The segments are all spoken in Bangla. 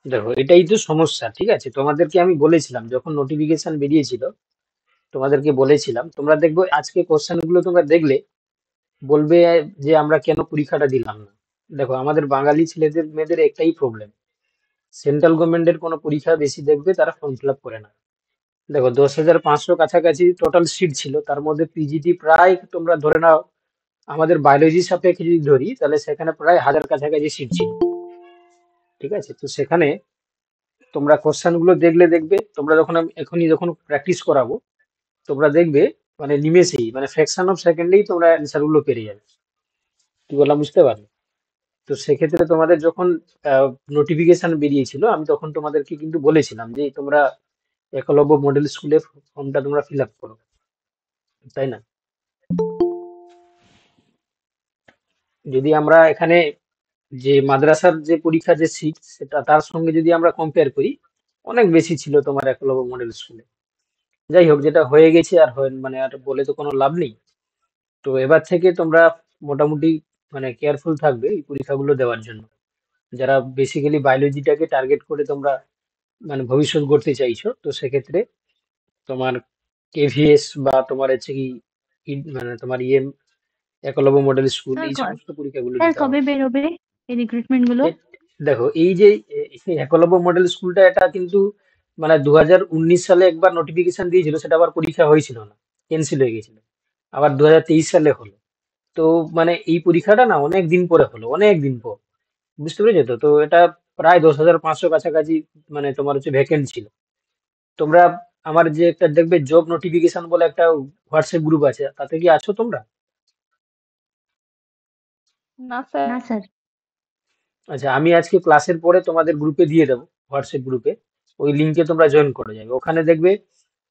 দেখো এটাই তো সমস্যা, ঠিক আছে? তোমাদেরকে আমি বলেছিলাম যখন নোটিফিকেশন বেরিয়েছিল, তোমাদেরকে বলেছিলাম, তোমরা দেখবো আজকে কোশ্চেন গুলো তোমরা দেখলে বলবে যে আমরা কেন পরীক্ষাটা দিলাম না। দেখো আমাদের বাঙালি ছেলেদের মেয়েদের একটাই প্রবলেম, সেন্ট্রাল গভর্নমেন্টের কোনো পরীক্ষা বেশি দেখবে তারা ফর্ম ফিল আপ করে না। দেখো 10,500 কাছাকাছি টোটাল সিট ছিল, তার মধ্যে পিজিটি প্রায় তোমরা ধরে নাও, আমাদের বায়োলজি সাপেক্ষে যদি ধরি তাহলে সেখানে প্রায় 1,000 কাছাকাছি সিট ছিল। ঠিক আছে, তো সেখানে তোমরা কোশ্চেন গুলো দেখলে দেখবে, তোমরা যখন এখনই যখন প্র্যাকটিস করাবো তোমরা দেখবে মানে নিমেষেই, মানে ফ্র্যাকশন অফ সেকেন্ডেই তোমরা অ্যান্সার গুলো পেরে যাবে। কি বললাম বুঝতে পারলে? তো সেক্ষেত্রে তোমাদের যখন নোটিফিকেশন বেরিয়েছিল আমি তখন তোমাদেরকে কিন্তু বলেছিলাম যে তোমরা একলব্য মডেল স্কুলে ফর্মটা তোমরা ফিল আপ করো, তাই না? যদি আমরা এখানে যে মাদ্রাসার যে পরীক্ষা যে সিট সেটা তার সঙ্গে যদি আমরা কম্পেয়ার করি, অনেক বেশি ছিল তোমার একলব্য মডেল স্কুলে। যাই হোক, যেটা হয়ে গেছে আর হয় মানে আর বলে তো কোনো লাভ নেই। তো এবার থেকে তোমরা মোটামুটি মানে কেয়ারফুল থাকবে এই পরীক্ষাগুলো দেওয়ার জন্য, যারা বেসিক্যালি বায়োলজিটাকে টার্গেট করে তোমরা মানে ভবিষ্যৎ গড়তে চাইছো। তো সেক্ষেত্রে তোমার কেভিএস বা তোমার হচ্ছে কি মানে তোমার একলব্য মডেল স্কুল স্যার এই সমস্ত পরীক্ষাগুলো স্যার দিতে হবে। কবে বেরোবে এই রিক্রুটমেন্ট গুলো? এ- দেখো এই যে একলব্য মডেল স্কুলটা এটা কিন্তু মানে 2019 সালে একবার নোটিফিকেশন দিয়েছিল, সেটা আবার পরীক্ষা হয়েছিল না, ক্যান্সেল হয়ে গেছিল। আবার 2023 সালে হলো। তো মানে এই পরীক্ষাটা না অনেক দিন পরে হলো, অনেক দিন পর। বুঝতে পেরেছো তো? তো এটা প্রায় 10,500 কাছাকাছি মানে তোমার হচ্ছে ভ্যাকেন্ট ছিল। তোমরা আমার যে একটা দেখবে জব নোটিফিকেশন বলে একটা হোয়াটসঅ্যাপ গ্রুপ আছে, তাতে কি আছো তোমরা? না স্যার। না স্যার। আচ্ছা, আমি আজকে ক্লাসের পরে তোমাদের গ্রুপে দিয়ে দেবো, হোয়াটসঅ্যাপ গ্রুপে। ওই লিঙ্কে তোমরা জয়েন করে যাবে, ওখানে দেখবে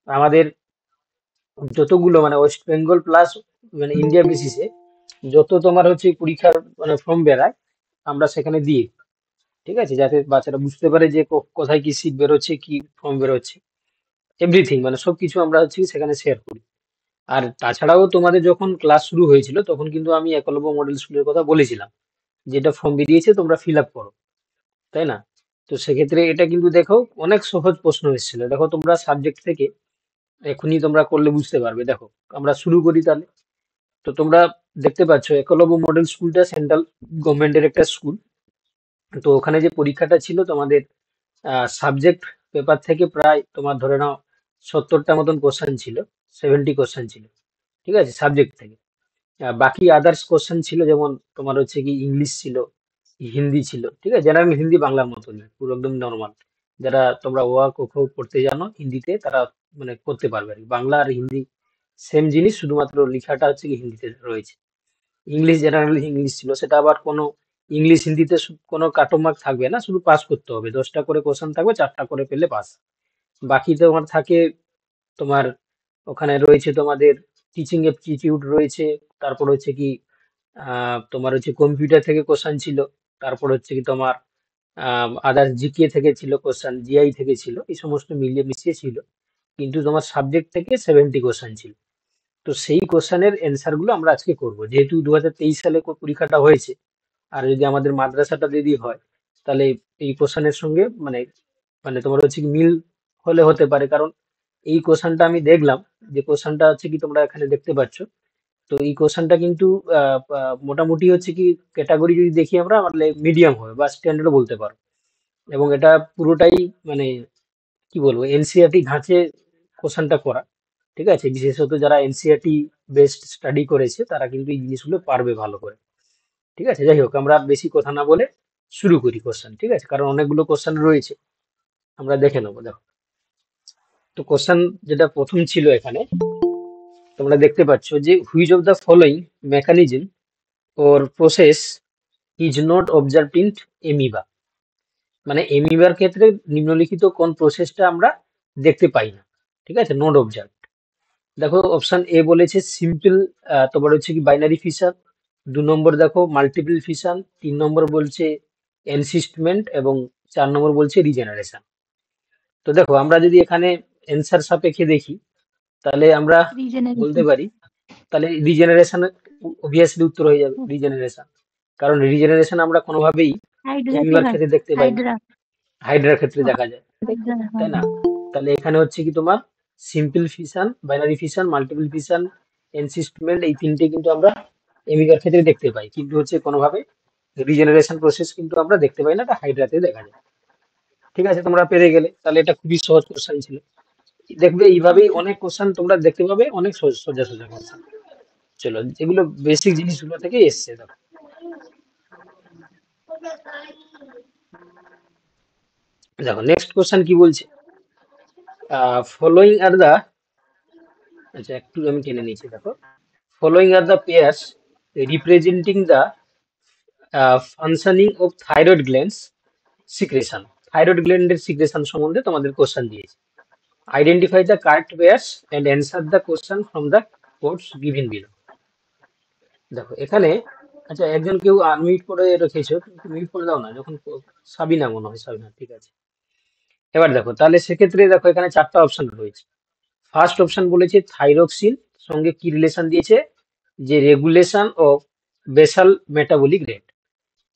আমাদের যতগুলো মানে ওয়েস্ট বেঙ্গল প্লাস মানে ইন্ডিয়া বেসিসে যত তোমার হচ্ছে পরীক্ষার মানে ফর্ম বেরায় আমরা সেখানে দিই। ঠিক আছে, যাতে বাচ্চারা বুঝতে পারে যে কোথায় কি সিট বেরোচ্ছে, কি ফর্ম বেরোচ্ছে, এভরিথিং মানে সবকিছু আমরা হচ্ছে কি সেখানে শেয়ার করি। আর তাছাড়াও তোমাদের যখন ক্লাস শুরু হয়েছিল তখন কিন্তু আমি একলব্য মডেল স্কুলের কথা বলেছিলাম, যেটা ফর্ম বেরিয়েছে তোমরা ফিল আপ করো, তাই না? তো সেক্ষেত্রে এটা কিন্তু দেখো অনেক সহজ প্রশ্ন এসেছিল, দেখো তোমরা সাবজেক্ট থেকে এখনই তোমরা করলে বুঝতে পারবে। দেখো আমরা শুরু করি তাহলে। তো তোমরা দেখতে পাচ্ছ একলব্য মডেল স্কুলটা সেন্ট্রাল গভর্নমেন্টের একটা স্কুল। তো ওখানে যে পরীক্ষাটা ছিল তোমাদের সাবজেক্ট পেপার থেকে প্রায় তোমার ধরে নাও 70টা মতন কোশ্চেন ছিল, 70 কোশ্চেন ছিল। ঠিক আছে, সাবজেক্ট থেকে। বাকি আদার্স কোশ্চেন ছিল যেমন তোমার হচ্ছে কি ইংলিশ ছিল, হিন্দি ছিল। ঠিক আছে, জেনারেল হিন্দি বাংলার মতনই পুরো একদম নর্মাল। যারা তোমরা ওয়া ক খ পড়তে জানো হিন্দিতে তারা মানে করতে পারবে আর কি। বাংলা আর হিন্দি সেম জিনিস, শুধুমাত্র লেখাটা হচ্ছে কি হিন্দিতে রয়েছে। ইংলিশ জেনারেল ইংলিশ ছিল, সেটা আবার কোনো ইংলিশ হিন্দিতে কোনো কাটো মার্ক থাকবে না, শুধু পাস করতে হবে। 10টা করে কোশ্চেন থাকবে, 4টা করে পেলে পাস। বাকি তোমার থাকে তোমার ওখানে রয়েছে তোমাদের টিচিং এপটিটিউড রয়েছে, তারপর হচ্ছে কি তোমার হচ্ছে কম্পিউটার থেকে কোশ্চেন ছিল, তারপর হচ্ছে কি তোমার আদার্স জিকে থেকে ছিল কোশ্চেন, জিআই থেকে ছিল, এই সমস্ত মিলিয়ে মিশিয়ে ছিল। কিন্তু তোমার সাবজেক্ট থেকে 70 কোশ্চেন ছিল। তো সেই কোশ্চেনের অ্যান্সার গুলো আমরা আজকে করব, যেহেতু 2023 সালে পরীক্ষাটা হয়েছে। আর যদি আমাদের মাদ্রাসাটা যদি হয় তাহলে এই কোশ্চেনের সঙ্গে মানে মানে তোমার হচ্ছে কি মিল হলে হতে পারে। কারণ এই কোশ্চেনটা আমি দেখলাম, যে কোশ্চেনটা হচ্ছে কি তোমরা এখানে দেখতে পাচ্ছ। তো এই কোশ্চেনটা কিন্তু মোটামুটি হচ্ছে কি ক্যাটাগরি যদি দেখি আমরা মানে মিডিয়াম হবে বা স্ট্যান্ডার্ড বলতে পারো। এবং এটা পুরোটাই মানে কি বলবো এনসিআরটি ধাঁচে কোশ্চেনটা করা। ঠিক আছে, বিশেষত যারা এনসিআরটি বেসড স্টাডি করেছে তারা কিন্তু এই জিনিসগুলো পারবে ভালো করে। ঠিক আছে, যাই হোক আমরা আর বেশি কথা না বলে শুরু করি কোশ্চেন। ঠিক আছে, কারণ অনেকগুলো কোশ্চেন রয়েছে, আমরা দেখে নেবো। দেখো, তো কোশ্চেন যেটা প্রথম ছিল এখানে, তোমরা দেখতে পাচ্ছ যে which of the following mechanism or process is not observed in amoeba. মানে এমিবার ক্ষেত্রে নিম্নলিখিত কোন প্রসেসটা আমরা দেখতে পাই না। ঠিক আছে, নট অবজার্ভ। দেখো অপশন এ বলেছে সিম্পল, তোমার হচ্ছে কি বাইনারি ফিশন। 2 নম্বর দেখো মাল্টিপল ফিশন। 3 নম্বর বলছে এনসিস্টমেন্ট, এবং 4 নম্বর বলছে রিজেনারেশন। তো দেখো আমরা যদি এখানে অ্যান্সার সাপেক্ষে দেখি তাহলে আমরা বলতে রিজেনারেশন। পারি, তাহলে রিজেনারেশন অবভিয়াসলি উত্তর হয়ে যাবে রিজেনারেশন। কারণ রিজেনারেশন আমরা কোনোভাবেই হাইড্রা এমিবার স্যার। ক্ষেত্রে দেখতে পাই না। হাইড্রা। হাইড্রার ক্ষেত্রে দেখা যায়, তাই না? হ্যাঁ। তাহলে এখানে হচ্ছে কি তোমার simple fission, binary fission, multiple fission, encystment, এই তিনটে কিন্তু আমরা এমিকার ক্ষেত্রে দেখতে পাই, কিন্তু হচ্ছে কোনোভাবে রিজেনারেশন প্রসেস কিন্তু আমরা দেখতে পাই না, এটা হাইড্রাতে দেখা যায়। ঠিক আছে, তোমরা পেরে গেলে, তাহলে এটা খুবই সহজ কোশ্চেন ছিল। দেখবে এইভাবেই আচ্ছা। অনেক কোশ্চেন তোমরা দেখতে পাবে, অনেক সোজা সোজা কোশ্চেন। চলো, যেগুলো বেসিক জিনিসগুলো থেকে এসছে, দেখো দেখো নেক্সট কোশ্চেন কি বলছে। ফলোইং আর দা, আচ্ছা একটু আমি টেনে নিয়েছি, দেখো following are the pairs representing the functioning of thyroid glands secretion. Thyroid গ্ল্যান্ডের সিক্রেশন সম্বন্ধে তোমাদের কোশ্চেন দিয়েছে। Identify the correct pairs and answer the question from the codes given below. দেখো এখানে, আচ্ছা একজন কেউ আনমিউট করে রেখেছো, কিন্তু মিউট করে দাও না যখন সাবিনা মনে হয়, সাবিনা, ঠিক আছে। এবার দেখো, তাহলে সেক্ষেত্রে দেখো এখানে চারটা অপশন রয়েছে। ফার্স্ট অপশন বলেছে থাইরক্সিন সঙ্গে কি রিলেশন দিয়েছে, যে regulation of basal metabolic rate.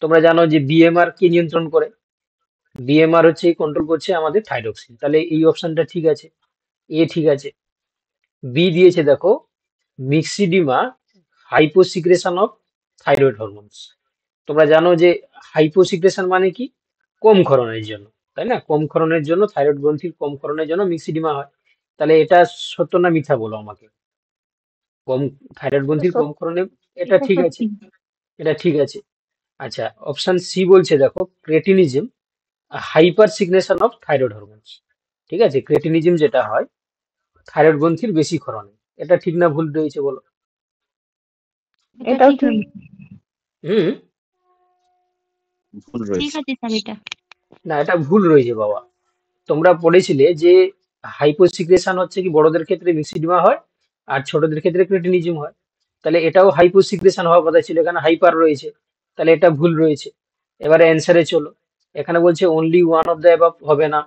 তোমরা জানো যে বিএমআর কি নিয়ন্ত্রণ করে, বিএমআর হচ্ছে কন্ট্রোল করছে আমাদের থাইরক্সিন, তাহলে এই অপশনটা ঠিক আছে, এ ঠিক আছে। বি দিয়েছে দেখো মিক্সিডিমা হাইপোসিক্রেশন অফ থাইরয়েড হরমোনস। তোমরা জানো যে হাইপোসিক্রেশন মানে কি, কম ক্ষরণের জন্য, তাই না? কম ক্ষরণের জন্য, থাইরয়েড গ্রন্থির কম ক্ষরণের জন্য মিক্সিডিমা হয়। তাহলে এটা সত্য না মিথ্যা বলো আমাকে, কম থাইরয়েড গ্রন্থির কম ক্ষরণে, এটা এটা ঠিক আছে, সত্যি। এটা ঠিক আছে। আচ্ছা, অপশন সি বলছে দেখো cretinism hyper secretion of thyroid hormones. ঠিক আছে, ক্রেটিনিজম যেটা হয় থাইরয়েড গ্রন্থির বেশি ক্ষরণে, এটা ঠিক না ভুল রয়েছে বলো? এটা ঠিক হবে। হুম। ভুল ঠিক রয়েছে। আছে স্যার এটা। না, এটা ভুল রয়েছে বাবা। তোমরা পড়েছিলে যে হাইপোসিক্রেশন হচ্ছে কি বড়দের ক্ষেত্রে মিক্সিডিমা হয়, আর ছোটদের ক্ষেত্রে ক্রেটিনিজম হয়। তাহলে এটাও হাইপোসিক্রেশন হওয়ার কথা ছিল, এখানে হাইপার রয়েছে, তাহলে এটা ভুল রয়েছে। এবারে অ্যান্সারে চলো, এখানে বলছে only one of the above হবে না।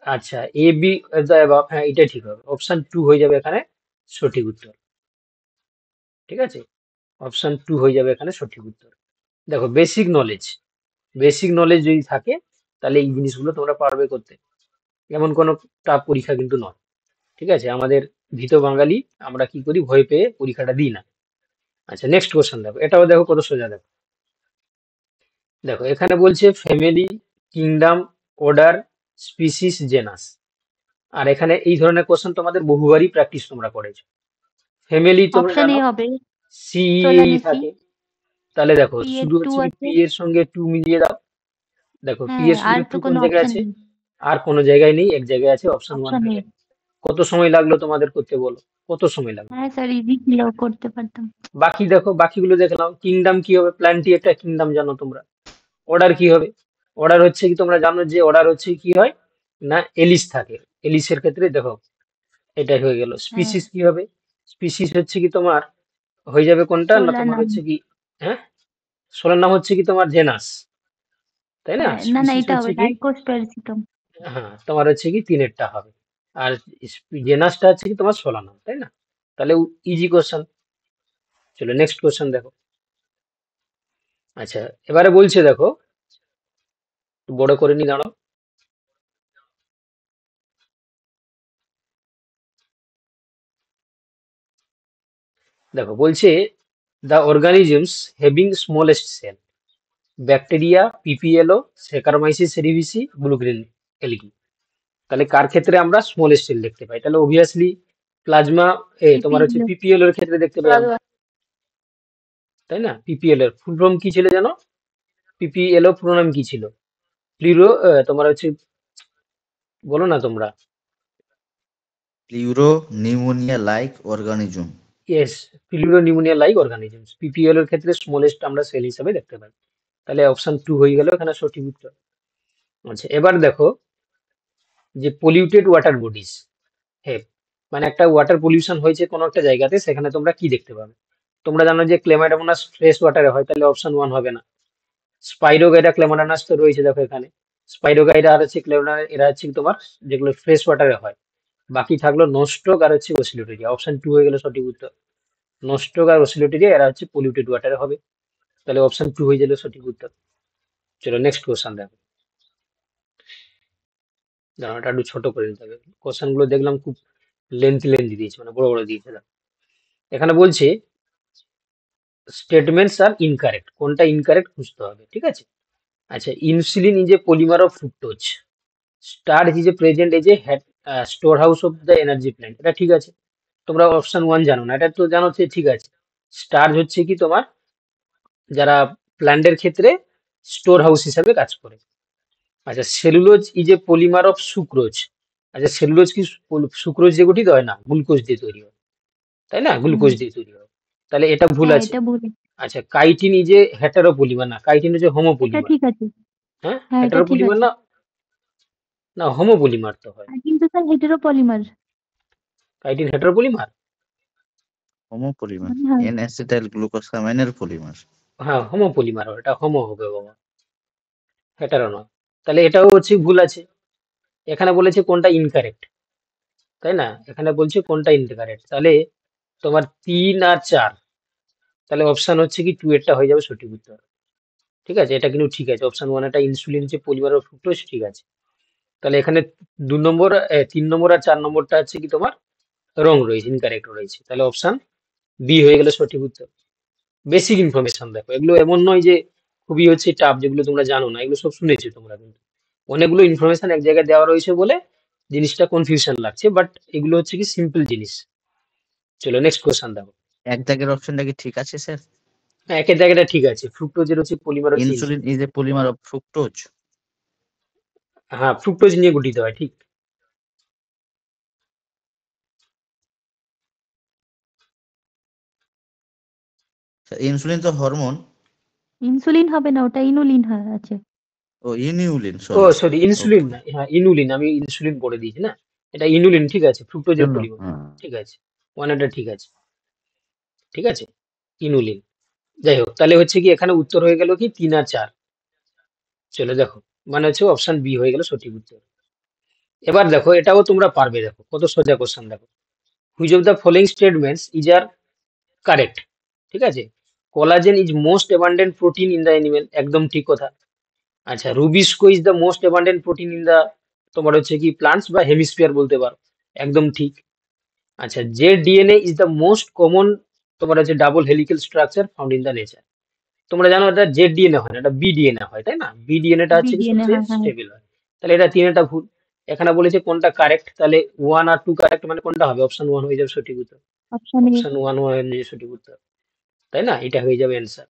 আচ্ছা, এ বি দ্য অ্যাবাভ, হ্যাঁ এটা ঠিক হবে, অপশন টু হয়ে যাবে এখানে সঠিক উত্তর। ঠিক আছে, অপশন টু হয়ে যাবে এখানে সঠিক উত্তর। দেখো বেসিক নলেজ যদি থাকে, তাহলে এই জিনিসগুলো তোমরা পারবে করতে, এমন কোনো টাফ পরীক্ষা কিন্তু নয়। ঠিক আছে, আমাদের ভীত বাঙালি, আমরা কি করি, ভয় পেয়ে পরীক্ষাটা দিই না। আচ্ছা নেক্সট কোশ্চেন দেখো, এটাও দেখো কত সোজা। দেখো দেখো এখানে বলছে family, kingdom, order, species, genus. আর এখানে এই ধরনের কোশ্চেন তোমাদের বহুবারই প্র্যাকটিস তোমরা করেছো। ফ্যামিলি তোমরা অপশন এ জানো হবে। C Solanaceae. থাকে, তাহলে দেখো পি এর শুধু টু হচ্ছে কি আছে। পি এর সঙ্গে টু মিলিয়ে দাও। দেখো পি হ্যাঁ, এর আর সঙ্গে তো টু কোন কোনো জায়গায় অপশন আছে, নেই। আর কোনো জায়গায় নেই, এক জায়গায় আছে, অপশন ওয়ান অপশন এ। থেকে। কত সময় লাগলো তোমাদের করতে বলো, কত সময় লাগলো? হ্যাঁ স্যার, ইজি ছিল, করতে পারতাম। বাকি দেখো, বাকিগুলো দেখলাম। কিংডম কি হবে, প্ল্যান্টি একটা কিংডম জানো তোমরা। অর্ডার কি হবে, অর্ডার হচ্ছে কি তোমরা জানো যে অর্ডার হচ্ছে কি হয় না, এলিস থাকে, এলিসের ক্ষেত্রে দেখো এটাই হয়ে গেল। হ্যাঁ, স্পিসিস কি হবে, স্পিসিস হচ্ছে কি তোমার হয়ে যাবে কোনটা না, তোমার সোলানাম। হচ্ছে কি, হ্যাঁ সোলার নাম হচ্ছে কি তোমার জেনাস, তাই না? হ্যাঁ, না না, স্পিসিস এটা হচ্ছে হবে কি, ডাইকোস্পেরসিকম। হ্যাঁ তোমার হচ্ছে কি তিনেরটা হবে, আর জেনাসটা হচ্ছে কি তোমার সোলানাম, তাই না? তাহলে ইজি কোশ্চেন। চলো নেক্সট কোশ্চেন দেখো। আচ্ছা, এবারে বলছে দেখো, একটু বড় করে নি দাঁড়াও। দেখো বলছে the organisms having smallest cell, bacteria, PPLO, saccharomyces cerevisiae, blue green algae. তাহলে কার ক্ষেত্রে আমরা স্মলেস্ট সেল দেখতে পাই? তাহলে অবভিয়াসলি প্লাজমা, তোমার হচ্ছে পিপিএল। পিপিএল এর ক্ষেত্রে দেখতে পাই আমরা, তাই না? পিপিএল এর ফুল ফর্ম কি ছিল জানো? পিপিএল এর পুরো নাম কি ছিল? প্লিউরো, তোমার হচ্ছে, বলো না তোমরা। Pleuropneumonia like organism. Yes, pleuropneumonia like organisms, PPL এর ক্ষেত্রে স্মলেস্ট আমরা সেল হিসাবে দেখতে পাই। তাহলে অপশন টু হয়ে গেল এখানে সঠিক উত্তর। আচ্ছা, এবার দেখো যে পলিউটেড ওয়াটার বডিজ, হ্যাঁ মানে একটা ওয়াটার পলিউশন হয়েছে কোনো একটা জায়গাতে, সেখানে তোমরা কি দেখতে পাবে? তোমরা জানো যে ক্লেমাইডামোনাস ফ্রেশ ওয়াটারে হয়, তাহলে অপশন ওয়ান হবে না। স্পাইরোগাইডা, ক্লেমাইডানাস তো রয়েছে দেখো এখানে, স্পাইরোগাইডা আর হচ্ছে ক্লেমাইডানা, এরা হচ্ছে তোমার যেগুলো ফ্রেশ ওয়াটারে হয়। বাকি থাকলো নোস্ট্রোক আর হচ্ছে ওসিলোটেরিয়া, অপশন টু হয়ে গেল সঠিক উত্তর। নোস্ট্রোক আর ওসিলোটেরিয়া এরা হচ্ছে পলিউটেড ওয়াটারে হবে, তাহলে অপশন টু হয়ে গেল সঠিক উত্তর। চলো নেক্সট কোশ্চেন দেখো। দাঁড়াও, এটা একটু ছোট করে নিতে হবে। কোশ্চেন গুলো দেখলাম খুব লেন্থি দিয়েছে, মানে বড় বড় দিয়েছে। দেখো, এখানে বলছে স্টেটমেন্টস আর ইনকারেক্ট, কোনটা ইনকারেক্ট খুঁজতে হবে, ঠিক আছে। আচ্ছা, insulin is a polymer of fructose, starch is a present as a store house of the energy plant, এটা ঠিক আছে। তোমরা অপশন 1 জানো না, এটা তো জানো, যে ঠিক আছে। স্টার্চ হচ্ছে কি তোমার, যারা প্ল্যান্টের ক্ষেত্রে স্টোর হাউস হিসাবে কাজ করে। আচ্ছা, cellulose is a polymer of sucrose. আচ্ছা, সেলুলোজ কি সুক্রোজ দিয়ে গঠিত হয়? না, গ্লুকোজ দিয়ে তৈরি হয়, তাই না, গ্লুকোজ দিয়ে তৈরি হয়। তাহলে এটা ভুল হ্যাঁ আছে। এটা ভুল। আচ্ছা, কাইটিন ইজ এ হেটারোপলিমার, না, কাইটিন হচ্ছে এটা হোমোপলিমার। ঠিক আছে। হ্যাঁ, হ্যাঁ এটা ঠিক হেটারোপলিমার আছে। না, না হোমোপলিমার তো হয়। আর কিন্তু sir heteropolymer chitin heteropolymer. Homopolymer, মনে হয়। এন অ্যাসিটাইল গ্লুকোসামাইনের পলিমার। হ্যাঁ, হোমোপলিমার হয়, এটা হোমো হবে বাবা, হেটারো নয়। তাহলে এটাও হচ্ছে ভুল আছে। এখানে বলেছে কোনটা ইনকারেক্ট, তাই না, এখানে বলছে কোনটা ইনকারেক্ট। তাহলে তোমার 3 আর 4, তাহলে অপশন হচ্ছে কি 2 এরটা হয়ে যাবে সঠিক উত্তর। ঠিক আছে, এটা কিন্তু ঠিক আছে, অপশন 1 এটা ইনসুলিন যে পলিমার অফ ফ্রুক্টোজ, ঠিক আছে। তাহলে এখানে 2 নম্বর 3 নম্বর আর 4 নম্বরটা হচ্ছে কি তোমার রং রয়েছে, ইনকারেক্ট রয়েছে। তাহলে অপশন বি হয়ে গেল সঠিক উত্তর। বেসিক ইনফরমেশন দেখো, এগুলো এমন নয় যে খুবই হচ্ছে টাফ, যেগুলো তোমরা জানো না, এগুলো সব শুনেছো তোমরা, কিন্তু অনেকগুলো ইনফরমেশন এক জায়গায় দেওয়া রয়েছে বলে জিনিসটা কনফিউশন লাগছে, বাট এগুলো হচ্ছে কি সিম্পল জিনিস। চলো নেক্সট কোশ্চেন দেখো। এক দাগের অপশনটা কি ঠিক আছে স্যার? হ্যাঁ, একের জায়গাটা ঠিক আছে, ফ্রুক্টোজের হচ্ছে পলিমার হচ্ছে insulin insulin. Is a polymer of fructose. হ্যাঁ, ফ্রুক্টোজ নিয়ে গঠিত হয়, ঠিক। ইনসুলিন তো হরমোন। ইনসুলিন হবে না, ওটা ইনুলিন আছে। ও ইনিউলিন, ও সরি। সরি, ইনসুলিন ওকে। না, হ্যাঁ ইনুলিন, আমি ইনসুলিন করে দিয়েছি না, এটা ইনুলিন, ঠিক আছে, ফ্রুক্টোজের জন্য পলিমার। ঠিক আছে, ওয়ানটা ঠিক আছে, ঠিক আছে, ইনুলিন। যাই হোক, তাহলে হচ্ছে কি এখানে উত্তর হয়ে গেল কি 3 আর 4। চলে দেখো, মানে হচ্ছে অপশন বি হয়ে গেল সঠিক উত্তর। এবার দেখো, এটাও তোমরা পারবে, দেখো কত সোজা কোশ্চেন। দেখো, which of the following statements is are correct, ঠিক আছে। Collagen is most abundant protein in the animal, একদম ঠিক কথা। আচ্ছা, RuBisCO is the most abundant protein in the, তোমার হচ্ছে কি প্লান্টস বা হেমিস্ফিয়ার বলতে পারো, একদম ঠিক। আচ্ছা, যে DNA is the most common, তোমার হচ্ছে double helical structure found in the nature. তোমরা জানো এটা জেড ডিএনএ হয় না, এটা বি ডিএনএ হয়, তাই না, বি ডিএনএটা হচ্ছে কি বিডিএনএ, সবচেয়ে হ্যাঁ হ্যাঁ। স্টেবল হয়। তাহলে এটা 3টা ভুল। এখানে বলেছে কোনটা কারেক্ট, তাহলে 1 আর 2 কারেক্ট, মানে কোনটা হবে, অপশন 1 হয়ে যাবে সঠিক উত্তর। Option A. অপশন 1 হয়ে যাবে সঠিক উত্তর, তাই না, এটা হয়ে যাবে অ্যান্সার।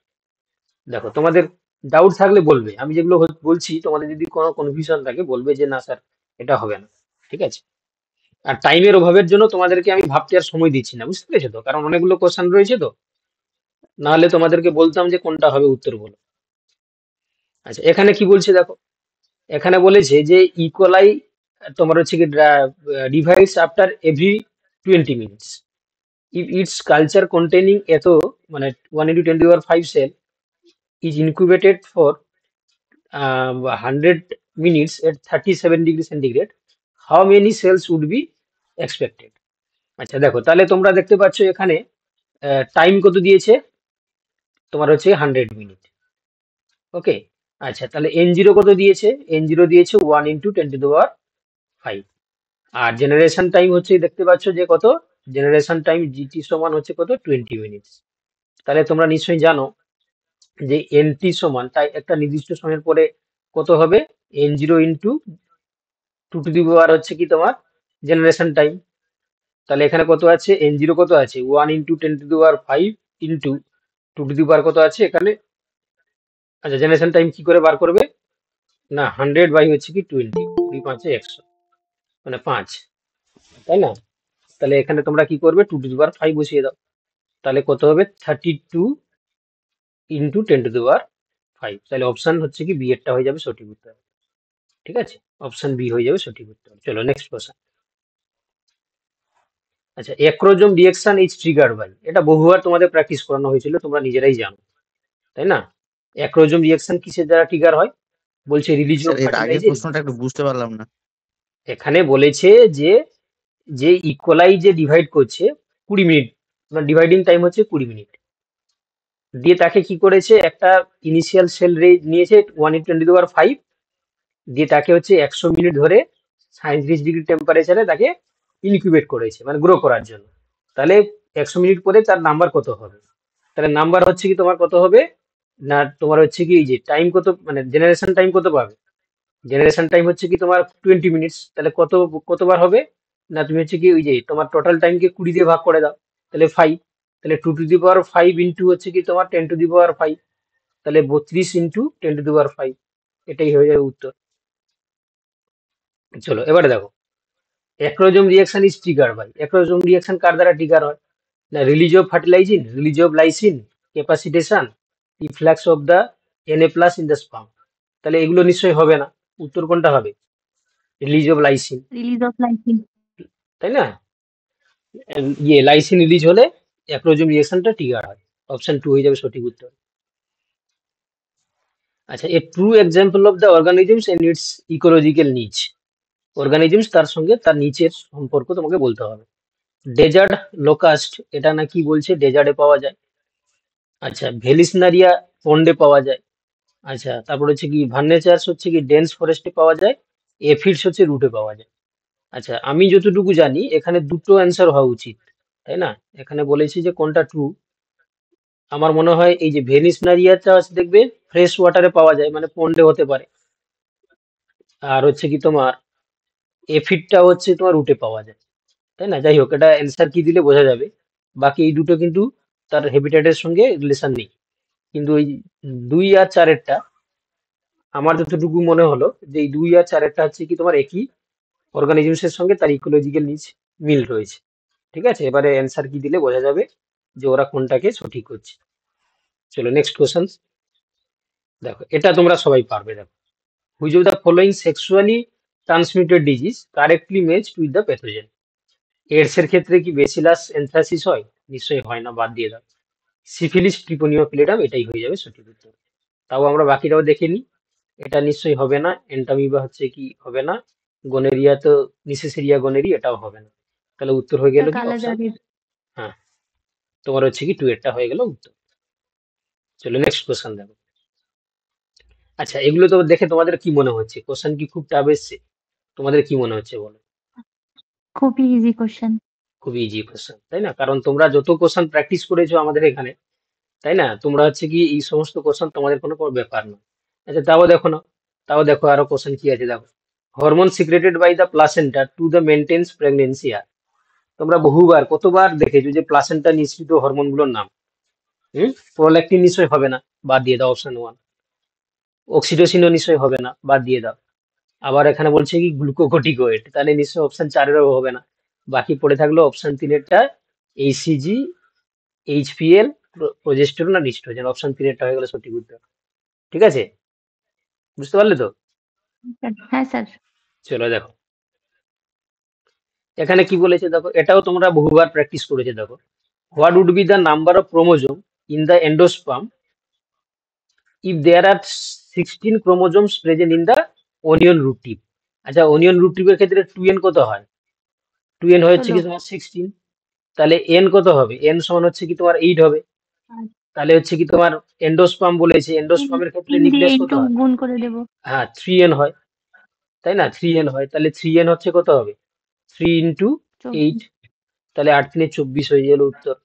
দেখো, তোমাদের ডাউট থাকলে বলবে, আমি যেগুলো বলছি তোমাদের যদি কোনো কনফিউশন থাকে বলবে যে না স্যার এটা হবে না, ঠিক আছে। আর টাইমের অভাবের জন্য তোমাদেরকে আমি ভাবতে আর সময় দিচ্ছি না, বুঝতে পেরেছো তো, কারণ অনেকগুলো কোশ্চেন রয়েছে তো, নাহলে তোমাদেরকে বলতাম যে কোনটা হবে উত্তর বলো। আচ্ছা, এখানে কি বলছে দেখো, এখানে বলেছে যে ইকোলাই তোমার হচ্ছে কি divides after every 20 minutes if its culture containing এত, মানে 1 × 10⁵ cell is incubated for 100 minutes at 37 degree centigrade, how many cells would be expected. আচ্ছা দেখো, তাহলে তোমরা দেখতে পাচ্ছ এখানে টাইম কত দিয়েছে, তোমার হচ্ছে 100 মিনিট। ওকে। আচ্ছা, তাহলে N0 কত দিয়েছে, N0 দিয়েছে 1 × 10⁵। আর জেনারেশন টাইম হচ্ছে দেখতে পাচ্ছ যে কত, জেনারেশন টাইম জিটি সমান হচ্ছে কত, 20 মিনিটস। তাহলে তোমরা নিশ্চয়ই জানো যে এনটি সমান, তাই একটা নির্দিষ্ট সময়ের পরে কত হবে, N0 × 2 হচ্ছে কি তোমার জেনারেশন টাইম। তাহলে এখানে কত আছে, N0 কত আছে, 1 × 10⁵ ইন্টু 2 কত আছে এখানে। আচ্ছা, জেনারেশন টাইম কি করে বার করবে, না 100 বাই হচ্ছে কি 20, 2×5 = 100, মানে 5, তাই না। তাহলে এখানে তোমরা কি করবে, 2⁵ বসিয়ে দাও, তাহলে কত হবে 32 × 10⁵। তাহলে অপশন হচ্ছে কি বি এরটা হয়ে যাবে সঠিক উত্তর, ঠিক আছে, অপশন বি হয়ে যাবে সঠিক উত্তর। চলো নেক্সট কোশ্চেন। আচ্ছা, acrosome reaction is triggered by, এটা বহুবার তোমাদের প্র্যাকটিস করানো হয়েছিল, তোমরা নিজেরাই জানো, তাই না। অ্যাক্রোজোম রিঅ্যাকশন কিসের দ্বারা ট্রিগার হয়, বলছে রিলিজ অফ স্যার এর আগের ফার্টিলাইজের। প্রশ্নটা একটু বুঝতে পারলাম না। এখানে বলেছে যে যে ইকোলাই যে ডিভাইড করছে 20 মিনিট, মানে ডিভাইডিং টাইম হচ্ছে 20 মিনিট, দিয়ে তাকে কি করেছে, একটা ইনিশিয়াল সেল রে নিয়েছে 1 × 10⁵, দিয়ে তাকে হচ্ছে 100 মিনিট ধরে ডিগ্রি টেম্পারেচারে তাকে ইনকিউবেট করেছে মানে গ্রো করার জন্য। তাহলে 100 মিনিট পরে তার নাম্বার কত হবে? তাহলে নাম্বার হচ্ছে কি তোমার কত হবে না, তোমার হচ্ছে কি এই যে টাইম কত মানে জেনারেশন টাইম কত পাবে? জেনারেশন টাইম হচ্ছে কি তোমার 20 মিনিটস। তাহলে কতবার হবে না, তুমি হচ্ছে কি ওই যে তোমার টোটাল টাইমকে 20 দিয়ে ভাগ করে দাও, তাহলে 5। তাহলে 2 টু দি পাওয়ার 5 ইন্টু হচ্ছে কি তোমার 10 টু দি পাওয়ার 5, তাহলে 32 ইন্টু 10 টু দি পাওয়ার 5, এটাই হয়ে যাবে উত্তর। চলো এবারে দেখো, acrosome reaction is trigger by, acrosome reaction কার দ্বারা ট্রিগার হয় না, release of fertilizin, release of lysin, capacitation, efflux of the Na plus in the sperm. তাহলে এগুলো নিশ্চয়ই হবে না, উত্তর কোনটা হবে? Release of lysin, release of lysin. তাই না? লাইসিন রিলিজ হলে অ্যাক্রোজোম রিঅ্যাকশনটা ট্রিগার হয়, অপশন 2 হয়ে যাবে সঠিক উত্তর। আচ্ছা, a true example of the organisms and its ecological নিচ, অর্গানিজমস তার সঙ্গে তার নিচের সম্পর্ক তোমাকে বলতে হবে। ডেজার্ট লোকাস্ট, এটা না কি বলছে ডেজার্টে পাওয়া যায়। আচ্ছা, ভেলিসনারিয়া পন্ডে পাওয়া যায়। আচ্ছা, তারপর হচ্ছে কি ভার্নেচার্স হচ্ছে কি ডেন্স ফরেস্টে পাওয়া যায়, এফিডস হচ্ছে রুটে পাওয়া যায়। আচ্ছা, আমি যতটুকু জানি এখানে দুটো অ্যান্সার হওয়া উচিত, তাই না? এখানে বলেছি যে কোনটা ট্রু। আমার মনে হয় এই যে ভেনিসনারিয়াটা দেখবে ফ্রেশ ওয়াটারে পাওয়া যায় মানে পন্ডে হতে পারে, আর হচ্ছে কি তোমার এফিডটা হচ্ছে তোমার রুটে পাওয়া যায়, তাই না? যাই হোক, এটা অ্যান্সার কি দিলে বোঝা যাবে। বাকি এই দুটো কিন্তু তার হ্যাবিটেটের সঙ্গে রিলেশন নেই, কিন্তু ওই 2 আর 4-এরটা আমার যতটুকু মনে হলো যে এই 2 আর 4-এরটা হচ্ছে কি তোমার একই অর্গানিজমস এর সঙ্গে তার ইকোলজিক্যাল নিচ মিল রয়েছে। ঠিক আছে, এবারে অ্যান্সার কি দিলে বোঝা যাবে যে ওরা কোনটাকে সঠিক করছে। চলো নেক্সট কোশ্চেন দেখো, এটা তোমরা সবাই পারবে। দেখো, which of the following sexually transmitted disease correctly matched with the pathogen? AIDS এর ক্ষেত্রে কি বেসিলাস এনথ্রাসিস হয়? নিশ্চয়ই হয় না, বাদ দিয়ে দাও। সিফিলিস, ট্রিপোনিয়া পিলিডাম, এটাই হয়ে যাবে সঠিক উত্তর। তাও আমরা বাকিটাও দেখে নিই। এটা নিশ্চয়ই হবে না, এন্টামিবা হচ্ছে কি হবে না, গনেরিয়া তো নিসেসেরিয়া গনেরি, এটাও হবে না। তাহলে উত্তর হয়ে গেল কি অপশন, কালাজারের। হ্যাঁ, তোমার হচ্ছে কি 2-এরটা হয়ে গেল উত্তর। চলো নেক্সট কোশ্চেন দেখো। আচ্ছা, এগুলো তো দেখে তোমাদের কি মনে হচ্ছে, কোশ্চেন কি খুব টাফ এসছে? তোমাদের কি মনে হচ্ছে বলো? খুবই ইজি কোশ্চেন। খুবই ইজি কোশ্চেন, তাই না? কারণ তোমরা যত কোশ্চেন প্র্যাকটিস করেছো আমাদের এখানে, তাই না, তোমরা হচ্ছে কি এই সমস্ত কোশ্চেন তোমাদের কোনো ব্যাপার না। আচ্ছা, তাও দেখো না, তাও দেখো আরো কোশ্চেন কি আছে দেখো। Hormone secreted by the placenta to the maintains pregnancy আর, তোমরা বহুবার কতবার দেখেছো যে প্লাসেন্টা নিঃসৃত হরমোনগুলোর নাম? প্রোল্যাক্টিন নিশ্চয়ই হবে না, বাদ দিয়ে দাও অপশন 1। অক্সিটোসিনও নিশ্চয়ই হবে না, বাদ দিয়ে দাও। আবার এখানে বলছে কি গ্লুকোকর্টিকয়েড, তাহলে নিশ্চয়ই অপশন 4-এরও হবে না। বাকি পড়ে থাকলো অপশন 3-এরটা, এইসিজি, এইচপিএল, প্রোজেস্টেরন আর ইস্ট্রোজেন। অপশন 3-এরটা হয়ে গেল সঠিক উত্তর। ঠিক আছে, বুঝতে পারলে তো? হ্যাঁ স্যার। চলো দেখো, এখানে কি বলেছে দেখো, এটাও তোমরা বহুবার প্র্যাকটিস করেছে। দেখো, what would be the number of chromosome in the endosperm if there are 16 chromosomes present in the onion root tip? আচ্ছা, অনিয়ন রুট টিপের ক্ষেত্রে 2n কত হয়? 2n হচ্ছে 16। কি তোমার 16, তাহলে n কত হবে? n সমান হচ্ছে কি তোমার 8 হবে। তাহলে হচ্ছে কি তোমার এন্ডোস্পার্ম বলেছে, এন্ডোস্পার্মের ক্ষেত্রে 3 দিয়ে নিউক্লিয়াস কত ইন্টু হয়? গুণ করে দেবো। হ্যাঁ, 3n হয়, তাই না? 3n হয়, তাহলে 3n হচ্ছে কত হবে? 3 ইন্টু 8, 24। তাহলে 8×3 = 24 হয়ে গেল উত্তর।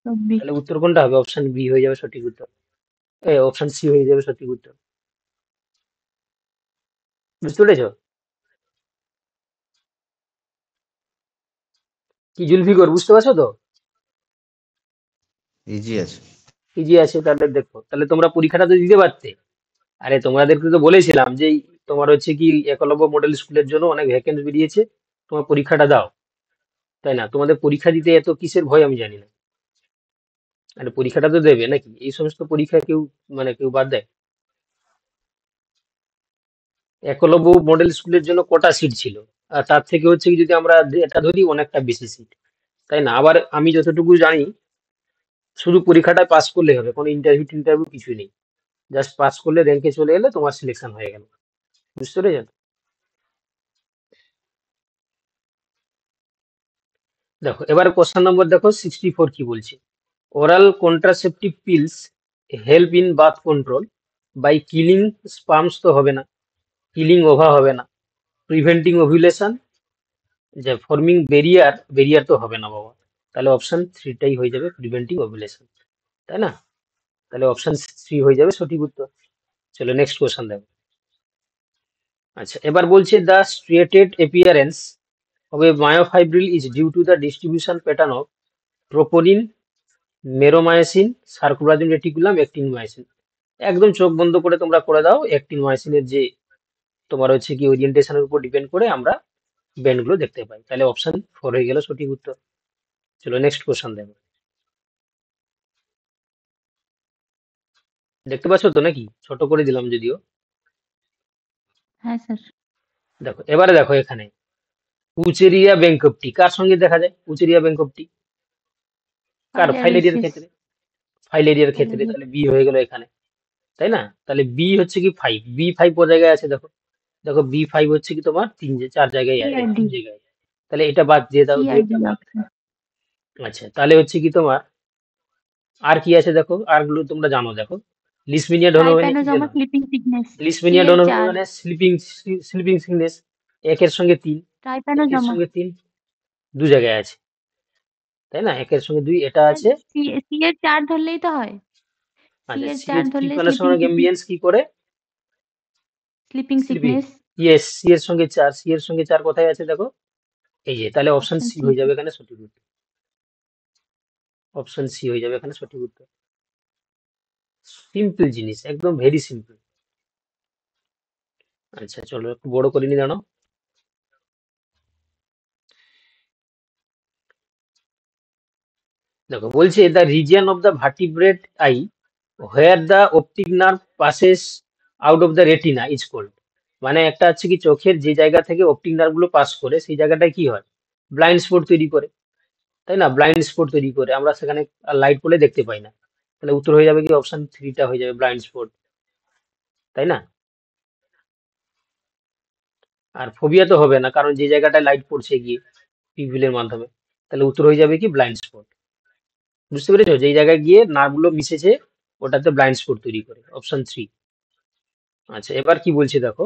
24। তাহলে উত্তর কোনটা হবে? অপশন বি হয়ে যাবে সঠিক উত্তর, অপশন সি হয়ে যাবে সঠিক উত্তর। বুঝতে পেরেছো কি জুলফিকর, বুঝতে পারছো তো? ইজি আছে। ইজি আছে, তাহলে দেখো, তাহলে তোমরা পরীক্ষাটা তো দিতে পারতে। আরে তোমাদেরকে তো বলেছিলাম যে তোমার হচ্ছে কি একলব্য মডেল স্কুলের জন্য অনেক ভ্যাকেন্সি বেরিয়েছে, তোমার পরীক্ষাটা দাও, তাই না? তোমাদের পরীক্ষা দিতে এত কিসের ভয় আমি জানি না। আরে পরীক্ষাটা তো দেবে নাকি, এই সমস্ত পরীক্ষা কেউ মানে কেউ বাদ দেয়? একলব্য মডেল স্কুলের জন্য কটা সিট ছিল, আর তার থেকে হচ্ছে কি যদি আমরা এটা ধরি অনেকটা বেশি সিট, তাই না? আবার আমি যতটুকু জানি শুধু পরীক্ষাটা পাস করলে হবে, কোনো ইন্টারভিউ টিন্টারভিউ কিছুই নেই, জাস্ট পাস করলে র্যাঙ্কে চলে এলে তোমার সিলেকশন হয়ে গেল। বুঝতে পেরেছেন? দেখো, এবার কোশ্চেন নম্বর দেখো 64 কি বলছে। Oral contraceptive pills help in birth control by killing sperms, তো হবে না, কিলিং ওভা হবে না, প্রিভেন্টিং ওভিউলেশন, যে ফর্মিং বেরিয়ার তো হবে না বাবা, তাহলে অপশন থ্রিটাই হয়ে যাবে প্রিভেন্টিং ওভিউলেশন, তাই না? তাহলে অপশন থ্রি হয়ে যাবে সঠিক উত্তর। চলো নেক্সট কোশ্চেন দেখো। আচ্ছা, এবার বলছে the striated appearance of a myofibril is due to the distribution pattern of troponin, meromyosin, সার্কুলারিন রেটিকুলাম, অ্যাক্টিন মায়োসিন। একদম চোখ বন্ধ করে তোমরা করে দাও, অ্যাক্টিন মায়োসিনের যে তোমার হচ্ছে কি ওরিয়েন্টেশনের উপর ডিপেন্ড করে আমরা ব্যান্ডগুলো দেখতে পাই। তাহলে অপশন ফোর হয়ে গেল সঠিক উত্তর। চলো নেক্সট কোশ্চেন দেখো। দেখতে পাচ্ছ তো নাকি? ছোট করে দিলাম যদিও। হ্যাঁ স্যার। দেখো এবারে দেখো এখানে উচেরিয়া ব্যাংকপটি কার সঙ্গে দেখা যায়? উচেরিয়া ব্যাংকপটি কার? ফাইলেরিয়ার ফাইলারিয়াসিস। ক্ষেত্রে। ফাইলেরিয়ার ক্ষেত্রে, ফাইলারিয়া। তাহলে বি হয়ে গেল এখানে, তাই না? তাহলে বি হচ্ছে কি ফাইভ, বি ফাইভ কোন জায়গায় আছে দেখো, দেখো বি ফাইভ হচ্ছে কি তোমার চার জায়গায় সি আছে, আর তিন ডি। জায়গায়। তাহলে এটা বাদ দিয়ে দাও, সি আর ডি দুইটা বাদ। অপশন। আচ্ছা, তাহলে হচ্ছে কি তোমার আর কি আছে দেখো, আর গুলো তোমরা জানো দেখো। লিসমিনিয়া ডোনোভেনি কি ট্রাইপ্যানোজোমা জানো? Sleeping sickness. সি লিসমিনিয়া এর ডোনোভেনি 4। মানে স্লিপিং, স্লিপিং সিকনেস। একের সঙ্গে তিন, একের ট্রাইপ্যানোজোমা। সঙ্গে তিন দু জায়গায় আছে, তাই না? একের সঙ্গে দুই এটা আছে। সি সি এর 4 ধরলেই তো হয়। সি আচ্ছা, এর সি 4 এর ধরলে স্লিপিং ট্রিপানোসোমা সিকনেস। গ্যাম্বিয়েন্স কি করে? Sleeping sleeping. Sickness. Yes, C এর সঙ্গে চার, সি এর সঙ্গে চার কোথায় আছে দেখো, এই যে। তাহলে অপশন অপশন সি সি। হয়ে যাবে এখানে সঠিক উত্তর। অপশন সি হয়ে যাবে এখানে সঠিক উত্তর। সিম্পল জিনিস, একদম ভেরি সিম্পল। আচ্ছা চলো একটু বড় করে নি দাঁড়াও। দেখো বলছে the region of the vertebrate eye where the optic nerve passes out of the retina is called. মানে একটা হচ্ছে কি চোখের যে জায়গা থেকে অপটিক নার্ভ গুলো পাস করে সেই জায়গাটায় কি হয়? ব্লাইন্ড স্পট তৈরি করে, তাই না? ব্লাইন্ড স্পট তৈরি করে, আমরা সেখানে লাইট পড়লে দেখতে পাই না। তাহলে উত্তর হয়ে যাবে কি অপশন থ্রিটা হয়ে যাবে ব্লাইন্ড স্পট, তাই না? আর ফোবিয়া তো হবে না, কারণ যে জায়গাটায় লাইট পড়ছে গিয়ে পিভিলের মাধ্যমে। তাহলে উত্তর হয়ে যাবে কি ব্লাইন্ড স্পট। বুঝতে পেরেছো? যেই জায়গায় গিয়ে নার্ভগুলো মিশেছে ওটাতে ব্লাইন্ড স্পট তৈরি করে, অপশন থ্রি। আচ্ছা, এবার কি বলছে দেখো,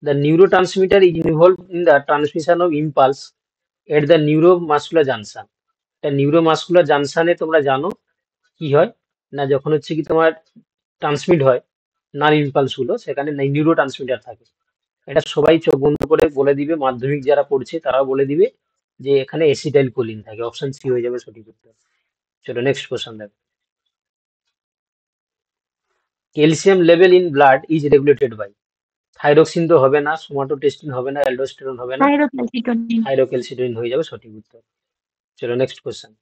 the neurotransmitter is involve in the transmission of impulse at the neuromuscular junction. এটা নিউরোমাস্কুলার জাংশনে তোমরা জানো কি হয় না, যখন হচ্ছে কি তোমার ট্রান্সমিট হয় নার্ভ ইম্পালস গুলো, সেখানে নিউরো ট্রান্সমিটার থাকে। এটা সবাই চোখ বন্ধ করে বলে দিবে, মাধ্যমিক যারা পড়ছে তারাও বলে দিবে যে এখানে এসিটাইল কোলিন থাকে। অপশন সি হয়ে যাবে সঠিক উত্তর। চলো নেক্সট কোশ্চেন দেখো। Calcium level in blood is regulated by. Thyroxine তো হবে না, সোমাটোটেস্টিন হবে না, অ্যালডোস্টেরন হবে না, থাইরোক্যালসিটোনিন। থাইরোক্যালসিটোনিন হয়ে যাবে সঠিক উত্তর। চলো next question.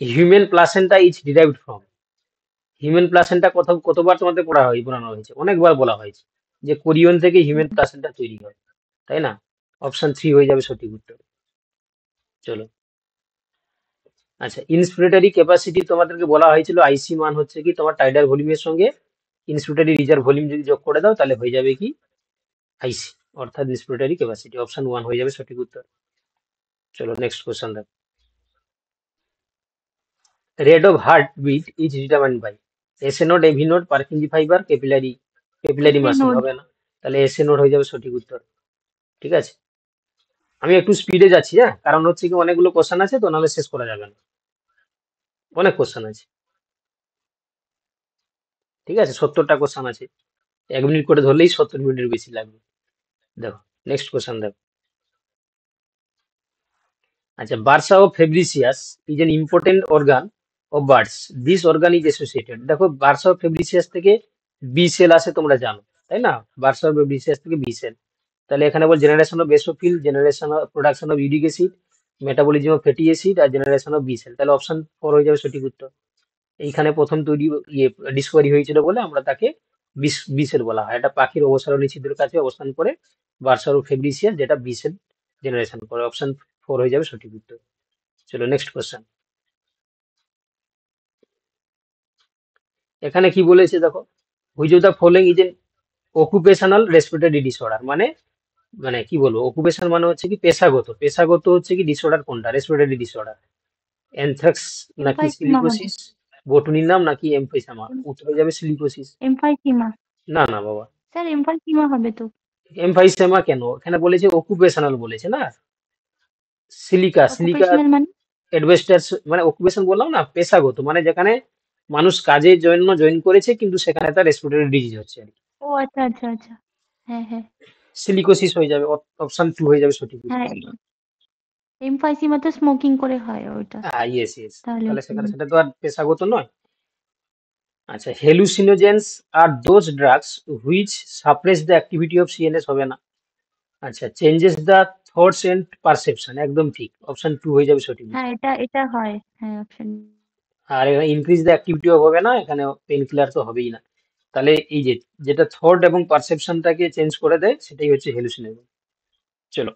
Human placenta is derived from. Human placenta কতবার তোমাদের পড়া হয়, বলানো হয়েছে? অনেকবার বলা হয়েছে যে কোরিয়ন থেকে হিউম্যান প্লাসেন্টা তৈরি হয়, তাই না? অপশন থ্রি হয়ে যাবে সঠিক উত্তর। চলো। আচ্ছা, ইন্সপিরেটরি ক্যাপাসিটি তোমাদেরকে বলা হয়েছিল আইসি মান হচ্ছে কি তোমার টাইডাল ভলিউমের সঙ্গে ইন্সপিরেটরি রিজার্ভ ভলিউম যদি যোগ করে দাও তাহলে হয়ে যাবে কি আইসি, অর্থাৎ ইন্সপিরেটরি ক্যাপাসিটি। অপশন ওয়ান হয়ে যাবে সঠিক উত্তর। চলো নেক্সট কোশ্চেন দেখো। Rate of heart beat is determined by. SA node, AV node, Purkinje fibre, capillary SA muscle node. হবে না, তাহলে এসএ নোড হয়ে যাবে সঠিক উত্তর। ঠিক আছে, আমি একটু স্পিডে যাচ্ছি, হ্যাঁ, কারণ হচ্ছে কি অনেকগুলো কোশ্চেন আছে তো, নাহলে শেষ করা যাবে না, অনেক কোশ্চেন আছে। ঠিক আছে, 70টা কোশ্চেন আছে, 1 মিনিট করে ধরলেই 70 মিনিটের বেশি লাগবে। দেখো নেক্সট কোশ্চেন দেখো। আচ্ছা, bursa of Fabricius is an important organ of birds, this organ is associated. দেখো বার্সা অফ ফেব্রিসিয়াস থেকে বি সেল আসে তোমরা জানো, তাই না? বার্সা অফ ফেব্রিসিয়াস থেকে বি সেল। তাহলে এখানে বল generation of basophil, generation of production of uric acid, metabolism of fatty acid, আর জেনারেশন অফ বি সেল। তাহলে অপশন ফোর হয়ে যাবে সঠিক উত্তর। এইখানে প্রথম তৈরি ডিসকভারি হয়েছিল বলে আমরা তাকে বিসেল বলা হয়। এটা পাখির অবসরণী ছিদ্রের কাছে অবস্থান করে বার্সারো ফেব্রিসিয়াস, যেটা বিসেল জেনারেশন করে। অপশন ফোর হয়ে যাবে সঠিক উত্তর। চলো নেক্সট কোশ্চেন। এখানে কি বলেছে দেখো, which of the following is an occupational respiratory disorder. মানে মানে কি বলবো, অকুপেশন মানে হচ্ছে কি পেশাগত, পেশাগত হচ্ছে কি ডিসঅর্ডার কোনটা, রেসপিরেটরি ডিসঅর্ডার? অ্যানথ্রাক্স নাকি এমফাইসিমা হবে। সিলিকোসিস, বোটুলির নাম নাকি এমফিসামা? উত্তর হয়ে যাবে সিলিকোসিস। এমফাইসিমা। না না বাবা, স্যার এমফাইসিমা হবে তো। এমফাইসেমা কেন এখানে বলেছে অকুপেশনাল বলেছে না সিলিকা অকুপেশনাল মানে অ্যাডভেস্টার্স মানে অকুপেশন বললাম না পেশাগত মানে যেখানে মানুষ কাজের জন্য জয়েন করেছে কিন্তু সেখানে তার রেসপিরেটরি ডিজিজ হচ্ছে আর কি ও আচ্ছা আচ্ছা আচ্ছা হ্যাঁ হ্যাঁ সিলিকোসিস হয়ে যাবে অপশন 2 হয়ে যাবে সঠিক হ্যাঁ এমফাইসিমা তো স্মোকিং করে হয় ওইটা ইয়েস ইয়েস তাহলে তাহলে সেখানে সেটা তো আর পেশাগত নয় আচ্ছা hallucinogens are those drugs which suppress the activity of CNS হবে না আচ্ছা changes the thoughts and perception একদম ঠিক অপশন 2 হয়ে যাবে সঠিক হ্যাঁ এটা হয় হ্যাঁ অপশন আর এখানে ইনক্রিজ দ্য অ্যাক্টিভিটি হবে না এখানে পেন কিলার তো হবেই না তাহলে এই যে যেটা থট এবং পারসেপশনটাকে চেঞ্জ করে দেয় সেটাই হচ্ছে হেলুসিনেশন চলো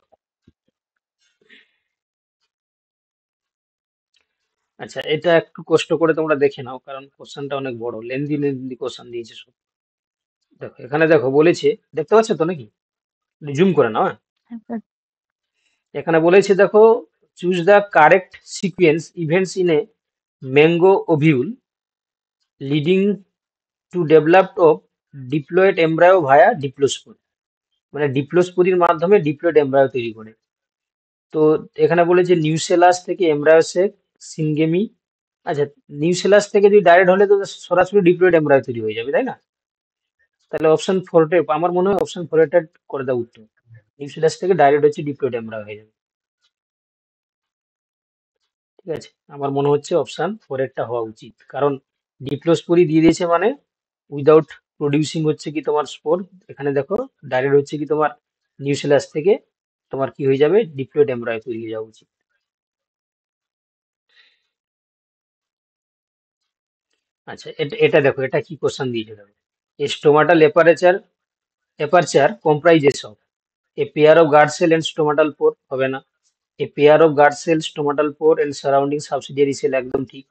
আচ্ছা এটা একটু কষ্ট করে তোমরা দেখে নাও কারণ কোশ্চেনটা অনেক বড় লেন্দি কোশ্চেন দিয়েছে সব দেখো এখানে দেখো বলেছে দেখতে পাচ্ছ তো নাকি জুম করে নাও হ্যাঁ এখানে বলেছে দেখো choose the correct sequence events in a mango ovule leading to develop of diploid embryo via diplospory মানে ডিপ্লোস্পোরির মাধ্যমে ডিপ্লয়েড এমব্রায়ো তৈরি করে তো এখানে বলেছে নিউসেলাস থেকে এমব্রায়োসেক সিনগেমি আচ্ছা নিউসেলাস থেকে যদি ডাইরেক্ট হলে তো সরাসরি ডিপ্লয়েড এমব্রায়ো তৈরি হয়ে যাবে তাই না তাহলে অপশন 4 আমার মনে হয় অপশন 4 এটা করে দেওয়া উত্তর নিউসেলাস থেকে ডাইরেক্ট হচ্ছে ডিপ্লয়েড এমব্রায়ো হয়ে যাবে ঠিক আছে আমার মনে হচ্ছে অপশন 4 এরটা হওয়া উচিত কারণ ডিপ্লোস্পোরি দিয়ে দিয়েছে মানে উইদাউট প্রডিউসিং হচ্ছে কি তোমার স্পোর এখানে দেখো ডাইরেক্ট হচ্ছে কি তোমার নিউসেলাস থেকে তোমার কি হয়ে যাবে ডিপ্লয়েড এমব্রায়ো তৈরি হয়ে যাওয়া উচিত আচ্ছা এটা এটা দেখো এটা কি কোশ্চেন দিয়েছে দেখো stomatal aperture comprises of a pair of guard cell and stomatal pore হবে না a pair of guard cell stomatal pore and surrounding subsidiary cell একদম ঠিক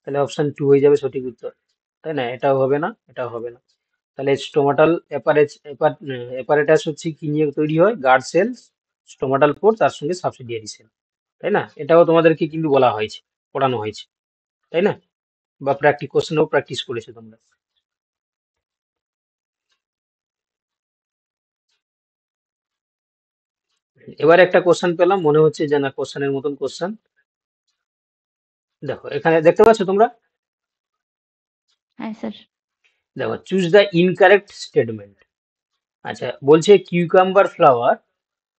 তাহলে অপশন 2 হয়ে যাবে সঠিক উত্তর তাই না এটাও হবে না এটাও হবে না তাহলে স্টোমাটাল অ্যাপারেটাস হচ্ছে কি নিয়ে তৈরি হয় গার্ড সেল স্টোমাটাল পোর তার সঙ্গে সাবসিডিয়ারি সেল তাই না এটাও তোমাদেরকে কিন্তু বলা হয়েছে পড়ানো হয়েছে তাই না বা প্র্যাকটিস কোশ্চেনও প্র্যাকটিস করেছো তোমরা এবার একটা কোশ্চেন পেলাম মনে হচ্ছে যে না কোশ্চেনের মতন কোশ্চেন দেখো এখানে দেখতে পাচ্ছ তোমরা হ্যাঁ স্যার দেখো চুজ দ্য ইনকারেক্ট স্টেটমেন্ট আচ্ছা বলছে cucumber flower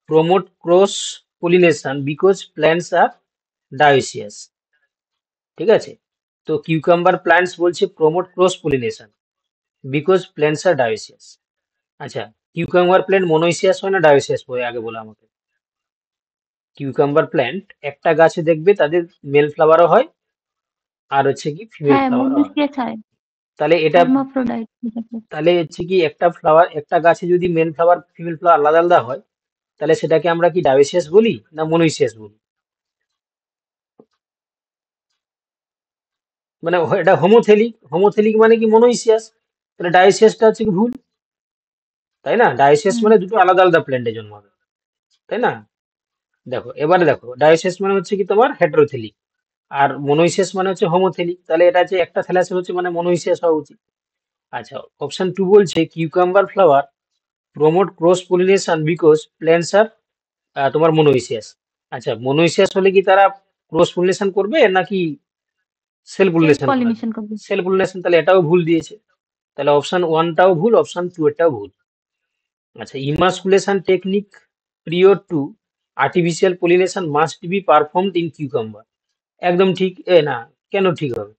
promote cross pollination because plants are dioecious ঠিক আছে তো কিউকাম্বার প্ল্যান্টস বলছে promote cross pollination because plants are dioecious আচ্ছা কিউকাম্বার প্ল্যান্ট মনোইসিয়াস হয় না ডায়োসিয়াস হয় আগে বলে আমাকে কিউকাম্বার প্ল্যান্ট একটা গাছে দেখবে তাদের মেল ফ্লাওয়ারও হয় আর হচ্ছে কি ফিমেল হ্যাঁ ফ্লাওয়ারও হয় মনুষ্যিয়াস হয় তাহলে এটা হার্মাফ্রোডাইট তাহলে হচ্ছে কি একটা ফ্লাওয়ার একটা গাছে যদি মেল ফ্লাওয়ার ফিমেল ফ্লাওয়ার আলাদা আলাদা হয় তাহলে সেটাকে আমরা কি ডায়োসিয়াস বলি না মনোইসিয়াস বলি মানে এটা হোমোথেলিক মানে কি মনোইসিয়াস তাহলে ডায়োসিয়াসটা হচ্ছে কি ভুল তাই না ডায়োসিয়াস মানে দুটো আলাদা আলাদা প্ল্যান্টে জন্মাবে তাই না দেখো এবারে দেখো ডায়োসিয়াস মানে হচ্ছে কি তোমার হেটারোথেলিক আর মনোইসিয়াস মানে হচ্ছে হোমোথেলিক তাহলে এটা যে একটা থ্যালাসে হচ্ছে মানে মনোইসিয়াস হওয়া উচিত আচ্ছা অপশন 2 বলছে cucumber flower promote cross pollination because plants are তোমার মনোইসিয়াস আচ্ছা মনোইসিয়াস হলে কি তারা ক্রস পলিনেশন করবে নাকি সেল পলিনেশন করাবে পলিনেশন করবে সেল পলিনেশন তাহলে এটাও ভুল দিয়েছে তাহলে অপশন 1টাও ভুল অপশন 2 এরটাও ভুল আচ্ছা emasculation technique prior two artificial pollination must be performed in cucumber একদম ঠিক না কেন ঠিক হবে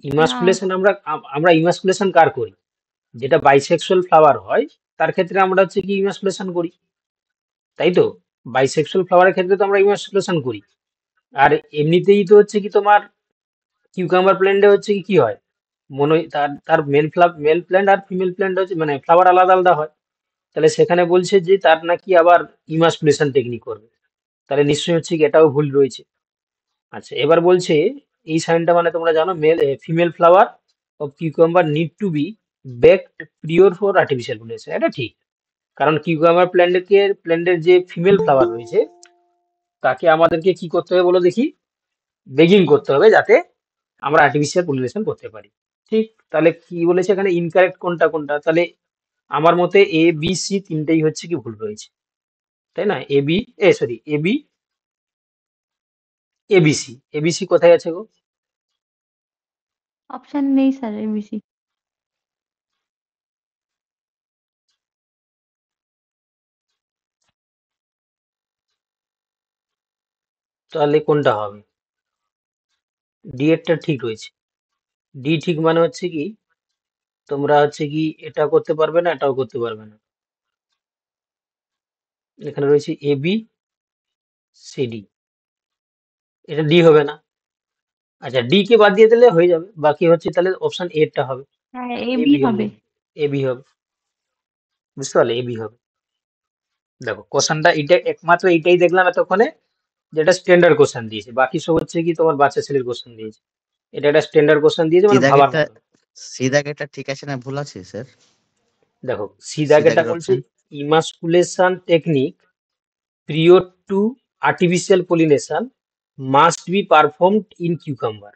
ইমাসকুলেশন আমরা ইমাসকুলেশন কার করি যেটা বাইসেক্সুয়াল ফ্লাওয়ার হয় তার ক্ষেত্রে আমরা হচ্ছে কি ইমাসকুলেশন করি তাই তো বাইসেক্সুয়াল ফ্লাওয়ারের ক্ষেত্রে তো আমরা ইমাসকুলেশন করি আর এমনিতেই তো হচ্ছে কি তোমার কিউকাম্বার প্ল্যান্টে হচ্ছে কি কি হয় তার তার মেল প্ল্যান্ট আর ফিমেল প্ল্যান্ট হচ্ছে মানে ফ্লাওয়ার আলাদা আলাদা হয় তাহলে সেখানে বলছে যে তার নাকি আবার ইমাসকুলেশন টেকনিক করবে তাহলে নিশ্চয়ই হচ্ছে কি এটাও ভুল রয়েছে আচ্ছা এবার বলছে এই সাইনটা মানে তোমরা জানো female flower of cucumber need to be bagged prior for artificial pollination এটা ঠিক কারণ কিউকাম্বার প্ল্যান্টের যে ফিমেল ফ্লাওয়ার রয়েছে তাকে আমাদেরকে কি করতে হবে বলো দেখি বেগিং করতে হবে যাতে আমরা আর্টিফিশিয়াল পলিনেশন করতে পারি ঠিক তাহলে কি বলেছে এখানে ইনকারেক্ট কোনটা কোনটা তাহলে আমার মতে এ বি সি তিনটেই হচ্ছে কি ভুল রয়েছে, তাই না? A B sorry A B ABC ABC কোথায় আছে গো? অপশন নেই স্যার এবিসি। তাহলে কোনটা হবে? ডি এরটা ঠিক রয়েছে। ডি ঠিক মানে হচ্ছে কি তোমরা হচ্ছে কি এটা করতে পারবে না, এটাও করতে পারবে না। এখানে রয়েছে এ বি সি ডি, এটা ডি হবে না। আচ্ছা ডি কে বাদ দিয়ে দিলে হয়ে যাবে, বাকি হচ্ছে তাহলে অপশন এরটা হবে। হ্যাঁ এ এবি বি হলে হবে। এ বি হবে, বুঝতে পারলে? এ বি হবে। দেখো কোশ্চেনটা এটা একমাত্র এইটাই দেখলাম এতক্ষণে, যেটা স্ট্যান্ডার্ড কোশ্চেন দিয়েছে, বাকি সব হচ্ছে কি তোমার বাচ্চা ছেলের কোশ্চেন দিয়েছে। এটা একটা স্ট্যান্ডার্ড কোশ্চেন দিয়েছে, মানে ভাবার সিদাগেরটা মতো। সিদাগেরটা ঠিক আছে না ভুল আছে স্যার? দেখো সিদাগেটা সিদাগের বলছে option emasculation technique prior to artificial pollination must be performed in cucumber।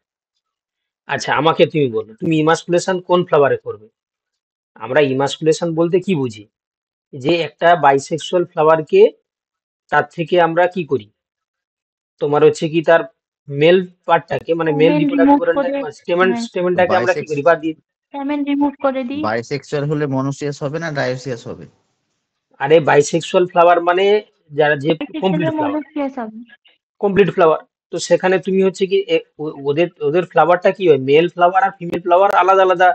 আচ্ছা আমাকে তুমি বলো, তুমি ইমাসকুলেশন কোন ফ্লাওয়ারে করবে? আমরা ইমাসকুলেশন বলতে কি বুঝি? যে একটা বাইসেক্সুয়াল ফ্লাওয়ারকে তার থেকে আমরা কি করি, তোমার হচ্ছে কি তার মেল পার্টটাকে, মানে মেল স্ট্যামেন রিপ্রোডাক্টিভ রিমুভ করে। হ্যাঁ স্টেমেনটাকে আমরা কি বাইসেক্স করি, বাদ দিই। স্ট্যামেন রিমুভ করে দিই। বাইসেক্সুয়াল হলে মনোসিয়াস হবে না ডায়োসিয়াস হবে? আরে বাইসেক্সুয়াল ফ্লাওয়ার মানে যারা যে কমপ্লিট সেক্সুয়াল ফ্লাওয়ার, মনোসিয়াস হবে। Complete flower. তো সেখানে তুমি হচ্ছে কি ওদের ওদের ফ্লাওয়ারটা কি হয়, মেল ফ্লাওয়ার আর ফিমেল ফ্লাওয়ার আলাদা আলাদা,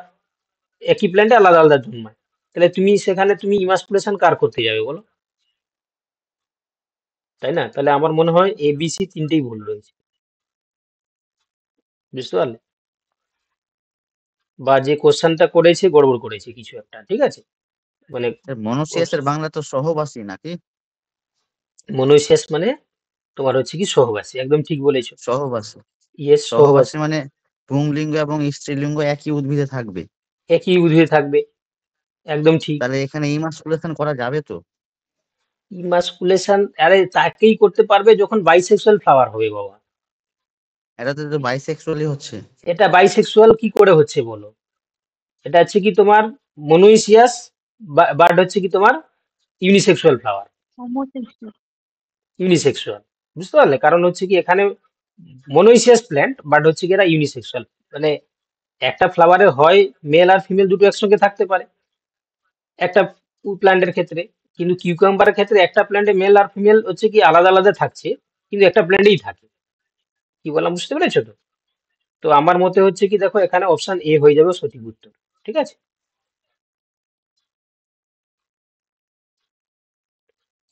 একই প্ল্যান্টে আলাদা আলাদা জন্মায়। তাহলে তুমি সেখানে তুমি ইমাসকুলেশন কার করতে যাবে বলো, তাই না? তাহলে আমার মনে হয় এ বি সি তিনটেই ভুল রয়েছে, বুঝতে পারলে? বা যে কোশ্চেনটা করেছে গড়বড় করেছে কিছু একটা, ঠিক আছে? মানে মনোসিয়াসের বাংলা তো সহবাসী নাকি? মনোসিয়াস মানে তোমার হচ্ছে কি সহবাসী, একদম ঠিক বলেছো। সহবাসী ইয়েস সহবাসী সহবাসী, মানে পুংলিঙ্গ এবং স্ত্রীলিঙ্গ একই উদ্ভিদে থাকবে। একই উদ্ভিদে থাকবে, একদম ঠিক। তাহলে এখানে ইমাসকুলেশন করা যাবে তো? ইমাসকুলেশন আরে তাকেই করতে পারবে যখন বাইসেক্সুয়াল ফ্লাওয়ার হবে বাবা। এটাতে তো বাইসেক্সুয়ালি হচ্ছে। এটা বাইসেক্সুয়াল কি করে হচ্ছে বলো? এটা হচ্ছে কি তোমার মনোইসিয়াস, বাট হচ্ছে কি তোমার ইউনিসেক্সুয়াল ফ্লাওয়ার, হোমোসেক্সুয়াল। ইউনিসেক্সুয়াল, বুঝতে পারলে? কারণ হচ্ছে কি এখানে মনোইসিয়াস প্ল্যান্ট, বাট হচ্ছে কি এরা ইউনিসেক্সুয়াল, মানে একটা ফ্লাওয়ারে হয় মেল আর ফিমেল দুটো একসঙ্গে থাকতে পারে একটা প্ল্যান্টের ক্ষেত্রে, কিন্তু কিউকাম্বারের ক্ষেত্রে একটা প্ল্যান্টে মেল আর ফিমেল হচ্ছে কি আলাদা আলাদা থাকছে, কিন্তু একটা প্ল্যান্টেই থাকে। কি বললাম বুঝতে পেরেছো তো? তো আমার মতে হচ্ছে কি দেখো এখানে অপশন এ হয়ে যাবে সঠিক উত্তর, ঠিক আছে?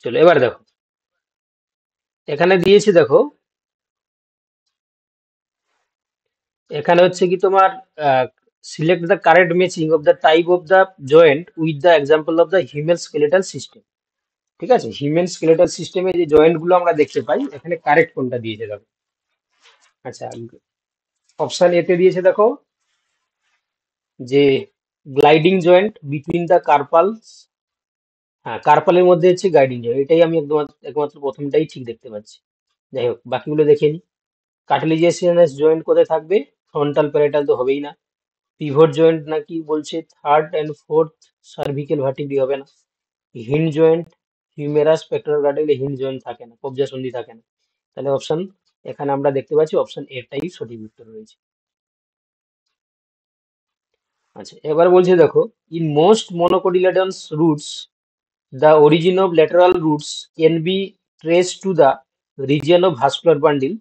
চলো এবার দেখো, এখানে দিয়েছি দেখো, এখানে হচ্ছে কি তোমার select the correct matching of the type of the joint with the example of the human skeletal system. ঠিক আছে, হিউম্যান স্কেলেটাল সিস্টেমে যে জয়েন্ট গুলো আমরা দেখতে পাই, এখানে কারেক্ট কোনটা দিয়েছে দেখো। আচ্ছা অপশন এতে দিয়েছে দেখো যে গ্লাইডিং জয়েন্ট বিটুইন দ্য কার্পালস। হ্যাঁ কার্পালের মধ্যে হচ্ছে গাইডিং জয়েন্ট, এটাই আমি একদম একমাত্র প্রথমটাই ঠিক দেখতে পাচ্ছি। যাই হোক বাকিগুলো দেখে নি। কার্টিলিজিয়াস জয়েন্ট কোথায় থাকবে? ফ্রন্টাল প্যারাটাল তো হবেই না। পিভট জয়েন্ট নাকি বলছে থার্ড অ্যান্ড ফোর্থ সার্ভিক্যাল ভার্টিব্রি হবে না। হিন্ড জয়েন্ট হিউমেরাস পেক্টোরাল গার্ডেলে হিন্ড জয়েন্ট থাকে না, কবজা সন্ধি থাকে না। তাহলে অপশন এখানে আমরা দেখতে পাচ্ছি অপশন এটাই সঠিক উত্তর রয়েছে। আচ্ছা এবার বলছে দেখো in most monocotyledons roots the origin of lateral roots can be traced to the region of vascular bundle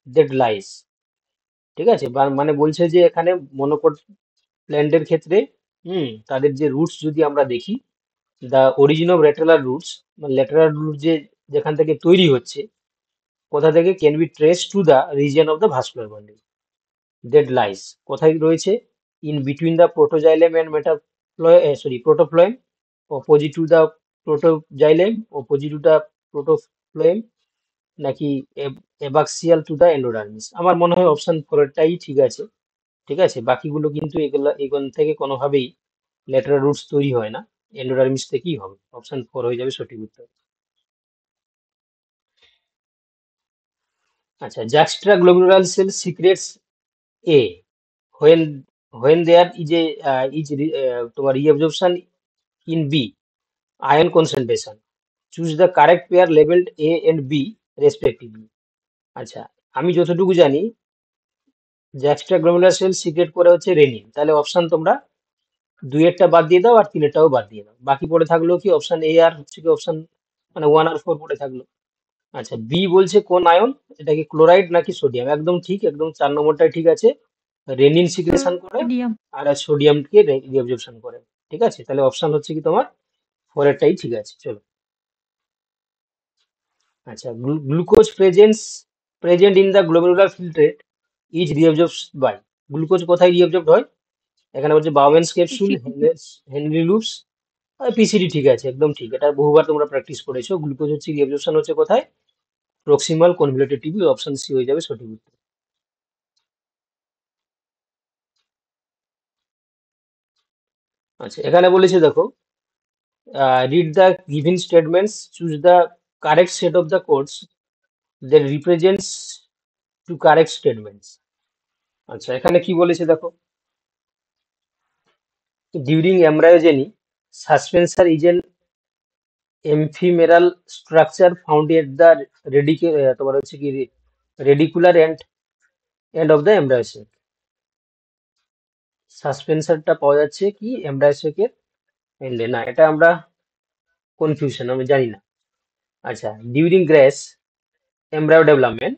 that lies। ঠিক আছে, মানে বলছে যে এখানে মনোকট প্ল্যান্টের ক্ষেত্রে তাদের যে রুটস যদি আমরা দেখি, the origin of lateral roots, মানে ল্যাটেরাল রুট যে যেখান থেকে তৈরি হচ্ছে, কোথা থেকে? Can be trace to the region of the vascular bundle that lies, কোথায় রয়েছে? In between the protoxylem and protophloem, opposite to the protoxylem, opposite to the protophloem, নাকি এবাক্সিয়াল টু দ্য এন্ডোডার্মিস। আমার মনে হয় অপশন ফোরটাই ঠিক আছে। ঠিক আছে, বাকিগুলো কিন্তু এখান থেকে কোনোভাবেই ল্যাটেরাল রুটস তৈরি হয় না, এন্ডোডার্মিস থেকেই হবে। অপশন ফোর হয়ে যাবে সঠিক উত্তর। আচ্ছা juxtaglomerular cell secretes a when when there is a তোমার reabsorption in B ion concentration. Choose the correct pair labeled A and B respectively. আচ্ছা, আমি যতটুকু জানি যে এক্সট্রা গ্লোমেরুলার সেল সিক্রেট করে হচ্ছে রেনিন, তাহলে অপশন তোমরা দুইয়েরটা বাদ দিয়ে দাও আর তিনেরটাও বাদ দিয়ে দাও, বাকি পড়ে থাকলো কি অপশন এ আর হচ্ছে কি অপশন মানে 1 আর 4 পড়ে থাকলো। আচ্ছা, বি বলছে কোন আয়ন, এটা কি ক্লোরাইড নাকি সোডিয়াম? একদম ঠিক, একদম 4 নম্বরটাই ঠিক আছে, রেনিন সিক্রেশন করে সোডিয়াম। আর সোডিয়ামকে রিঅ্যাবজর্পশন করে। ঠিক আছে, তাহলে অপশন হচ্ছে কি তোমার 4 এরটাই ঠিক আছে। চলো, আচ্ছা, glucose present in the glomerular filtrate is reabsorbed by. Glucose কোথায় রিঅ্যাবজর্বড হয়? এখানে বলছে Bowman's capsule, Henle loops, PCT. ঠিক আছে, একদম ঠিক, এটা বহুবার তোমরা প্র্যাকটিস করেছো। গ্লুকোজ হচ্ছে রিঅ্যাবজর্পশন হচ্ছে কোথায়? Proximal convoluted tube. Option C হয়ে যাবে সঠিক উত্তর। আচ্ছা, এখানে বলেছে দেখো, read the given statements, choose the correct set of the codes that represents two correct statements. আচ্ছা, এখানে কি বলেছে দেখো, during embryogeny suspensor is an ephemeral structure found at the তোমার হচ্ছে কি radicular end of the embryo sac. সাসপেন্সারটা পাওয়া যাচ্ছে কি এমব্রায়ো স্যাকের এন্ডে? না, এটা আমরা কনফিউশন, আমি জানি না। আচ্ছা, during grace embryo development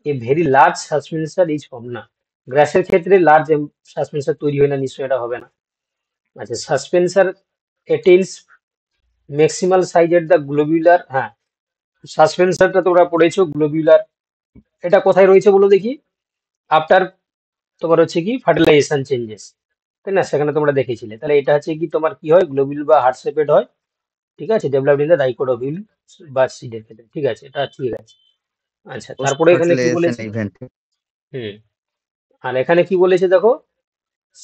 a very large সাসপেন্সার is form. না, গ্রাসের ক্ষেত্রে লার্জ সাসপেন্সার তৈরি হয় না, নিশ্চয়ই এটা হবে না। আচ্ছা, suspensor attains maximal size at the globular. হ্যাঁ, সাসপেন্সারটা তোমরা পড়েছো গ্লোবিউলার, এটা কোথায় রয়েছে বলো দেখি? আফটার তোমার হচ্ছে কি ফার্টিলাইজেশন চেঞ্জেস, তাই না? সেখানে তোমরা দেখেছিলে। তাহলে এটা হচ্ছে কি তোমার কি হয়, গ্লোবিউল বা হার্ট শেপেড হয়। ঠিক আছে, ডেভেলপড ইন দ্য ডাইকোটোভিল বা সিডের ক্ষেত্রে। ঠিক আছে, এটা ঠিক আছে। আচ্ছা, পোস্ট তারপরে এখানে কি ফার্টিলাইজেশন বলেছে? ইভেন্ট। হুম, আর এখানে কি বলেছে দেখো,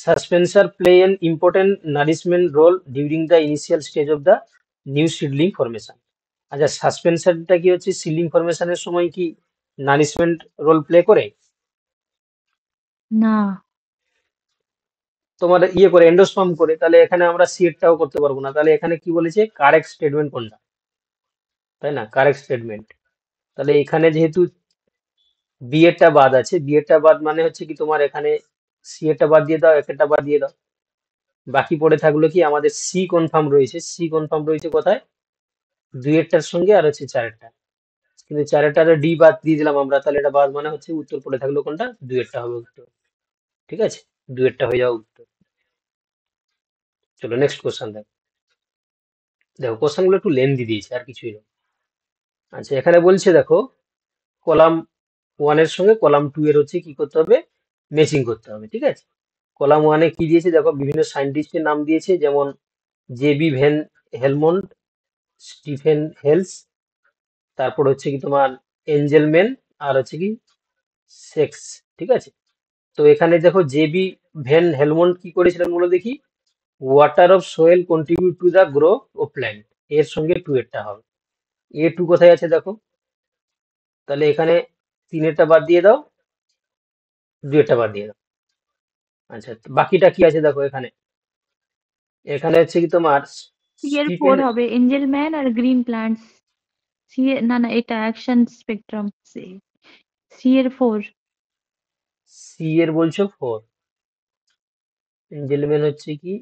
সাসপেন্সার play an important nourishment role during the initial stage of the new seedling formation. আচ্ছা, সাসপেন্সারটা কি হচ্ছে সিডলিং ফরমেশনের সময় কি নারিশমেন্ট রোল প্লে করে? না। তোমার ইয়ে করে এন্ডোস্পার্ম করে, তাহলে এখানে আমরা সিডটাও করতে পারবো না। তাহলে এখানে কি বলেছে, কারেক্ট স্টেটমেন্ট কোনটা? তাই না, কারেক্ট স্টেটমেন্ট। তাহলে এখানে যেহেতু বি এরটা বাদ আছে, বি এরটা বাদ মানে হচ্ছে কি তোমার এখানে সি এরটা বাদ দিয়ে দাও, একটা বাদ দিয়ে দাও, বাকি পড়ে থাকলো কি আমাদের সি কনফার্ম রয়েছে। সি কনফার্ম রয়েছে কোথায়? দুইয়েরটার সঙ্গে আর হচ্ছে চারেরটা, কিন্তু চারেরটা ডি বাদ দিয়ে দিলাম আমরা, তাহলে এটা বাদ মানে হচ্ছে উত্তর পড়ে থাকলো কোনটা? দুইয়েরটা হবে উত্তর। ঠিক আছে, দুইয়েরটা হয়ে যাওয়া উত্তর। চলো নেক্সট কোশ্চেন দেখো। দেখো, কোশ্চেন গুলো একটু লেন্দি দিয়েছে, আর কিছুই না। আচ্ছা, এখানে বলছে দেখো, কলাম 1 এর সঙ্গে কলাম 2 এর হচ্ছে কি করতে হবে, ম্যাচিং করতে হবে। ঠিক আছে, কলাম 1-এ কি দিয়েছে দেখো, বিভিন্ন সায়েন্টিস্টের নাম দিয়েছে, যেমন জেবি ভ্যান হেলমন্ড, স্টিফেন হেলস, তারপর হচ্ছে কি তোমার এঞ্জেলম্যান, আর হচ্ছে কি সেক্স। ঠিক আছে, তো এখানে দেখো জেবি ভ্যান হেলমন্ড কি করেছিলেন বলো দেখি? Water of soil contribute to the grow of plant, এর সঙ্গে 2 এরটা হবে। এ 2 কোথায় আছে দেখো? তাহলে এখানে 3 এরটা বাদ দিয়ে দাও, 2 এরটা বাদ দিয়ে দাও। আচ্ছা, তো বাকিটা কি আছে দেখো এখানে? এখানে হচ্ছে কি তোমার সি এর স্টিফেন 4 হবে এঞ্জেল ম্যান আর গ্রিন প্ল্যান্টস। সি এর না না, এটা অ্যাকশন স্পেকট্রাম। সি এর 4। সি এর বলছো 4, এঞ্জেলম্যান হচ্ছে কি?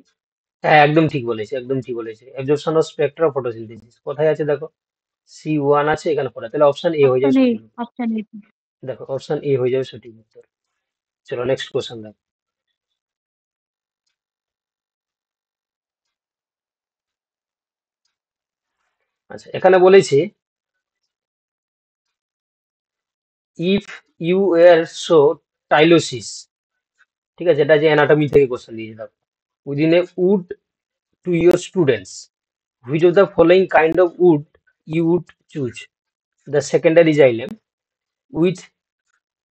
হ্যাঁ, একদম ঠিক বলেছে, একদম ঠিক বলেছে। অ্যাবজর্পশন অফ স্পেকট্রা ফটোসিনথেসিস কোথায় আছে দেখো? C1 আছে এখানে পড়া, তাহলে অপশন এ হয়ে অপশন যাবে এ। সঠিক উত্তর। Option A. দেখো, অপশন এ হয়ে যাবে সঠিক উত্তর। চলো নেক্সট কোশ্চেন দেখো। আচ্ছা, এখানে বলেছে if you are show tylosis. ঠিক আছে, এটা যে অ্যানাটমি থেকে কোশ্চেন দিয়েছে দেখো, within a wood to your students, which of the following kind of wood you would choose? The secondary xylem with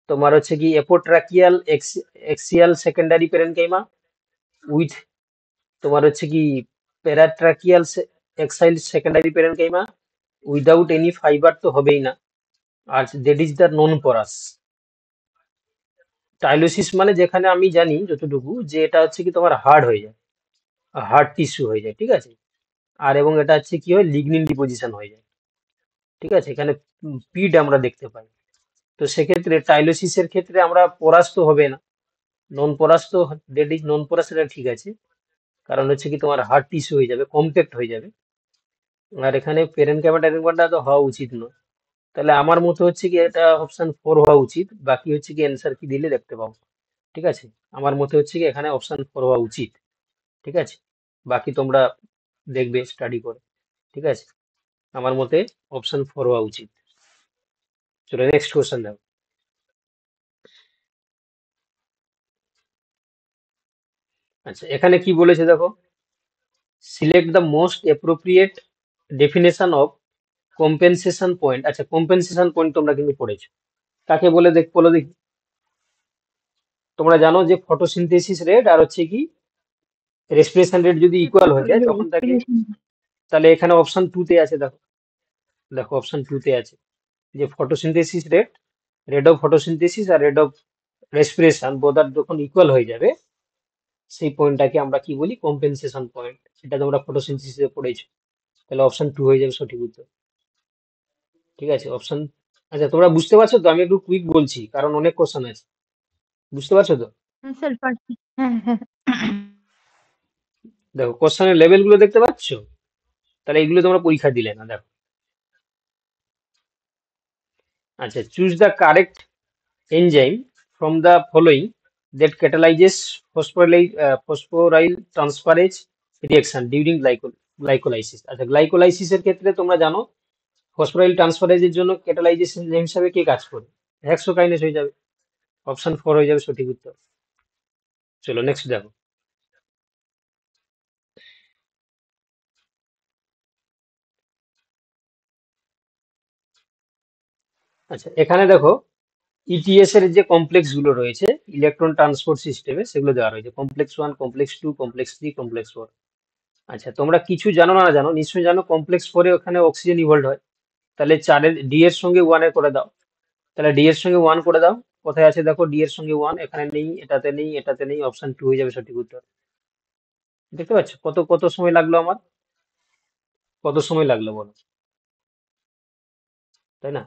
তোমার হচ্ছে কি apotracheal axial secondary parenchyma, with তোমার হচ্ছে কি paratracheal axial secondary parenchyma, without any fibre তো হবেই না, আর that is the non porous. Tylosis মানে যেখানে আমি জানি যতটুকু যে এটা হচ্ছে কি তোমার হার্ড হয়ে যায়, হার্ড টিস্যু হয়ে যায়। ঠিক আছে, আর এবং এটা হচ্ছে কি হয়, লিগনিন ডিপোজিশন হয়ে যায়। ঠিক আছে, এখানে পিড আমরা দেখতে পাই। তো সেক্ষেত্রে টাইলোসিসের ক্ষেত্রে আমরা পোরাস তো হবে না, নন পোরাস তো, ডেড ইজ নন পোরাস, এটা ঠিক আছে। কারণ হচ্ছে কি তোমার হার্ড টিস্যু হয়ে যাবে, কমপ্যাক্ট হয়ে যাবে। আর এখানে পেরেনকাইমা টেরেনকাইমাটা তো হওয়া উচিত নয়। তাহলে আমার মতে হচ্ছে কি এটা অপশন 4 হওয়া উচিত। বাকি হচ্ছে কি অ্যান্সার কি দিলে দেখতে পাবো। ঠিক আছে, আমার মতে হচ্ছে কি এখানে অপশন 4 হওয়া উচিত। ঠিক আছে, বাকি তোমরা দেখবে স্টাডি করে। ঠিক আছে, আমার মতে অপশন 4 হওয়া উচিত। চলো নেক্সট কোশ্চেন দেখো। আচ্ছা, এখানে কি বলেছে দেখো, select the most appropriate definition of compensation point. আচ্ছা, কম্পেনসেশন পয়েন্ট তোমরা কিন্তু পড়েছো, কাকে বলে বলো দেখি। তোমরা জানো যে ফটোসিনথেসিস রেট আর হচ্ছে কি রেসপিরেশন রেট যদি ইকুয়াল হয়ে যায় তখন তাকে, respiration। তাহলে এখানে অপশন 2 তে আছে, দেখো দেখো অপশন 2 তে আছে যে photosynthesis rate, rate of photosynthesis আর rate of respiration both are যখন ইকুয়াল হয়ে যাবে, সেই পয়েন্টটাকে আমরা কি বলি, কম্পেনসেশন পয়েন্ট। সেটা তোমরা ফটোসিনথেসিসে পড়েছো। তাহলে অপশন 2 হয়ে যাবে সঠিক উত্তর। ঠিক আছে, অপশন, আচ্ছা তোমরা বুঝতে পারছো তো? আমি একটু কুইক বলছি কারণ অনেক কোশ্চেন আছে, বুঝতে পারছো তো? হ্যাঁ স্যার পারছি। হ্যাঁ হ্যাঁ। দেখো কোশ্চেনের লেভেল গুলো দেখতে পাচ্ছো? তাহলে এগুলো তোমরা পরীক্ষা দিলে না, দেখো। আচ্ছা, choose the correct enzyme from the following that catalyzes phosphoryl transferase reaction during glycolysis। আচ্ছা, গ্লাইকোলাইসিসের ক্ষেত্রে তোমরা জানো ফসফোরাইল ট্রান্সফারেজের জন্য ক্যাটালাইজেশন এনজাইম হিসাবে কে কাজ করে? হেক্সোকাইনেজ হয়ে যাবে। অপশন 4 হয়ে যাবে সঠিক উত্তর। চলো নেক্সট দেখো। আচ্ছা, এখানে দেখো ইটিএস এর যে কমপ্লেক্স গুলো রয়েছে ইলেকট্রন ট্রান্সপোর্ট সিস্টেমে, সেগুলো দেওয়া রয়েছে কমপ্লেক্স 1, কমপ্লেক্স 2, কমপ্লেক্স 3, কমপ্লেক্স 4। আচ্ছা, তোমরা কিছু জানো না জানো, নিশ্চয়ই জানো কমপ্লেক্স 4 এ ওখানে অক্সিজেন ইভলভ হয়। তাহলে 4 এর ডি এর সঙ্গে 1 এর করে দাও। তাহলে ডি এর সঙ্গে 1 করে দাও। কোথায় আছে দেখো, ডি এর সঙ্গে 1 এখানে নেই, এটাতে নেই, এটাতে নেই, অপশন 2 হয়ে যাবে সঠিক উত্তর। দেখতে পাচ্ছ কত কত সময় লাগলো আমার, কত সময় লাগলো বলো, তাই না?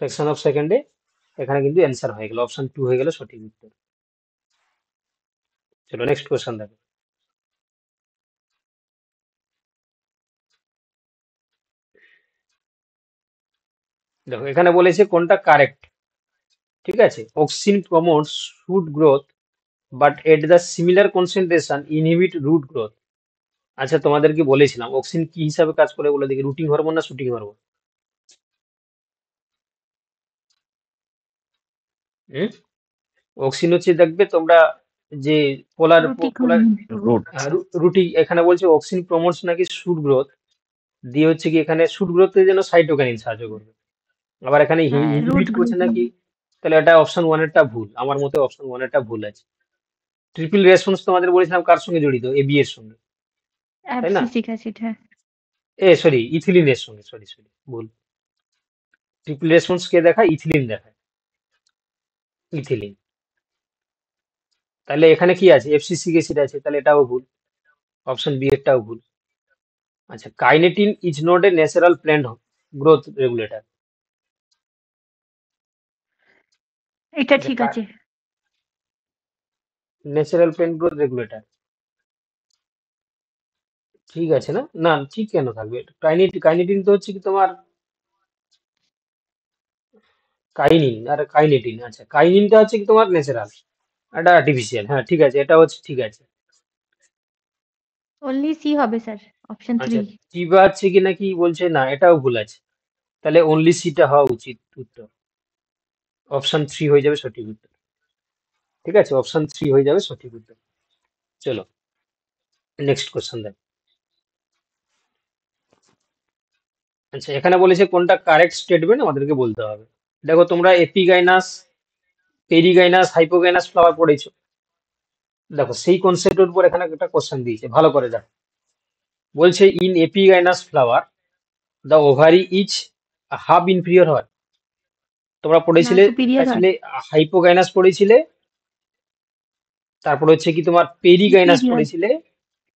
ফ্র্যাকশন অফ সেকেন্ডে এখানে কিন্তু অ্যান্সার হয়ে গেল, অপশন 2 হয়ে গেল সঠিক উত্তর। চলো নেক্সট কোশ্চেন দেখো। দেখো এখানে বলেছে কোনটা কারেক্ট। ঠিক আছে, auxin promotes shoot growth but at the similar concentration inhibit root growth. আচ্ছা, তোমাদেরকে বলেছিলাম অক্সিন কি হিসাবে কাজ করে বলে দেখি, রুটিং হরমোন না শুটিং হরমোন? হুম, অক্সিন হচ্ছে দেখবে তোমরা যে পোলার রুটি পোলার হরমোন। রুট। রুটি, এখানে বলছে অক্সিন প্রমোটস নাকি শুট গ্রোথ, দিয়ে হচ্ছে কি এখানে শুট গ্রোথের জন্য সাইটোকাইনিন সাহায্য করবে। আবার এখানে হ্যাঁ রুট ইনহিবিট করছে গ্রোথ। নাকি, তাহলে এটা অপশন 1 এরটা ভুল, আমার মতে অপশন 1 এরটা ভুল আছে। ট্রিপল রেসপন্স তোমাদের বলেছিলাম কার সঙ্গে জড়িত, এবি এর সঙ্গে, তাই না? Abscisic acid. হ্যাঁ সরি, ইথিলিনের সঙ্গে, সরি সরি ভুল। ট্রিপল রেসপন্স কে দেখায়, ইথিলিন দেখায়, ইথিলিন। তাহলে এখানে কি আছে, এফসিসিক অ্যাসিড আছে, তাহলে এটাও ভুল, অপশন বি এরটাও ভুল। আচ্ছা, kinetin is not a natural plant growth regulator. এটা ঠিক আছে। ন্যাচারাল প্ল্যান্ট গ্রোথ রেগুলেটর ঠিক আছে না? না ঠিক কেন থাকবে, কাইনেটিন তো হচ্ছে কি তোমার কাইনিন আর কাইনেটিন। আচ্ছা, কাইনিনটা হচ্ছে কি তোমার ন্যাচারাল, এটা আর্টিফিশিয়াল। হ্যাঁ ঠিক আছে, এটা হচ্ছে ঠিক আছে। অনলি সি হবে স্যার, অপশন আচ্ছা, 3। টিবা আছে কি নাকি বলছে না, এটাও ভুল আছে। তাহলে অনলি সিটা হওয়া উচিত উত্তর, অপশন 3 হয়ে যাবে সঠিক উত্তর। ঠিক আছে, অপশন 3 হয়ে যাবে সঠিক উত্তর। চলো নেক্সট কোশ্চেন দেখ। আচ্ছা, এখানে বলেছে কোনটা কারেক্ট স্টেটমেন্ট আমাদেরকে বলতে হবে। দেখো তোমরা এপিগাইনাস, পেরিগাইনাস, হাইপোগাইনাস ফ্লাওয়ার পড়েছো। দেখো সেই কনসেপ্টের উপর এখানে একটা কোশ্চেন দিয়েছে, ভালো করে দেখো। বলছে in epigynous flower the ovary is half inferior হয়। তোমরা না পড়েছিলে সুপিরিয়র হয়। অ্যাকচুয়ালি হাইপোগাইনাস পড়েছিলে, তারপর হচ্ছে কি তোমার পেরিগাইনাস সুপিরিয়র। পড়েছিলে,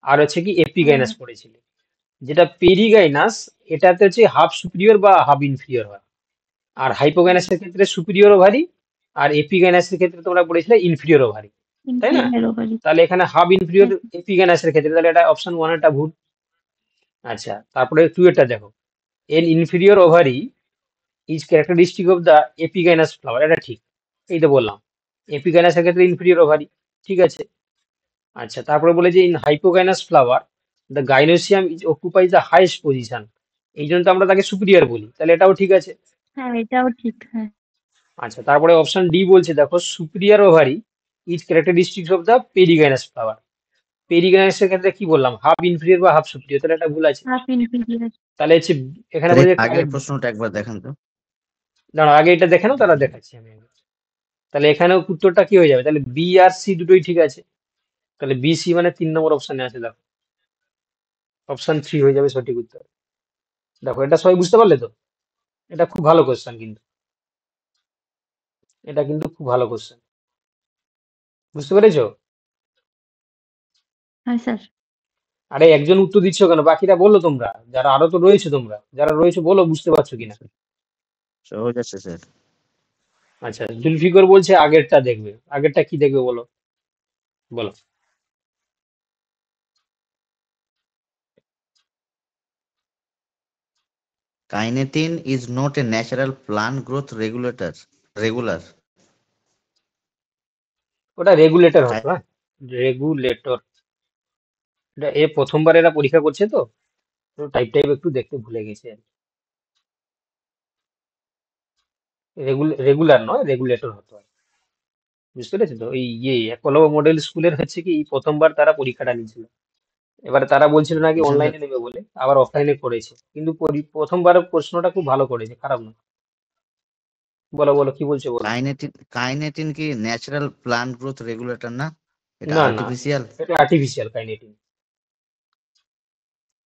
আর হচ্ছে কি হ্যাঁ এপিগাইনাস পড়েছিল। যেটা পেরিগাইনাস, এটাতে হচ্ছে হাফ সুপিরিয়র বা হাফ ইনফিরিয়র হয়। আর হাইপোগাইনাসের ক্ষেত্রে সুপিরিয়র ওভারি, আর এপিগাইনাসের ক্ষেত্রে তোমরা পড়েছিলে ইনফিরিয়র ওভারি, তাই না? Inferior ovary. তাহলে এখানে হাফ ইনফিরিয়র এপিগাইনাসের ক্ষেত্রে, তাহলে এটা অপশন 1 এটা ভুল। আচ্ছা, তারপরে 2 এটা দেখো, an inferior ovary is characteristic of the epigynous flower, এটা ঠিক, এই তো বললাম, এপিগাইনাসের ক্ষেত্রে ইনফিরিয়র ওভারি, ঠিক আছে। আচ্ছা, তারপরে বলে যে in হাইপোগাইনাস flower the gynoecium is অকুপাইজ the highest position, এই জন্য তো আমরা তাকে সুপিরিয়র বলি, তাহলে এটাও ঠিক আছে। হ্যাঁ এটাও ঠিক। হ্যাঁ আচ্ছা, তারপরে অপশন ডি বলছে দেখো, superior ovary is characteristics of the perigynous flower. পেরিগাইনাসের ক্ষেত্রে কি বললাম, হাফ ইনফিরিয়র বা হাফ সুপিরিয়র, তাহলে এটা ভুল আছে। Half inferior. তাহলে হচ্ছে এখানে স্যার এর বলছে আগের কারেক্ট। প্রশ্নটা একবার দেখান তো। দাঁড়াও, আগে এটা দেখে নাও, তারা দেখাচ্ছি আমি আগে। তাহলে এখানেও উত্তরটা কি হয়ে যাবে, তাহলে বি আর সি দুটোই ঠিক আছে। তাহলে বি সি মানে 3 নম্বর অপশনে আছে, দেখো অপশন 3 হয়ে যাবে সঠিক উত্তর। দেখো, এটা সবাই বুঝতে পারলে তো? এটা খুব ভালো কোশ্চেন কিন্তু, এটা কিন্তু খুব ভালো কোশ্চেন, বুঝতে পেরেছো? হ্যাঁ স্যার। আরে একজন উত্তর দিচ্ছ কেন, বাকিরা বলো, তোমরা যারা আরো তো রয়েছে, তোমরা যারা রয়েছে বলো বুঝতে পারছো কিনা। সহজ আছে স্যার। আচ্ছা, জুলফিকর বলছে আগেরটা দেখবে, আগেরটা কি দেখবে বলো, বলো। Kinetin is not a natural plant growth regular. ওটা রেগুলেটর হতো, হ্যাঁ, রেগুলেটর। এটা এ প্রথমবার এরা পরীক্ষা করছে তো, টাইপ টাইপ একটু দেখতে ভুলে গেছে আর রেগুলার নয়, রেগুলেটর হতো আর। বুঝতে পেরেছো তো? এই একলব্য মডেল স্কুলের হচ্ছে কি এই প্রথমবার তারা পরীক্ষাটা নিয়েছিল। এবারে তারা বলছিল নাকি বুঝছেন স্যার? অনলাইনে নেবে বলে, আবার অফলাইনে করেছে, কিন্তু প্রথমবার প্রশ্নটা খুব ভালো করেছে, খারাপ না। বলো বলো, কি বলছো বলো। কাইনেটিন কি ন্যাচারাল প্লান্ট গ্রোথ রেগুলেটর না? এটা না না, আর্টিফিশিয়াল। এটা আর্টিফিশিয়াল কাইনেটিন,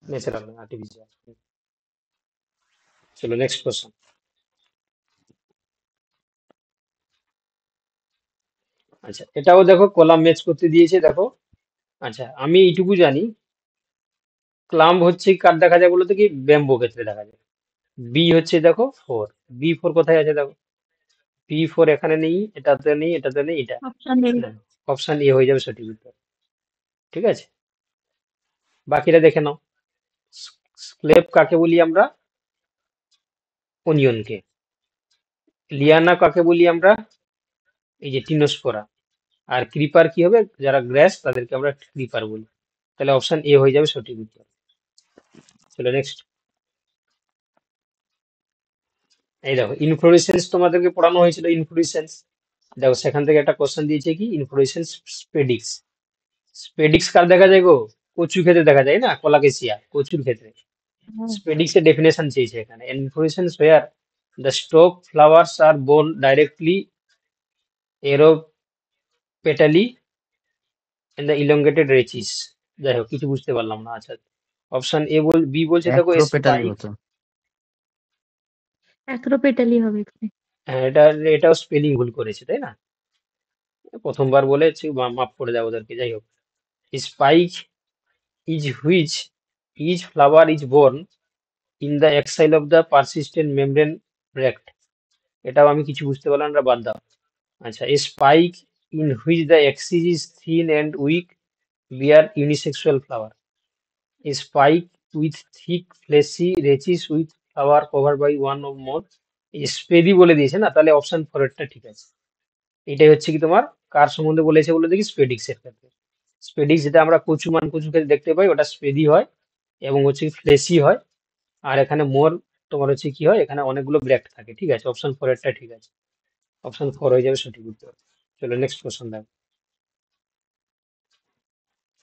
ন্যাচারাল না, আর্টিফিশিয়াল। চলো নেক্সট কোশ্চেন। আচ্ছা, এটাও দেখো কলাম ম্যাচ করতে দিয়েছে, দেখো। আচ্ছা, আমি এইটুকু জানি, ক্লাম্ব হচ্ছে কার দেখা যায় বলো তো, কি ব্যাম্বো ক্ষেত্রে দেখা যায়। বি হচ্ছে দেখো 4, বি 4 কোথায় আছে দেখো, বি 4 এখানে নেই, এটাতে নেই, এটাতে নেই, এটা অপশন এ। না, অপশন এ হয়ে যাবে সঠিক উত্তর, ঠিক আছে। বাকিটা দেখে নাও, স্ক্লেপ কাকে বলি আমরা, অনিয়নকে। লিয়ানা কাকে বলি আমরা, এই যে টিনোস্পোরা। আর ক্রিপার কি হবে, যারা গ্রাস তাদেরকে আমরা ক্রিপার বলি। তাহলে অপশন এ হয়ে যাবে সঠিক উত্তর। চলো নেক্সট। এই দেখো, ইনফ্লোরেসেন্স তোমাদেরকে পড়ানো হয়েছিল, ইনফ্লোরেসেন্স। দেখো সেখান থেকে একটা কোশ্চেন দিয়েছে কি, ইনফ্লোরেসেন্স স্পেডিক্স। স্পেডিক্স কার দেখা যায় গো, কচুর ক্ষেত্রে দেখা যায় না, কলাকেসিয়া কচুর ক্ষেত্রে। স্পেডিক্স এর ডেফিনেশন চেয়েছে এখানে, inflorescence where the stalk flowers are borne directly acropetally in the elongated rachis. যাই হোক, কিছু বুঝতে পারলাম না। আচ্ছা, অপশন এ বি বলছে দেখো অ্যাক্রোপেটালি স্পাইক। হতো। অ্যাক্রোপেটালি হবে এখানে। হ্যাঁ, এটাও স্পেলিং ভুল করেছে, তাই না? প্রথমবার বলেছি, মাফ করে দেয় ওদেরকে। যাই হোক, spike is which is flower is borne in the axil of the persistent membrane bract. এটাও আমি কিছু বুঝতে পারলাম না, বাদ দাও। আচ্ছা, spike in which the axis is thin and weak bear unisexual flower. Spike with thick fleshy rachis with flower cover by one of more. Spathe বলে দিয়েছে না, তাহলে অপশন 4 ঠিক আছে। এটাই হচ্ছে কি তোমার, কার সম্বন্ধে বলেছে বলে দেখি, স্পেডিক্স এর ক্ষেত্রে। স্পেডিক্স যেটা আমরা কচু ক্ষেত্রে দেখতে পাই, ওটা স্পেদি হয় এবং হচ্ছে ফ্লেসি হয়। আর এখানে মোর তোমার হচ্ছে কি হয়, এখানে অনেকগুলো ব্র্যাক্ট থাকে, ঠিক আছে। অপশন 4 ঠিক আছে, অপশন 4 হয়ে যাবে সঠিক উত্তর। চলো নেক্সট কোশ্চেন দেখো।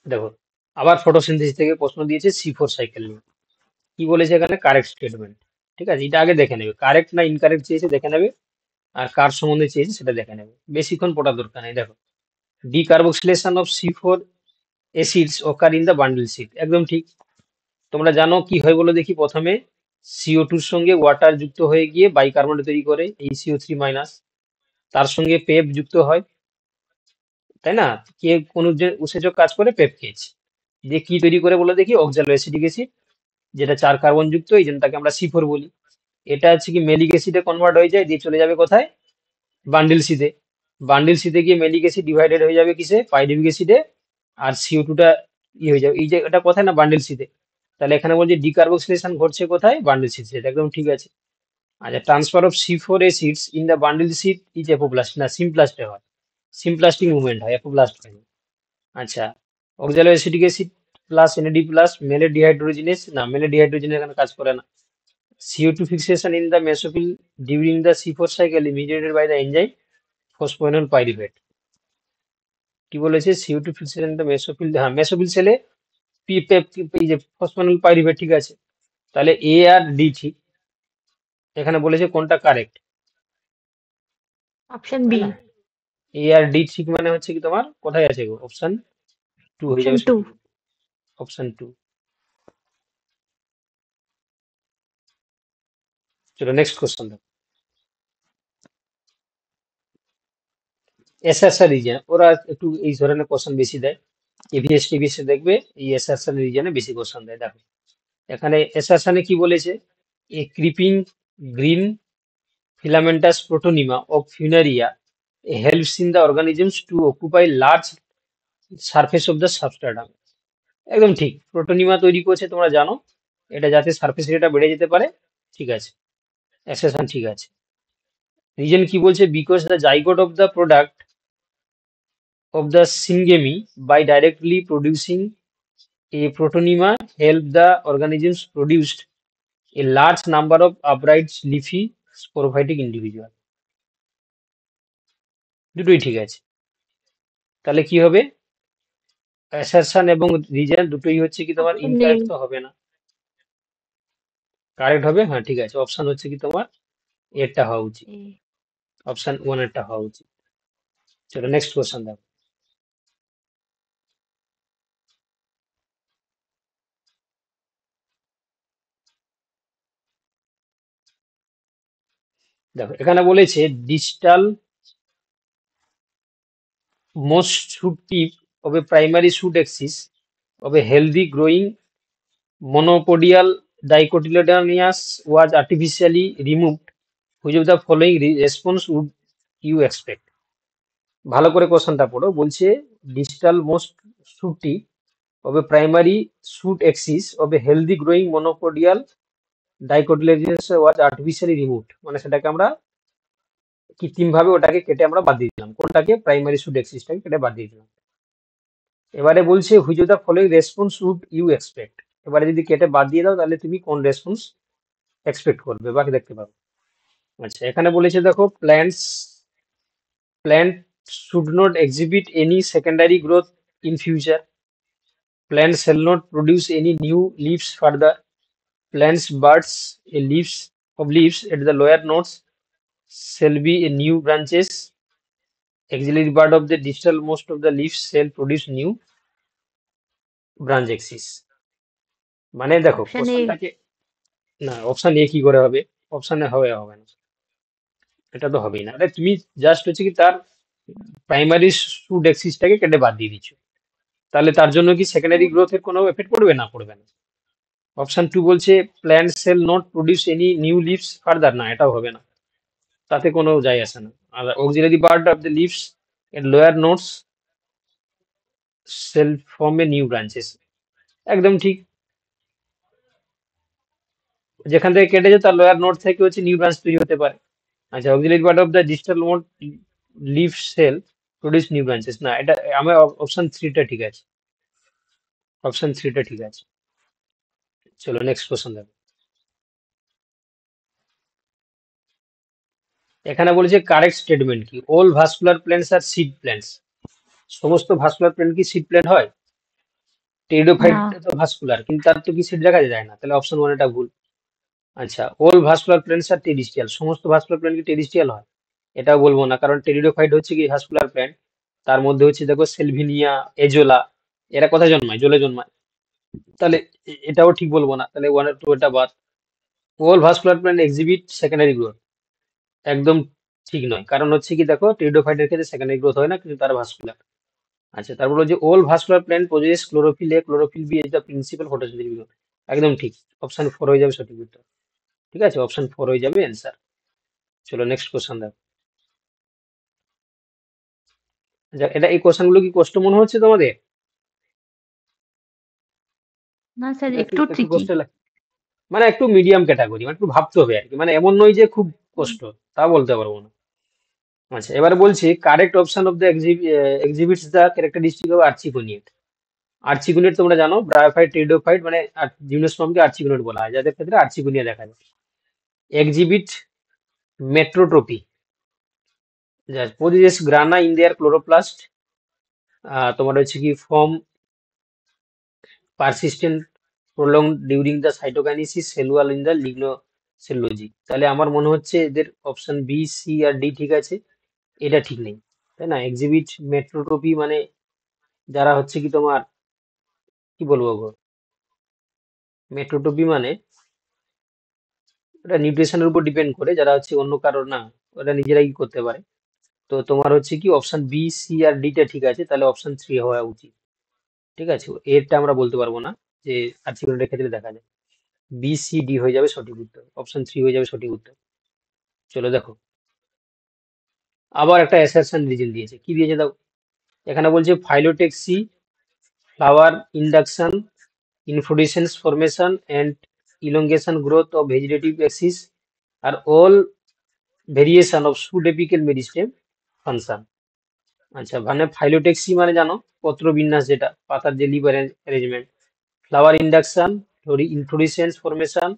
দেখো, আবার ফটোসিনথেসিস থেকে প্রশ্ন দিয়েছে C4 সাইকেল নিয়ে। কি বলেছে এখানে, কারেক্ট স্টেটমেন্ট, ঠিক আছে। এটা আগে দেখে নেবে, কারেক্ট না ইনকারেক্ট চেয়েছে দেখে নেবে, আর কার সম্বন্ধে চেয়েছে সেটা দেখে নেবে, বেশিক্ষণ পড়ার দরকার নেই। দেখো, decarboxylation of C4 acids occur in the bundle sheath, একদম ঠিক। তোমরা জানো কি হয় বলো দেখি, প্রথমে CO2 এর সঙ্গে ওয়াটার যুক্ত হয়ে গিয়ে বাইকার্বনেট তৈরি করে, এই CO3 মাইনাস, তার সঙ্গে পেপ যুক্ত হয়, তাই না? কে কোন উৎসেচক কাজ করে, পেপকেজ। দিয়ে কি তৈরি করে বলে দেখি, অক্সালো অ্যাসিটিক অ্যাসিড, যেটা 4 কার্বন যুক্ত, এই জন্য তাকে আমরা C4 বলি। এটা হচ্ছে কি মেলিক অ্যাসিডে কনভার্ট হয়ে যায়, দিয়ে চলে যাবে কোথায়, বান্ডিল সিতে। বান্ডিল সিতে গিয়ে মেলিক অ্যাসিড ডিভাইডেড হয়ে যাবে কিসে, পাইরুভিক অ্যাসিডে, আর CO2টা ই হয়ে যাবে, এই যে এটা কোথায় না বান্ডিল সিতে। তাহলে এখানে বলছে ডিকার্বক্সিলেশন ঘটছে কোথায়, বান্ডিল সিতে, এটা একদম ঠিক আছে। আচ্ছা, transfer of C4 acids in the bundle sheath is apoplast, না সিমপ্লাস্টে হয়, সিমপ্লাস্টিক মুভমেন্ট হয়, অ্যাপোপ্লাস্ট হয় না। আচ্ছা, অক্সালো acetic acid plus NAD plus মেলে ডিহাইড্রোজিনেস, না মেলে ডিহাইড্রোজিনেস এখানে কাজ করে না। CO2 fixation in the mesophyll during the C4 cycle is mediated by the enzyme phosphoenol pyruvate। কি বলেছে, CO2 fixation in the mesophyll, হ্যাঁ মেসোফিল সেলে এই যে ফসফোনিল পাইরুভেট, ঠিক আছে। তাহলে A আর D ঠিক, এখানে বলেছে কোনটা কারেক্ট, অপশন তাই বি। না? A আর D ঠিক মানে হচ্ছে কি তোমার কোথায় আছে গো, অপশন 2 হয়ে অপশন যাবে 2। সঠিক, অপশন 2। চলো নেক্সট কোশ্চেন দেখো। এসআরসা রিজিয়ন, ওরা একটু এই ধরনের কোশ্চেন বেশি দেয়, EVS টিভিএস দেখবে এই এসআরসা রিজিয়নে বেশি কোশ্চেন দেয়। দেখো এখানে এসআরসানে কি বলেছে, a creeping green filamentous protonema of Funaria helps in the organisms to occupy large surface of the substratum। একদম ঠিক, প্রোটোনিমা তৈরি করছে তোমরা জানো, এটা যাতে সারফেস এরিয়াটা বেড়ে যেতে পারে, ঠিক আছে, অ্যাসেশন ঠিক আছে। রিজন কি বলছে, because the zygote of the product of the syngamy by directly producing a protonema help the organisms produced a large number of upright leafy sporophytic individual। দুটোই ঠিক আছে। তাহলে কি হবে, অ্যাসারশন এবং রিজন দুটোই হচ্ছে কি তোমার অপশন এ। ইনকারেক্ট, তো হবে না, কারেক্ট হবে, হ্যাঁ ঠিক আছে। অপশন হচ্ছে কি তোমার এরটা হওয়া উচিত, অপশন 1 এরটা হওয়া উচিত। চলো নেক্সট কোশ্চেন দেখো। দেখো এখানে বলেছে distal most shoot tip of a primary shoot axis of a healthy growing monopodial dicotyledonous was artificially removed, which of the following response would you expect। ভালো করে কোশ্চেনটা পড়ো, বলছে distal most shoot tip of a primary shoot axis of a healthy growing monopodial dicotyledonous was artificially removed, মানে সেটাকে আমরা কৃত্রিম ভাবে ওটাকে কেটে আমরা বাদ দিয়ে দিলাম, কোনটাকে, প্রাইমারি শুট এক্সিসটাকে কেটে বাদ দিয়ে দিলাম। এবারে বলছে which of the following response would you expect, এবারে যদি কেটে বাদ দিয়ে দাও তাহলে তুমি কোন রেসপন্স এক্সপেক্ট করবে বাকি দেখতে পাবো। আচ্ছা এখানে বলেছে দেখো, plant should not exhibit any secondary growth in future, plant shall not produce any new leaves further, plants buds a leaves at the lower nodes shall be a new branches, axillary bud of the distal most of the leaves shall produce new branch axis। মানে দেখো অপশন এ। কোশ্চেনটাকে, না অপশন এ কি করে হবে, অপশনে হবে না, এটা তো হবেই না। আরে তুমি জাস্ট হচ্ছে কি তার প্রাইমারি শুট এক্সিসটাকে কেটে বাদ দিয়ে দিচ্ছ, তাহলে তার জন্য কি সেকেন্ডারি গ্রোথের কোনো এফেক্ট পড়বে, না পড়বে না। অপশন 2 বলছে plant cell not produce any new leaves further, না এটাও হবে না, তাতে কোনো যায় আসে না। আর axillary part of the leaves এর lower nodes cell form a new branches, একদম ঠিক, যেখান থেকে কেটেছে তার লোয়ার নোট থেকে হচ্ছে নিউ ব্রাঞ্চ তৈরি হতে পারে। আচ্ছা, axillary part of the distal node leaf cell produce new branches, না এটা আমার অপশন 3টা ঠিক আছে, অপশন 3টা ঠিক আছে। চলো নেক্সট কোশ্চেন দেখো। এখানে বলেছে কারেক্ট স্টেটমেন্ট কি, অল ভাস্কুলার প্ল্যান্টস আর সিড প্ল্যান্টস, সমস্ত ভাস্কুলার প্ল্যান্ট কি সিড প্ল্যান্ট হয়? টেরিডোফাইট না। তো ভাস্কুলার, কিন্তু তার তো কি সিড দেখা যায় না, তাহলে অপশন 1 এটা ভুল। আচ্ছা, অল ভাস্কুলার প্ল্যান্টস আর টেরিস্টিয়াল, সমস্ত ভাস্কুলার প্ল্যান্ট কি টেরিস্টিয়াল হয়? এটাও বলবো না, কারণ টেরিডোফাইট হচ্ছে কি ভাস্কুলার প্ল্যান্ট, তার মধ্যে হচ্ছে দেখো সেলভিনিয়া, এজোলা, এরা কোথায় জন্মায়, জলে জন্মায়, তাহলে এটাও ঠিক বলবো না, তাহলে 1 আর 2 এটা বাদ। All vascular plant exhibit secondary growth, একদম ঠিক নয়, কারণ হচ্ছে কি দেখো টেরিডোফাইটের ক্ষেত্রে সেকেন্ডারি গ্রোথ হয় না, কিন্তু তারা ভাস্কুলার। আচ্ছা, তারপর হলো যে all vascular plant possess chlorophyll A, chlorophyll B is the principal photosynthetic. একদম ঠিক, অপশন 4 হয়ে যাবে সঠিক উত্তর। ঠিক আছে, অপশন 4 হয়ে যাবে অ্যান্সার। চলো নেক্সট কোশ্চেন দেখো। আচ্ছা, এই কোশ্চেন গুলো কি কষ্ট মনে হচ্ছে তোমাদের? না স্যার, এটা একটু একটু একটু ট্রিকি। কষ্ট লাগে, মানে একটু মিডিয়াম ক্যাটাগরি, মানে একটু ভাবতে হবে আর কি, মানে এমন নয় যে খুব কষ্ট, তা বলতে পারবো না। আচ্ছা, এবারে বলছি correct option of the exhibits the characteristic of archegoniate. Archegoniate তোমরা জানো, ব্রায়োফাইট, টেরিডোফাইট, মানে জিমনোস্পার্মকে আর্চিকোনিয়েট বলা হয়, যাদের ক্ষেত্রে আর্চিকোনিয়া দেখা যায়। এক্সিবিট মেট্রোট্রপি, possesses grana in their chloroplast. তোমার হচ্ছে কি form persistent prolong during the cytokinesis cellular in the lignocellulose. তাহলে আমার মনে হচ্ছে এদের অপশন বি, সি আর ডি ঠিক আছে, এটা ঠিক নেই, তাই না? এক্সিবিট মেট্রোট্রপি মানে যারা হচ্ছে কি তোমার, কি বলবো গো, মেট্রোট্রপি মানে ওটা নিউট্রিশনের উপর ডিপেন্ড করে, যারা হচ্ছে অন্য কারোর না, ওরা নিজেরাই করতে পারে। তো তোমার হচ্ছে কি অপশন বি, সি আর ডিটা ঠিক আছে, তাহলে অপশন 3 হওয়া উচিত। ঠিক আছে, এরটা আমরা বলতে পারবো না যে আর্চিকোনিয়াটের ক্ষেত্রে দেখা যায়। বি, সি, ডি হয়ে যাবে সঠিক উত্তর, অপশন 3 হয়ে যাবে সঠিক উত্তর। চলো দেখো, আবার একটা অ্যাসারশন রিজন দিয়েছে, কি দিয়েছে দাও। এখানে বলছে phyllotaxy, flower induction, inflorescence formation and elongation growth of vegetative axis are all variation of shoot apical meristem function. আচ্ছা, মানে ফাইলোটেক্সি মানে জানো পত্র বিন্যাস, যেটা পাতার যে leaf arrangement. Flower induction, inflorescence formation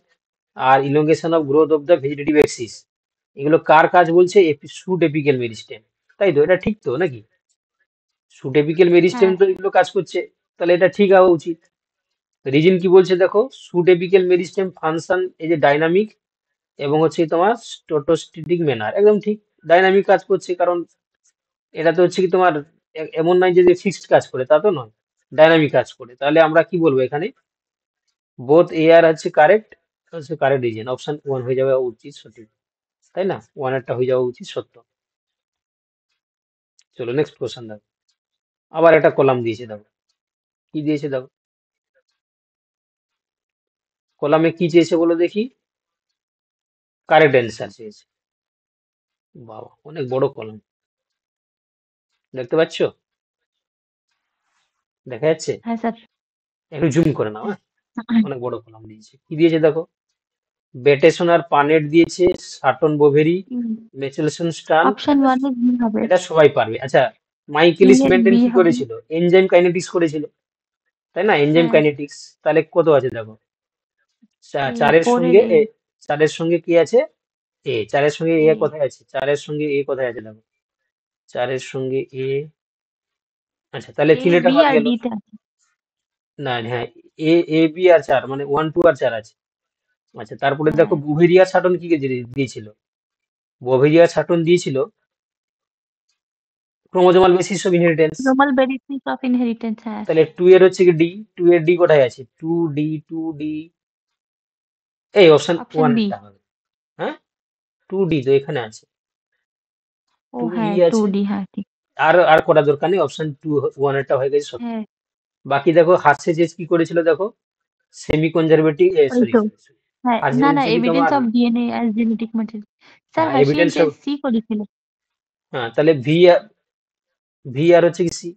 আর elongation of growth of the vegetative axis, এগুলো কার কাজ বলছে? Shoot apical meristem. তাই তো, এটা ঠিক তো নাকি? সুডেপিক্যাল মেরিস্টেম হ্যাঁ। তো এগুলো কাজ করছে, তাহলে এটা ঠিক হওয়া উচিত। রিজন কি বলছে দেখো, সুডেপিক্যাল মেরিস্টেম ফাংশন এই যে ডাইনামিক এবং হচ্ছে তোমার স্টোটোস্ট্যাটিক ম্যানার, একদম ঠিক, ডাইনামিক কাজ করছে, কারণ এটা তো হচ্ছে কি তোমার এমন নয় যে ফিক্সড কাজ করে, তা তো নয়, ডাইনামিক কাজ করে। তাহলে আমরা কি বলবো এখানে, বোথ এ আর হচ্ছে কারেক্ট, হচ্ছে কারেক্ট রিজন, অপশন 1 হয়ে যাওয়া উচিত সঠিক, তাই না? 1 এরটা হয়ে যাওয়া উচিত সত্য। চলো নেক্সট কোশ্চেন দেখো, আবার একটা কলাম দিয়েছে দেখো, কি দিয়েছে দেখো, কলামে কি চেয়েছে বলো দেখি, কারেক্ট অ্যান্সার চেয়েছে। বাবা, অনেক বড় কলাম, দেখতে পাচ্ছ? দেখা যাচ্ছে? হ্যাঁ স্যার। একটু জুম করে নাও, হ্যাঁ, অনেক বড় কলাম দিয়েছে। কি দিয়েছে দেখো, বেটেসন আর পানেট দিয়েছে, certain Boveri, মেচেলসন stun, option 1 A B হবে। এটা সবাই পারবে। আচ্ছা, সি মাইকেলিস এর মেন্টেন বি কি হবে। করেছিল? এনজাইম কাইনেটিক্স করেছিল, তাই না? এনজাইম হ্যাঁ। কাইনেটিক্স, তাহলে কত আছে দেখো, এই চারের 4 এর সঙ্গে এ। চারের সঙ্গে কি আছে? এ। চারের সঙ্গে এ এ কোথায় আছে? চারের সঙ্গে এ কোথায় আছে দেখো, চারের সঙ্গে এ। আচ্ছা, তাহলে এ তিনটা বি বাদ আর গেল। ডি তে আছে। না, হ্যাঁ, এ, এ বি আর 4, মানে 1 2 আর 4 আছে। আচ্ছা, তারপরে দেখো হ্যাঁ। বুভেরিয়া সাটন কি কি দিয়েছিল, বুভেরিয়া সাটন দিয়েছিল chromosomal basis of inheritance. Normal basis of inheritance. হ্যাঁ। তাহলে 2 এর হচ্ছে কি ডি, 2 এর ডি কোথায় আছে? 2 ডি, এই অপশন অপশন 1 বি। এরটা হবে। হ্যাঁ, 2 ডি তো এখানে আছে, ও 2 ই হ্যাঁ, আছে, 2 ডি। হ্যাঁ ঠিক। আর আর করার দরকার নেই, অপশন 1 এরটা হয়ে গেছে সত্য। হ্যাঁ। বাকি দেখো হার্সেজেস কি করেছিল দেখো, সেমি কনজারভেটিভ, ওই সরি তো। সরি সরি, হ্যাঁ, না হার্সেজেস না, হচ্ছে কি এভিডেন্স তোমার, of DNA as genetic material. Sir হ্যাঁ হার্শি এভিডেন্স যে অফ, সি করেছিল। হ্যাঁ তাহলে ভি আর হচ্ছে কি সি,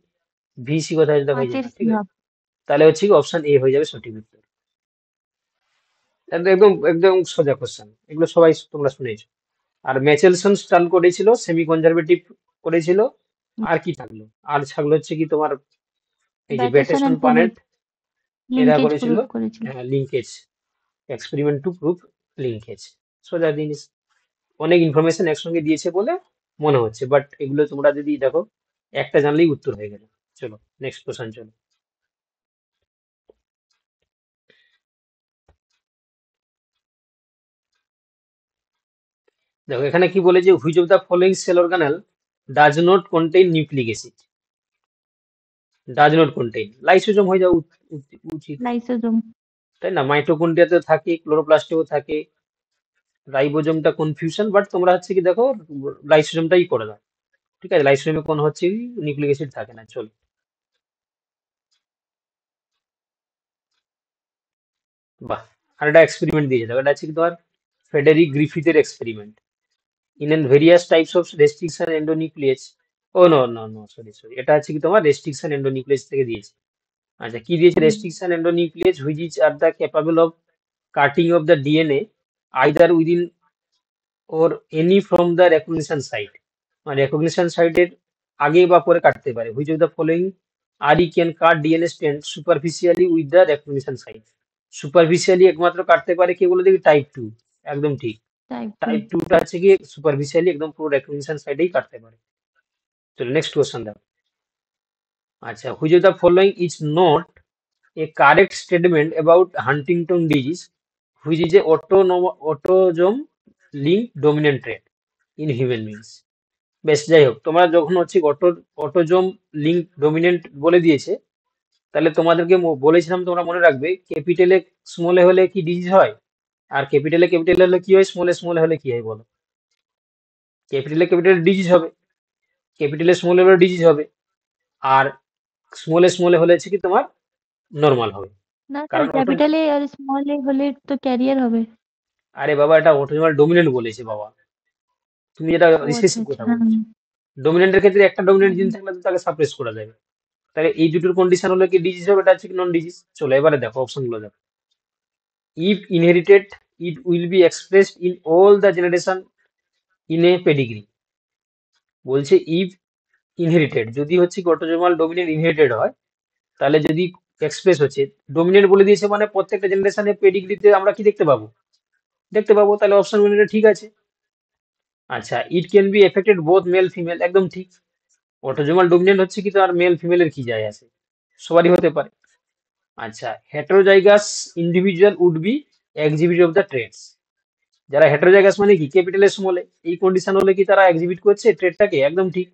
ভি সি কোথায় আছে দেখো, এই যে, পাঁচের হ্যাঁ সি ঠিক আছে, হবে। তাহলে হচ্ছে কি অপশন এ হয়ে যাবে সঠিক উত্তর। একদম একদম একদম সোজা কোশ্চেন, এগুলো সবাই তোমরা শুনেছো। আর ম্যাচেলসন স্টান করেছিল, সেমি কনজারভেটিভ করেছিল, আর কি থাকলো, আর থাকলো হচ্ছে কি তোমার এই যে ব্যাটেসন ব্যাটেসন এন্ড পানেট, পোভেট এরা লিঙ্কেজ করেছিল প্রুভ করেছিল। Linkage, experiment to prove linkage. সোজা জিনিস, অনেক ইনফরমেশন একসঙ্গে দিয়েছে বলে মনে হচ্ছে, বাট এগুলো তোমরা যদি দেখো একটা জানলেই উত্তর হয়ে গেল। চলো নেক্সট কোশ্চেন চলো দেখো, এখানে কি বলে যে which of the following cell organelle does not contain nucleic acid, does not contain, lysosome হয়ে যাওয়া উচিত, লাইসোজোম। তাই না? মাইটোকন্ড্রিয়াতেও থাকে, ক্লোরোপ্লাস্টেও থাকে, রাইবোজোমটা কনফিউশন, বাট তোমরা হচ্ছে কি দেখো লাইসোজোমটাই করে দাও। ঠিক আছে, লাইসোজোমে কোনো হচ্ছে নিউক্লিক অ্যাসিড থাকে না। চলো বাহ, আর একটা এক্সপেরিমেন্ট দিয়েছে দেখো, এটা হচ্ছে কি তোমার ফেডেরিক গ্রিফিথের experiment in an various types of restriction endonuclease. Oh no no no, sorry sorry, এটা হচ্ছে কি তোমার রেস্ট্রিকশন এন্ডোনিউক্লিয়েজ থেকে দিয়েছে। আচ্ছা, কি দিয়েছে? Restriction endonuclease which is are the capable of cutting of the DNA either within or any from the recognition site, মানে রেকগনিশন সাইটের আগে বা পরে কাটতে পারে। Which of the following are E can cut DNA strand superficially with the recognition site. Superficially একমাত্র কাটতে পারে কে বলে দেখি? Type two. একদম ঠিক। টাইপ 2। টাইপ টুটা হচ্ছে কি সুপারফিশিয়ালি একদম পুরো রেকগনিশন সাইটেই কাটতে পারে। চলো নেক্সট কোয়েশ্চেন দেখো। আচ্ছা, which of the following is not a correct statement about Huntington disease, which is a autosome linked dominant trait in human beings. বেশ, যাই হোক, তোমরা যখন হচ্ছে অটোজোম লিঙ্ক ডোমিনেন্ট বলে দিয়েছে, তাহলে তোমাদেরকে বলেছিলাম, তোমরা মনে রাখবে, ক্যাপিটালে স্মলে হলে কি ডিজিজ হয়, আর ক্যাপিটালে হলে কি হয়, স্মলে হলে কি হয় বলো? ক্যাপিটালে ডিজিজ হবে, ক্যাপিটালে স্মলে হলে ডিজিজ হবে, আর স্মলে হলে হচ্ছে কি তোমার নর্মাল হবে। না স্যার, কারণ ক্যাপিটাল এ আর স্মল এ হলে তো ক্যারিয়ার হবে। আরে বাবা, এটা অটোজোমাল ডোমিনেন্ট বলেছে বাবা, তুমি যেটা ও আচ্ছা রিসেসিভ আচ্ছা, কথা হ্যাঁ। বলছো। ডোমিনেন্টের ক্ষেত্রে একটা ডোমিনেন্ট জিন হুম। থাকলে তো তাকে সাপ্রেস করা যাবে। তাহলে এই দুটোর কন্ডিশন হলে কি ডিজিজ হবে, এটা হচ্ছে কি নন ডিজিজ। চলো এবারে দেখো অপশন গুলো দেখো। If inherited, it will be expressed in all the generation in a pedigree. বলছে ইফ ইনহেরিটেড, যদি হচ্ছে অটোজোমাল ডোমিনেন্ট ইনহেরিটেড হয়, তাহলে যদি এক্সপ্রেস হচ্ছে, ডোমিনেন্ট বলে দিয়েছে মানে প্রত্যেকটা জেনারেশনে পেডিগ্রিতে আমরা কি দেখতে পাবো? দেখতে পাবো, তাহলে অপশন গুলো ঠিক আছে। আচ্ছা, it can be affected both male female, একদম ঠিক। অটোজোমাল ডোমিনেন্ট হচ্ছে কি, তো আর মেল ফিমেলের কি যায় আসে, সবারই হতে পারে। আচ্ছা, heterozygous individual would be exhibit of the traits. যারা হেটারোজাইগাস মানে কি, ক্যাপিটাল স্মলে, এই কন্ডিশন হলে কি তারা এক্সিবিট করছে ট্রেডটাকে, একদম ঠিক।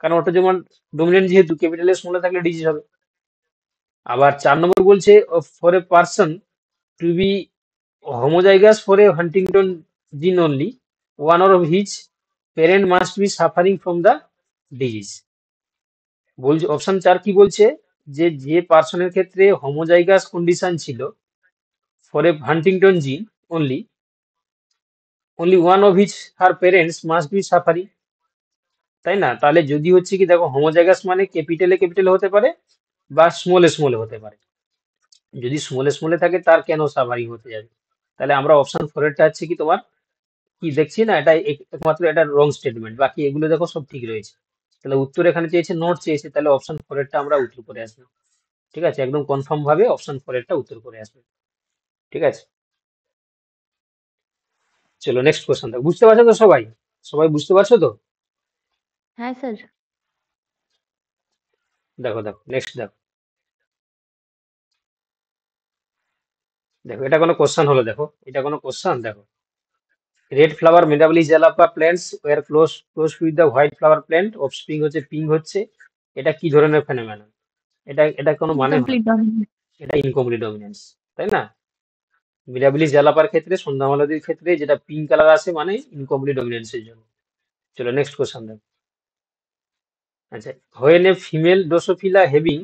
কারণ অটোজোমাল ডোমিনেন্ট যেহেতু, ক্যাপিটাল স্মলে থাকলে ডিজিজ হবে। আবার 4 নম্বর বলছে, for a person to be homozygous for a Huntington gene only one or of his parent must be suffering from the disease. বলছে অপশন 4 কি বলছে, যে পার্সনের ক্ষেত্রে হোমোজাইগাস কন্ডিশন ছিল for a Huntington gene only, only one of his her parents must be suffering. তাই না? তাহলে যদি হচ্ছে কি দেখো, হোমোজাইগাস মানে ক্যাপিটালে হতে পারে বা স্মলে হতে পারে। যদি স্মলে থাকে, তার কেন সাফারিং হতে যাবে? তাহলে আমরা অপশন 4 এরটা হচ্ছে কি তোমার, কি দেখছি না, এটা একমাত্র এটা রং স্টেটমেন্ট, বাকি এগুলো দেখো সব ঠিক রয়েছে। তাহলে উত্তর এখানে চেয়েছে, নোট চেয়েছে, তাহলে অপশন 4 এরটা আমরা উত্তর করে আসবো। ঠিক আছে, একদম কনফার্ম ভাবে অপশন 4 এরটা উত্তর করে আসবে। ঠিক আছে, চলো নেক্সট কোশ্চেন দেখো। বুঝতে পারছো তো সবাই? সবাই বুঝতে পারছো তো? হ্যাঁ স্যার। দেখো দেখো নেক্সট দেখো। দেখো এটা কোনো কোশ্চেন হলো, দেখো এটা কোনো কোশ্চেন। দেখো, রেড ফ্লাওয়ার মেডাবলি jalapa plants were close with the white flower plant of spring হচ্ছে পিঙ্ক হচ্ছে, এটা কি ধরনের ফেনোমেনন? এটা কোনো মানে হয়? Incomplete dominant. এটা ইনকমপ্লিট ডমিনেন্স, তাই না? মিরাবিলিস জ্বালাপার ক্ষেত্রে, সন্ধ্যা মালতীর ক্ষেত্রে যেটা পিঙ্ক কালার আসে মানে ইনকমপ্লিট ডমিনেন্সের জন্য। চলো নেক্সট কোশ্চেন দেখো। আচ্ছা, when a female Drosophila having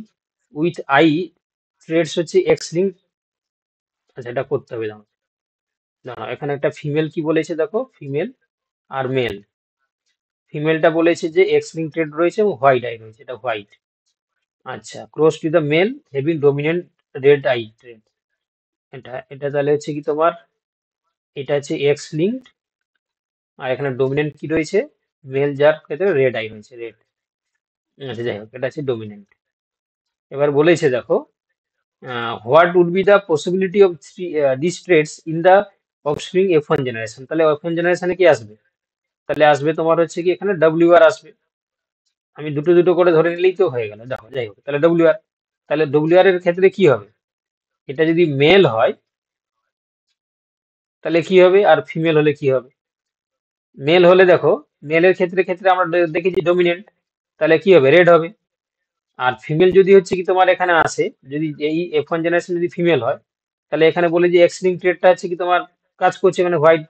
with eye traits হচ্ছে এক্স লিঙ্ক। আচ্ছা, এটা করতে হবে, দাঁড়াও দাঁড়াও, এখানে একটা ফিমেল কি বলেছে দেখো, ফিমেল আর মেল। ফিমেলটা বলেছে যে এক্স লিঙ্ক ট্রেড রয়েছে এবং হোয়াইট আই রয়েছে, এটা হোয়াইট। আচ্ছা, close to the male having dominant red eye trait. এটা এটা তাহলে হচ্ছে কি তোমার, এটা হচ্ছে এক্স লিঙ্কড, আর এখানে ডমিনেন্ট কি রয়েছে, মেল, যার ক্ষেত্রে রেড আই রয়েছে, রেড। আচ্ছা, যাই হোক, এটা হচ্ছে ডমিনেন্ট। এবার বলেছে দেখো, what would be the possibility of this traits in the offspring F1 generation. তাহলে F1 জেনারেশনে কি আসবে? তাহলে আসবে তোমার হচ্ছে কি, এখানে WR আসবে। আমি দুটো দুটো করে ধরে নিলেই তো হয়ে গেল। দেখো, যাই হোক, তাহলে WR, তাহলে WR এর ক্ষেত্রে কি হবে? এটা যদি মেল হয় তাহলে কি হবে, আর ফিমেল হলে কি হবে? মেল হলে দেখো, মেলের ক্ষেত্রে আমরা দেখেছি ডমিনেন্ট, তাহলে কি হবে, রেড হবে। আর ফিমেল যদি হচ্ছে কি তোমার এখানে আসে, যদি এই F1 জেনারেশন যদি ফিমেল হয়, তাহলে এখানে বলে যে এক্স লিঙ্ক ট্রেডটা হচ্ছে কি তোমার কাজ করছে মানে হোয়াইট,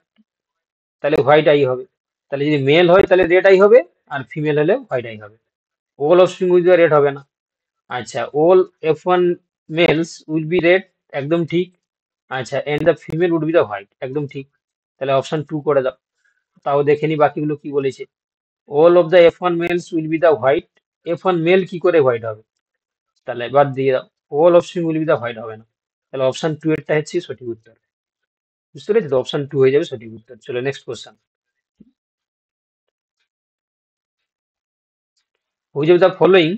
তাহলে হোয়াইট আই হবে। তাহলে যদি মেল হয় তাহলে রেড আই হবে, আর ফিমেল হলে হোয়াইট আই হবে। ওল অফ স্প্রিং উইথ রেড হবে না। আচ্ছা, ওল F1 males will be red, একদম ঠিক। আচ্ছা, and the female would be the white, একদম ঠিক। তাহলে অপশন 2 করে দাও। তাও দেখে নি বাকিগুলো কি বলেছে। All of the F1 males will be the white, F1 male কি করে হোয়াইট হবে? তাহলে বাদ দিয়ে দাও। All of spring will be the white হবে না। তাহলে অপশন 2 এরটা হচ্ছে সঠিক উত্তর। বুঝতে পেরেছি তো? অপশন 2 হয়ে যাবে সঠিক উত্তর। চলো next question. Which of the following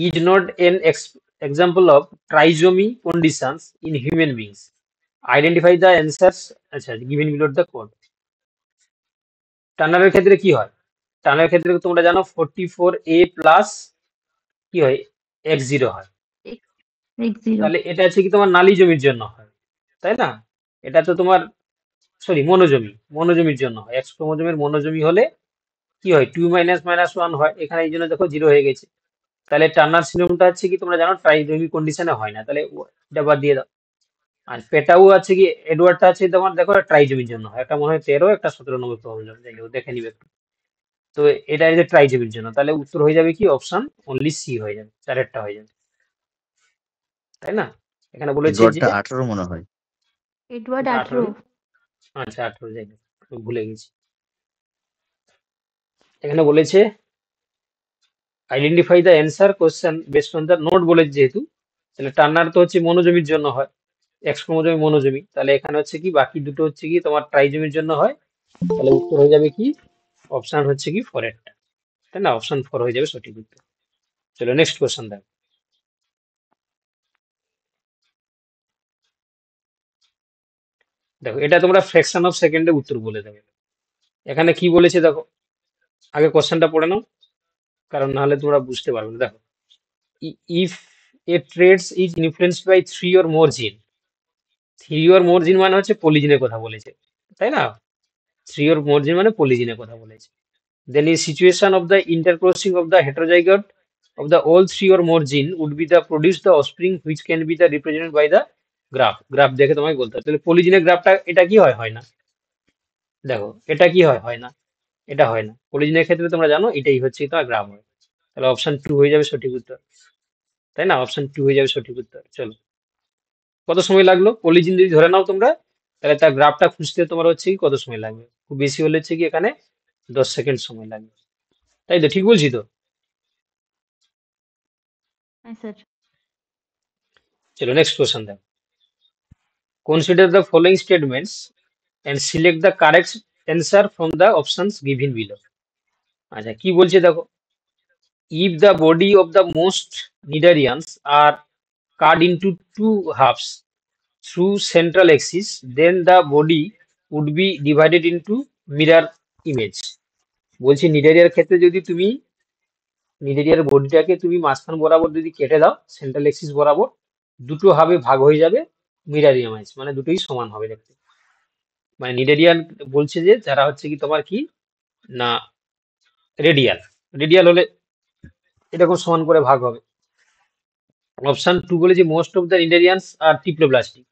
is not an example of trisomy conditions in human beings? Identify the answers. আচ্ছা, given below the code. টার্নারের ক্ষেত্রে কি হয়? টার্নারের ক্ষেত্রে তোমরা জানো 44a প্লাস কি হয়, x0 হয়। x0 তাহলে এটা হচ্ছে কি তোমার নালী জমির জন্য হয়, তাই না? এটা তো তোমার সরি মনোজমির জন্য হয়। এক্স ক্রোমোজোমের মনোজমি হলে কি হয়, 2 মাইনাস মাইনাস 1 হয়। এখানে এই জন্য দেখো 0 হয়ে গেছে। তাহলে টার্নার সিন্ড্রোমটা হচ্ছে কি তোমরা জানো ট্রাইজমি কন্ডিশনে হয় না। তাহলে এটা বাদ দিয়ে দাও। আর পেটাও আছে কি, এডওয়ার্ডটা আছে তোমার দেখো ট্রাইজমির জন্য হয়। একটা মনে হয় 13, একটা 17 নম্বর ক্রোমোজোম, যাই হোক দেখে নিবে একটু। তো এটা এই যে ট্রাইজমির জন্য, তাহলে উত্তর হয়ে যাবে কি অপশন অনলি সি হয়ে যাবে, চারেরটা হয়ে যাবে, তাই না? এখানে বলেছে যে এডওয়ার্ডটা 18 মনে হয়। এডওয়ার্ড এটা 18 18 না? আচ্ছা 18, যাই হোক, ভুলে গেছি। এখানে বলেছে identify the answer question based on the note বলেছে যেহেতু, তাহলে টার্নার তো হচ্ছে মনোজমির জন্য হয়, এক্স ক্রোমোজোমি মনোজমি। তাহলে এখানে হচ্ছে কি বাকি দুটো হচ্ছে কি তোমার ট্রাইজমির জন্য হয়। তাহলে উত্তর হয়ে যাবে কি অপশন হচ্ছে কি ফরেরটা, তাই না? অপশন 4 হয়ে যাবে সঠিক উত্তর। চলো নেক্সট কোশ্চেন দেখো। দেখো এটা তোমরা ফ্র্যাকশন অফ সেকেন্ডে উত্তর বলে দেবে। এখানে কি বলেছে দেখো, আগে কোশ্চেনটা পড়ে নাও, কারণ নাহলে তোমরা বুঝতে পারবে না। দেখো, if a traits is influenced by 3 or more জিন, 3 or more জিন মানে হচ্ছে পলিজিনের কথা বলেছে, তাই না? 3 or more জিন মানে পলিজিনের কথা বলেছে। Then a situation of the intercrossing of the heterozygote of the all 3 or more gene would be the produce the offspring which can be the represented by the graph. Graph দেখে তোমায় বলতে হবে। তাহলে পলিজিনের গ্রাফটা এটা কি হয়, হয় না। দেখো এটা কি হয়, হয় না। এটা হয় না। পলিজিনের ক্ষেত্রে তোমরা জানো এটাই হচ্ছে তোমার গ্রাফ হয়। তাহলে অপশন 2 হয়ে যাবে সঠিক উত্তর, তাই না? অপশন 2 হয়ে যাবে সঠিক উত্তর। চলো, কত সময় লাগলো? পলিজিন যদি ধরে নাও তোমরা, তাহলে তার গ্রাফটা খুঁজতে তোমার হচ্ছে কি কত সময় লাগবে? খুব বেশি হলে হচ্ছে কি এখানে 10 সেকেন্ড সময় লাগবে, তাই তো? ঠিক বলছি তো? হ্যাঁ স্যার চলো নেক্সট কোশ্চেন দেখো। Consider the following statements and select the correct answer from the options given below. আচ্ছা কি বলছে দেখো, if the body of the most Nidarians are cut into two halves through central axis, then the body would be divided into mirror image. বলছি নিডারিয়ার ক্ষেত্রে যদি তুমি নিডারিয়ার বডিটাকে তুমি মাঝখান বরাবর যদি কেটে দাও সেন্ট্রাল এক্সিস বরাবর, দুটো ভাবে ভাগ হয়ে যাবে মিরার ইমেজ, মানে দুটোই সমান হবে দেখতে। মানে নিডারিয়ান বলছে যে যারা হচ্ছে কি তোমার কি না রেডিয়াল, রেডিয়াল হলে এরকম সমান করে ভাগ হবে। অপশন 2 বলে যে মোস্ট অফ দ্য নিডারিয়ান্স আর টিপ্লোব্লাস্টিক।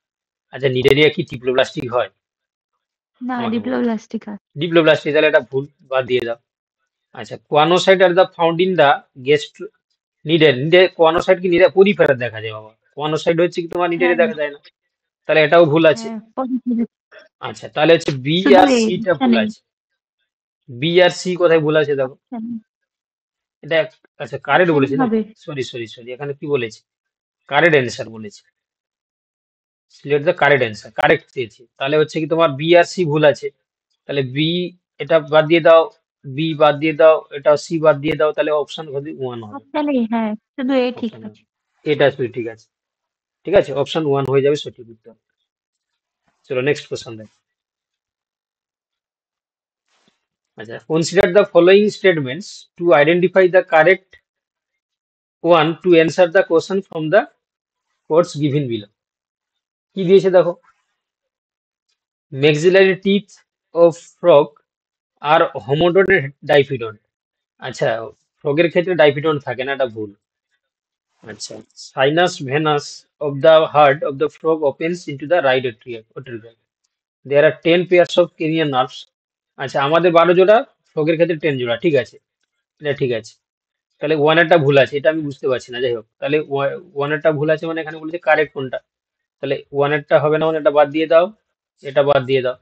আচ্ছা নিডারিয়া কি টিপ্লোব্লাস্টিক হয়? না আমাকে বলো। ডিপ্লোব্লাস্টিক আর ডিপ্লোব্লাস্টিক, তাহলে এটা ভুল, বাদ দিয়ে দাও। আচ্ছা choanocyte are the found in the guest নিডের, কোয়ানোসাইট কি নিডার পরিফেরা দেখা যায় বাবা, কোয়ানোসাইট হচ্ছে কি তোমার নিডারে হ্যাঁ দেখা যায় না, তাহলে এটাও ভুল আছে। হ্যাঁ পজিটিভ আচ্ছা তাহলে হচ্ছে বি শুধু আর এই সিটা ভুল অপশানে আছে। বি আর সি কোথায় ভুল আছে দেখো। এটা আচ্ছা কারেক্ট অপশানে বলেছে না, হবে সরি এখানে কি বলেছে, কারেক্ট অ্যান্সার বলেছে। Select the correct answer, correct চেয়েছে, তাহলে হচ্ছে কি তোমার বি আর সি ভুল আছে। তাহলে বি এটা বাদ দিয়ে দাও, বি বাদ দিয়ে দাও, এটা সি বাদ দিয়ে দাও, তাহলে অপশন হবে 1 হবে। অপশানে হ্যাঁ শুধু এ ঠিক অপশন আছে এটা শুধু ঠিক আছে, ঠিক আছে, অপশন 1 হয়ে যাবে সঠিক উত্তর। চলো নেক্সট কোশ্চেন দেখ। আচ্ছা consider the following statements to identify the correct one to answer the question from the codes given below. কি দিয়েছে দেখো, maxillary teeth of frog আর হোমোডন্টের ডাইফিডন্ট। আচ্ছা ফ্রগের ক্ষেত্রে ডাইফিডন্ট থাকে না, এটা ভুল। আচ্ছা sinus venosus of the heart of the frog opens into the right atrium. There are 10 pairs of cranial nerves. আচ্ছা আমাদের 12 জোড়া, ফ্রগের ক্ষেত্রে 10 জোড়া, ঠিক আছে, এটা ঠিক আছে। তাহলে ওয়ানেরটা ভুল আছে, এটা আমি বুঝতে পারছি না, যাই হোক। তাহলে ওয়ানেরটা ভুল আছে মানে এখানে বলেছে কারেক্ট কোনটা, তাহলে ওয়ানেরটা হবে না, এটা বাদ দিয়ে দাও, এটা বাদ দিয়ে দাও।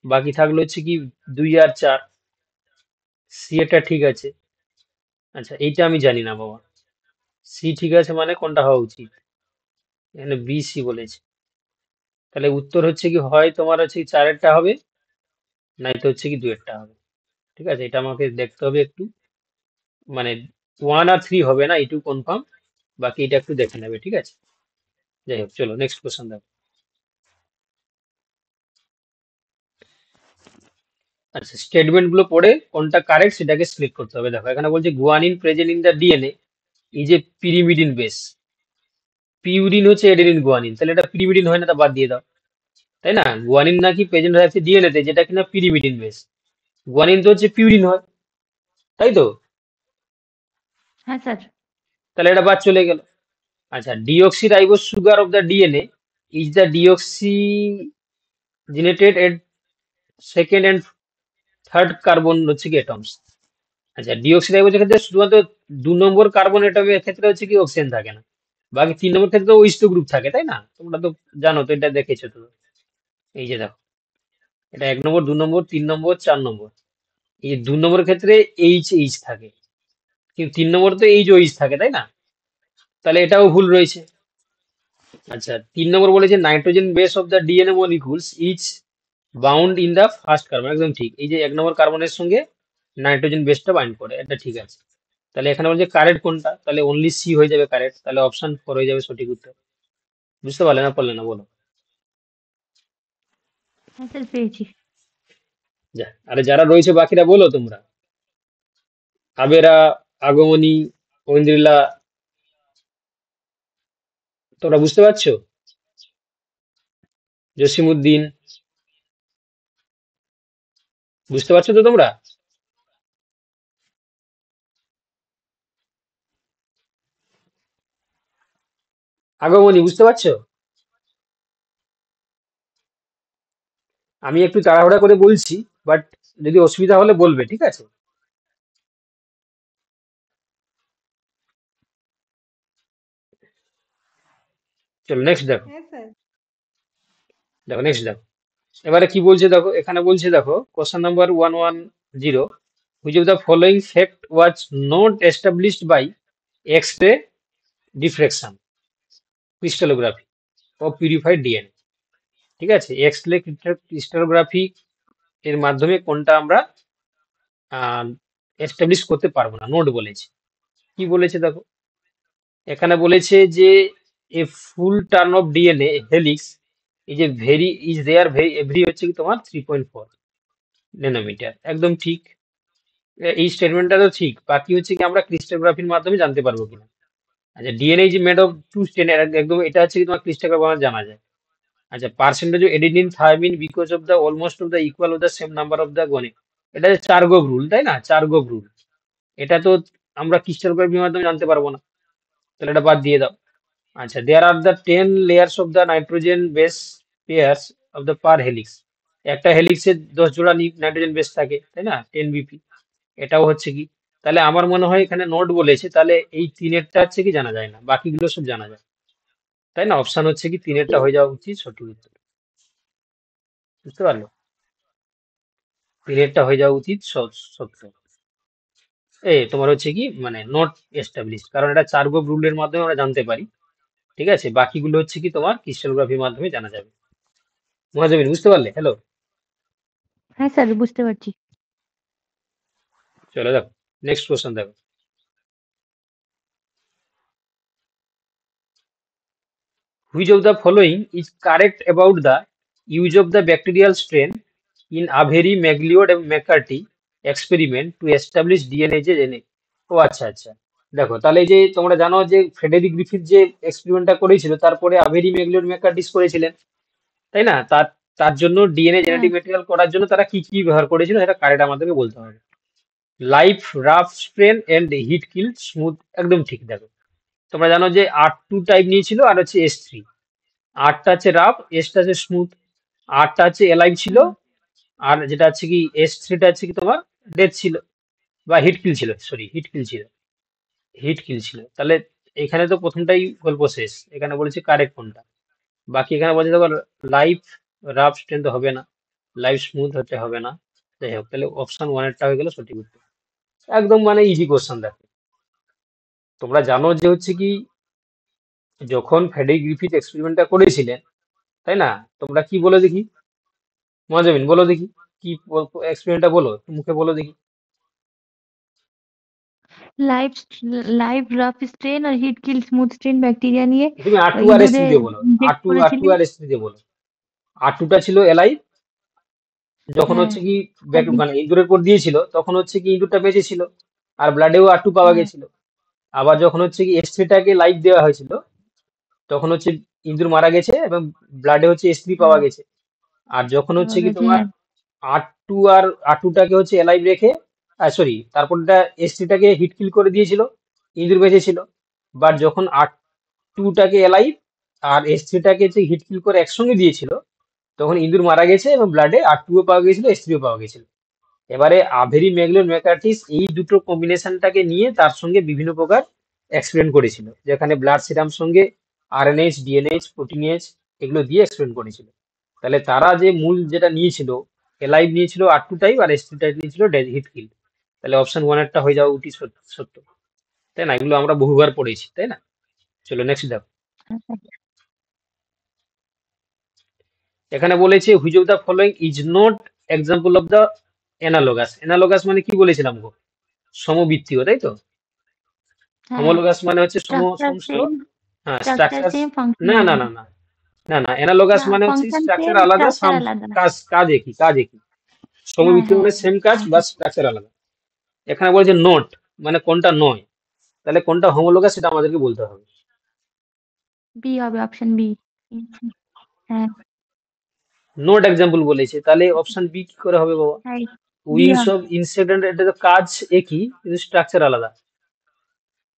বাকি থাকলো হচ্ছে কি 2 আর 4। সি এটা ঠিক আছে। আচ্ছা এইটা আমি জানি না বাবা। সি ঠিক আছে মানে কোনটা হওয়া উচিত? এখানে বি সি বলেছে। তাহলে উত্তর হচ্ছে কি হয় তোমার হচ্ছে 4-এরটা হবে, নাই তো হচ্ছে কি 2-এরটা হবে। ঠিক আছে, এটা আমাকে দেখতে হবে একটু, মানে 1 আর 3 হবে না, এইটুকু কনফার্ম। বাকি এটা একটু দেখে নেবে, ঠিক আছে। যাই হোক, চলো নেক্সট কোশ্চেন দেখো। আচ্ছা, স্টেটমেন্ট গুলো পড়ে কোনটা কারেক্ট সেটাকে সিলেক্ট করতে হবে। দেখো এখানে বলছে guanine present in the DNA এই যে পিরিমিডিন বেস, পিউরিন হচ্ছে এডেনিন গুয়ানিন, তাহলে এটা পিরিমিডিন হয় না, তা বাদ দিয়ে দাও। তাই না, গুয়ানিন নাকি প্রেজেন্ট হয়ে আছে ডিএনএ তে, যেটা কিনা পিরিমিডিন বেস। গুয়ানিন তো হচ্ছে পিউরিন হয়, তাই তো? হ্যাঁ স্যার। তাহলে এটা বাদ চলে গেল। আচ্ছা, deoxyribose sugar of the DNA is the deoxygenated at second and third carbon হচ্ছে কি এটমস। আচ্ছা, ডিঅক্সি রাইবোজের ক্ষেত্রে শুধুমাত্র 2 নম্বর কার্বন এটমের ক্ষেত্রে হচ্ছে কি অক্সিজেন থাকে না, বাকি 3 নম্বর ক্ষেত্রে ওইস্ট গ্রুপ থাকে, তাই না? তোমরা তো জানো তো, এটা দেখেছো তো। এই যে দেখো, এটা 1 নম্বর, 2 নম্বর, 3 নম্বর, 4 নম্বর। এই যে 2 নম্বরের ক্ষেত্রে এইচ এইচ থাকে, কিন্তু 3 নম্বর তো এইচ ওইচ থাকে, তাই না? তাহলে এটাও ভুল রয়েছে। আচ্ছা, 3 নম্বর বলেছে nitrogen base of the DNA molecules each bound in the first carbon, একদম ঠিক। এই যে 1 নম্বর কার্বনের সঙ্গে নাইট্রোজেন বেসটা বাইন্ড করে, এটা ঠিক আছে। তাহলে এখানে বলছে কারেক্ট কোনটা, তাহলে অনলি সি হয়ে যাবে কারেক্ট, তাহলে অপশন 4 হয়ে যাবে সঠিক উত্তর। বুঝতে পারলে না, পারলে না বলো? হ্যাঁ স্যার, পেয়েছি। যা, আরে যারা রয়েছে বাকিরা বলো তোমরা। আবেরা, আগমনী, ঐন্দ্রিলা, তোমরা বুঝতে পারছো? জসিমউদ্দিন, বুঝতে পারছো তো তোমরা? আগমনী, বুঝতে পারছো? আমি একটু তাড়াহুড়া করে বলছি, বাট যদি অসুবিধা হলে বলবে, ঠিক আছে? চলো নেক্সট দেখো। হ্যাঁ স্যার। দেখো নেক্সট দেখো, এবারে কি বলছে দেখো। এখানে বলছে দেখো question number 110, which of the following fact was not established by X-ray diffraction crystallography ও পিউরিফাইড ডিএনএ। ঠিক আছে, এক্স-রে ক্রিস্টালোগ্রাফি এর মাধ্যমে কোনটা আমরা এস্টাবলিশ করতে পারবো না, নোট বলেছে। কি বলেছে দেখো, এখানে বলেছে যে a full turn of DNA helix এই যে very is there very every হচ্ছে কি তোমার 3.4 ন্যানোমিটার, একদম ঠিক। এই স্টেটমেন্টটা তো ঠিক, বাকি হচ্ছে কি আমরা ক্রিস্টোগ্রাফির মাধ্যমে জানতে পারবো কিনা। আচ্ছা, ডিএনএ যে মেড অফ 2 স্ট্রেন, একদম এটা হচ্ছে কি তোমার ক্রিস্টোগ্রাফি জানা যায়। আচ্ছা, percentage of adenine thymine because of the almost of the equal of the same number of the Gani, এটা যে চারগোভ রুল, তাই না? চারগোভ রুল, এটা তো আমরা ক্রিস্টোগ্রাফির মাধ্যমে জানতে পারবো না, তাহলে এটা বাদ দিয়ে দাও। আচ্ছা, there are the 10 layers of the nitrogen base pairs of the per helix, একটা হেলিক্সে 10 জোড়া নাইট্রোজেন বেস থাকে, তাই না? 10 BP, এটাও হচ্ছে কি। তাহলে আমার মনে হয় এখানে নোট বলেছে, তাহলে এই 3-এরটা হচ্ছে কি জানা যায় না, বাকিগুলো সব জানা যায়, তাই না? অপশন হচ্ছে কি 3-এরটা হয়ে যাওয়া উচিত সঠিক উত্তর। বুঝতে পারলো? 3-এরটা হয়ে যাওয়া উচিত সত্য। তোমার হচ্ছে কি মানে নট এস্টাবলিশ, কারণ এটা চারগোভ রুলের মাধ্যমে আমরা জানতে পারি। ঠিক আছে, বাকিগুলো হচ্ছে কি তোমার ক্রিস্টালোগ্রাফির মাধ্যমে জানা যাবে। মহাজমিন, বুঝতে পারলে? হ্যালো, হ্যাঁ স্যার, বুঝতে পারছি। চলো দেখো নেক্সট কোশ্চেন দেখো। Which of the following is correct about the use of the bacterial strain in Avery, Magliot and McCarthy experiment to establish DNA যে জেনে? ও আচ্ছা আচ্ছা, দেখো তাহলে এই যে তোমরা জানো যে ফ্রেডেরিক গ্রিফিথ যে এক্সপেরিমেন্টটা করেছিল, তারপরে আভেরি, ম্যাগলিওড, ম্যাককার্টিস করেছিলেন, তাই না? তার তার জন্য ডিএনএ হ্যাঁ। জেনেটিক ম্যাটেরিয়াল করার জন্য তারা কি কি ব্যবহার করেছিল সেটা কারেক্ট আমাদেরকে বলতে হবে। Life, rough strain and heat kill smooth, একদম ঠিক। দেখো তোমরা জানো যে R2 টাইপ নিয়েছিল আর হচ্ছে S3, আরটা হচ্ছে রাফ, এসটা হচ্ছে স্মুথ। আরটা হচ্ছে এলাইভ ছিল, হুম। আর যেটা হচ্ছে কি S3টা হচ্ছে কি তোমার ডেথ ছিল, বা হিট কিল ছিল, সরি হিট কিল ছিল, হিট কিল ছিল। তাহলে এখানে তো প্রথমটাই গল্প শেষ, এখানে বলেছে কারেক্ট কোনটা। বাকি এখানে বলছে দেখো, লাইফ রাফ স্ট্রেন্থ হবে না, লাইফ স্মুথ হতে হবে না। যাই হোক, তাহলে অপশন ওয়ানেরটা হয়ে গেল সঠিক উত্তর। একদম মানে ইজি কোশ্চেন। দেখো, তোমরা জানো যে হচ্ছে কি, যখন ফ্রেডি গ্রিফিথ এক্সপেরিমেন্টটা করেছিলেন, তাই না? তোমরা কি বলো দেখি, মজামিন বলো দেখি, কি এক্সপেরিমেন্টটা বলো, একটু মুখে বলো দেখি। লাইভ লাইভ রাফ স্ট্রেন আর hit kill smooth strain bacteria নিয়ে তুমি আর টু আর এস ইঁদুরে থ্রি দিয়ে বলো, আর ইনজেক্ট টু আর টু করেছিলেন। আর এস থ্রি দিয়ে বলো। আর টুটা ছিল এলাই, যখন হ্যাঁ হচ্ছে কি আর মানে ইঁদুরের পর দিয়েছিল, তখন হচ্ছে কি ইঁদুরটা বেঁচে ছিল, আর ব্লাডেও আর টু পাওয়া হ্যাঁ গেছিল। আবার যখন হচ্ছে কি এস থ্রিটাকে লাইভ দেওয়া হয়েছিল, তখন হচ্ছে ইঁদুর মারা গেছে এবং ব্লাডে হচ্ছে এস থ্রি পাওয়া হ্যাঁ গেছে। আর যখন পাওয়া হচ্ছে কি গেছে তোমার হ্যাঁ। আর টুটাকে হচ্ছে এলাইভ রেখে, সরি, তারপরটা এস থ্রিটাকে হিট কিল করে দিয়েছিল, ইঁদুর বেঁচে ছিল। বাট যখন টুটাকে এলাইভ আর এস থ্রিটাকে হচ্ছে হিট কিল করে একসঙ্গে দিয়েছিল, তখন ইঁদুর মারা গেছে এবং ব্লাডে আর টুও পাওয়া গেছিল, এস থ্রিও পাওয়া গেছিল। এবারে আভেরি ম্যাগলোর ম্যাকার্টিস এই দুটো কম্বিনেশনটাকে নিয়ে তার সঙ্গে বিভিন্ন প্রকার এক্সপেরিমেন্ট করেছিল, যেখানে ব্লাড সিরাম সঙ্গে আরএনএইচ, ডিএনএইচ, প্রোটিনএইচ এগুলো দিয়ে এক্সপেরিমেন্ট করেছিল। তাহলে তারা যে মূল যেটা নিয়েছিল, এলাইভ নিয়েছিল আর টু টাইপ, আর এস টু টাইপ নিয়েছিল হিট কিল। তাহলে অপশন ওয়ানেরটা হয়ে যাওয়া উচিত সত্য, তাই না? এগুলো আমরা বহুবার পড়েছি, তাই না? চলো নেক্সট দেখো। এখানে বলেছে which of the following is not example of the analogous. Analogous মানে কি বলেছিলাম গো? সমবৃত্তীয়, তাই তো? হ্যাঁ হোমোলোগাস মানে হচ্ছে স্ট্রাকচার সমস্ত। সেম, হ্যাঁ, স্ট্রাকচার স্ট্রাকচার। সেম, ফাংশন না না আলাদা। না না, না না, অ্যানালোগাস না মানে হচ্ছে ফাংশন স্ট্রাকচার সেম, আলাদা, স্ট্রাকচার আলাদা। কাজ কাজ একই, কাজ একই। হ্যাঁ সমবৃত্তীয় হ্যাঁ মানে সেম কাজ হ্যাঁ বা স্ট্রাকচার আলাদা। এখানে বলেছে নোট, মানে কোনটা নয়। তাহলে কোনটা হোমোলোগাস সেটা আমাদেরকে বলতে হবে। বি হবে, অপশন বি। হ্যাঁ নোট এক্সাম্পল বলেছে, তাহলে অপশন বি কি করে হবে বাবা? হ্যাঁ বি উইংস হবে। অফ ইনসেক্ট, এটা তো কাজ একই কিন্তু স্ট্রাকচার আলাদা।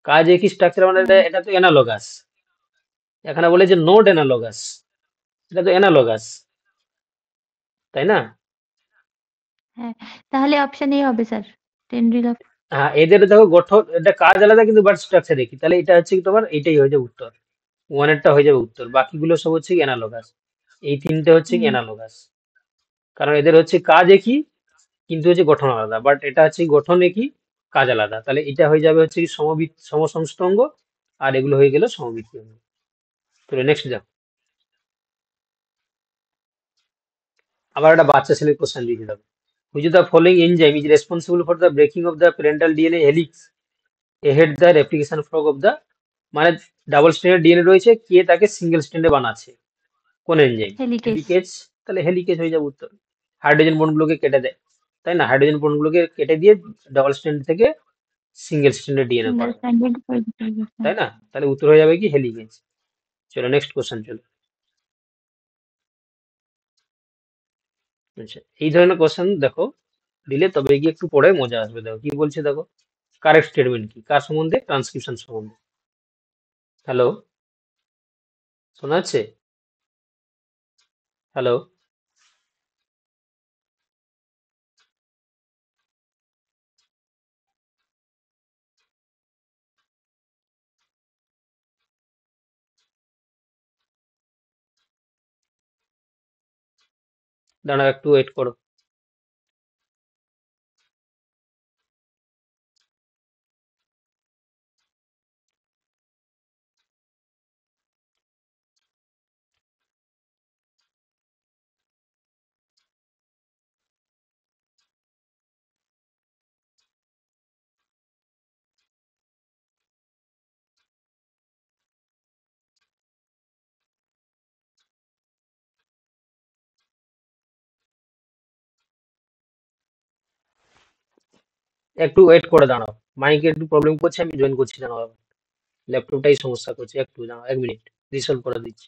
কাজ একই, স্ট্রাকচার মানে এটা হ্যাঁ এটা তো অ্যানালগাস। এখানে বলেছে নোট অ্যানালগাস, এটা তো অ্যানালগাস, তাই না? হ্যাঁ তাহলে অপশন এ হবে স্যার, টেন্ড্রিল অফ। হ্যাঁ, এদের দেখো গঠন, এটা কাজ আলাদা কিন্তু বাট স্ট্রাকচার একই, তাহলে এটা হচ্ছে কি তোমার এটাই হয়ে যাবে উত্তর। ওয়ানেরটা হয়ে যাবে উত্তর, বাকিগুলো সব হচ্ছে কি অ্যানালগাস। এই তিনটে হচ্ছে কি হুম অ্যানালগাস, কারণ এদের হচ্ছে কাজ একই কিন্তু হচ্ছে গঠন আলাদা। বাট এটা হচ্ছে কি গঠন একই, কাজ আলাদা। তাহলে এটা হয়ে যাবে হচ্ছে কি সমসংস্থ অঙ্গ, আর এগুলো হয়ে গেল সমবৃত্তীয় অঙ্গ। তাহলে নেক্সট যাও। আবার একটা বাচ্চা ছেলের কোশ্চেন দিয়েছে দেখো, which the following enzyme is responsible for the breaking of the parental DNA helix ahead the replication frog of the, মানে ডাবল স্ট্যান্ডার্ড ডিএনএ রয়েছে, কে তাকে সিঙ্গেল স্ট্যান্ডে বানাচ্ছে? কোন এনজাইম? হেলিকেস। হেলিকেজ। তাহলে হেলিকেজ হয়ে যাবে উত্তর। হাইড্রোজেন বন্ডগুলোকে কেটে দেয়, তাই না? হাইড্রোজেন বন্ডগুলোকে কেটে দিয়ে ডাবল স্ট্যান্ড থেকে সিঙ্গেল স্ট্যান্ডার্ড ডিএনএ সিঙ্গেল করে দেয়, স্ট্যান্ডার্ড। তাই না? তাহলে উত্তর হয়ে যাবে কি হেলিকেজ। চলো নেক্সট কোশ্চেন চলো। আচ্ছা, এই ধরনের কোশ্চেন দেখো দিলে তবে গিয়ে একটু পড়ে মজা আসবে। দেখো কি বলছে, দেখো কারেক্ট স্টেটমেন্ট কি, কার সম্বন্ধে? ট্রান্সক্রিপশন সম্বন্ধে। হ্যালো, শোনা যাচ্ছে? হ্যালো, দাঁড়াও একটু ওয়েট করো। একটু ওয়েট করে দাঁড়াও, মাইকে একটু প্রবলেম করছে, আমি জয়েন করছি, দাঁড়াও। ল্যাপটপটাই সমস্যা করছে, একটু দাঁড়াও, 1 মিনিট, রিসলভ করে দিচ্ছি।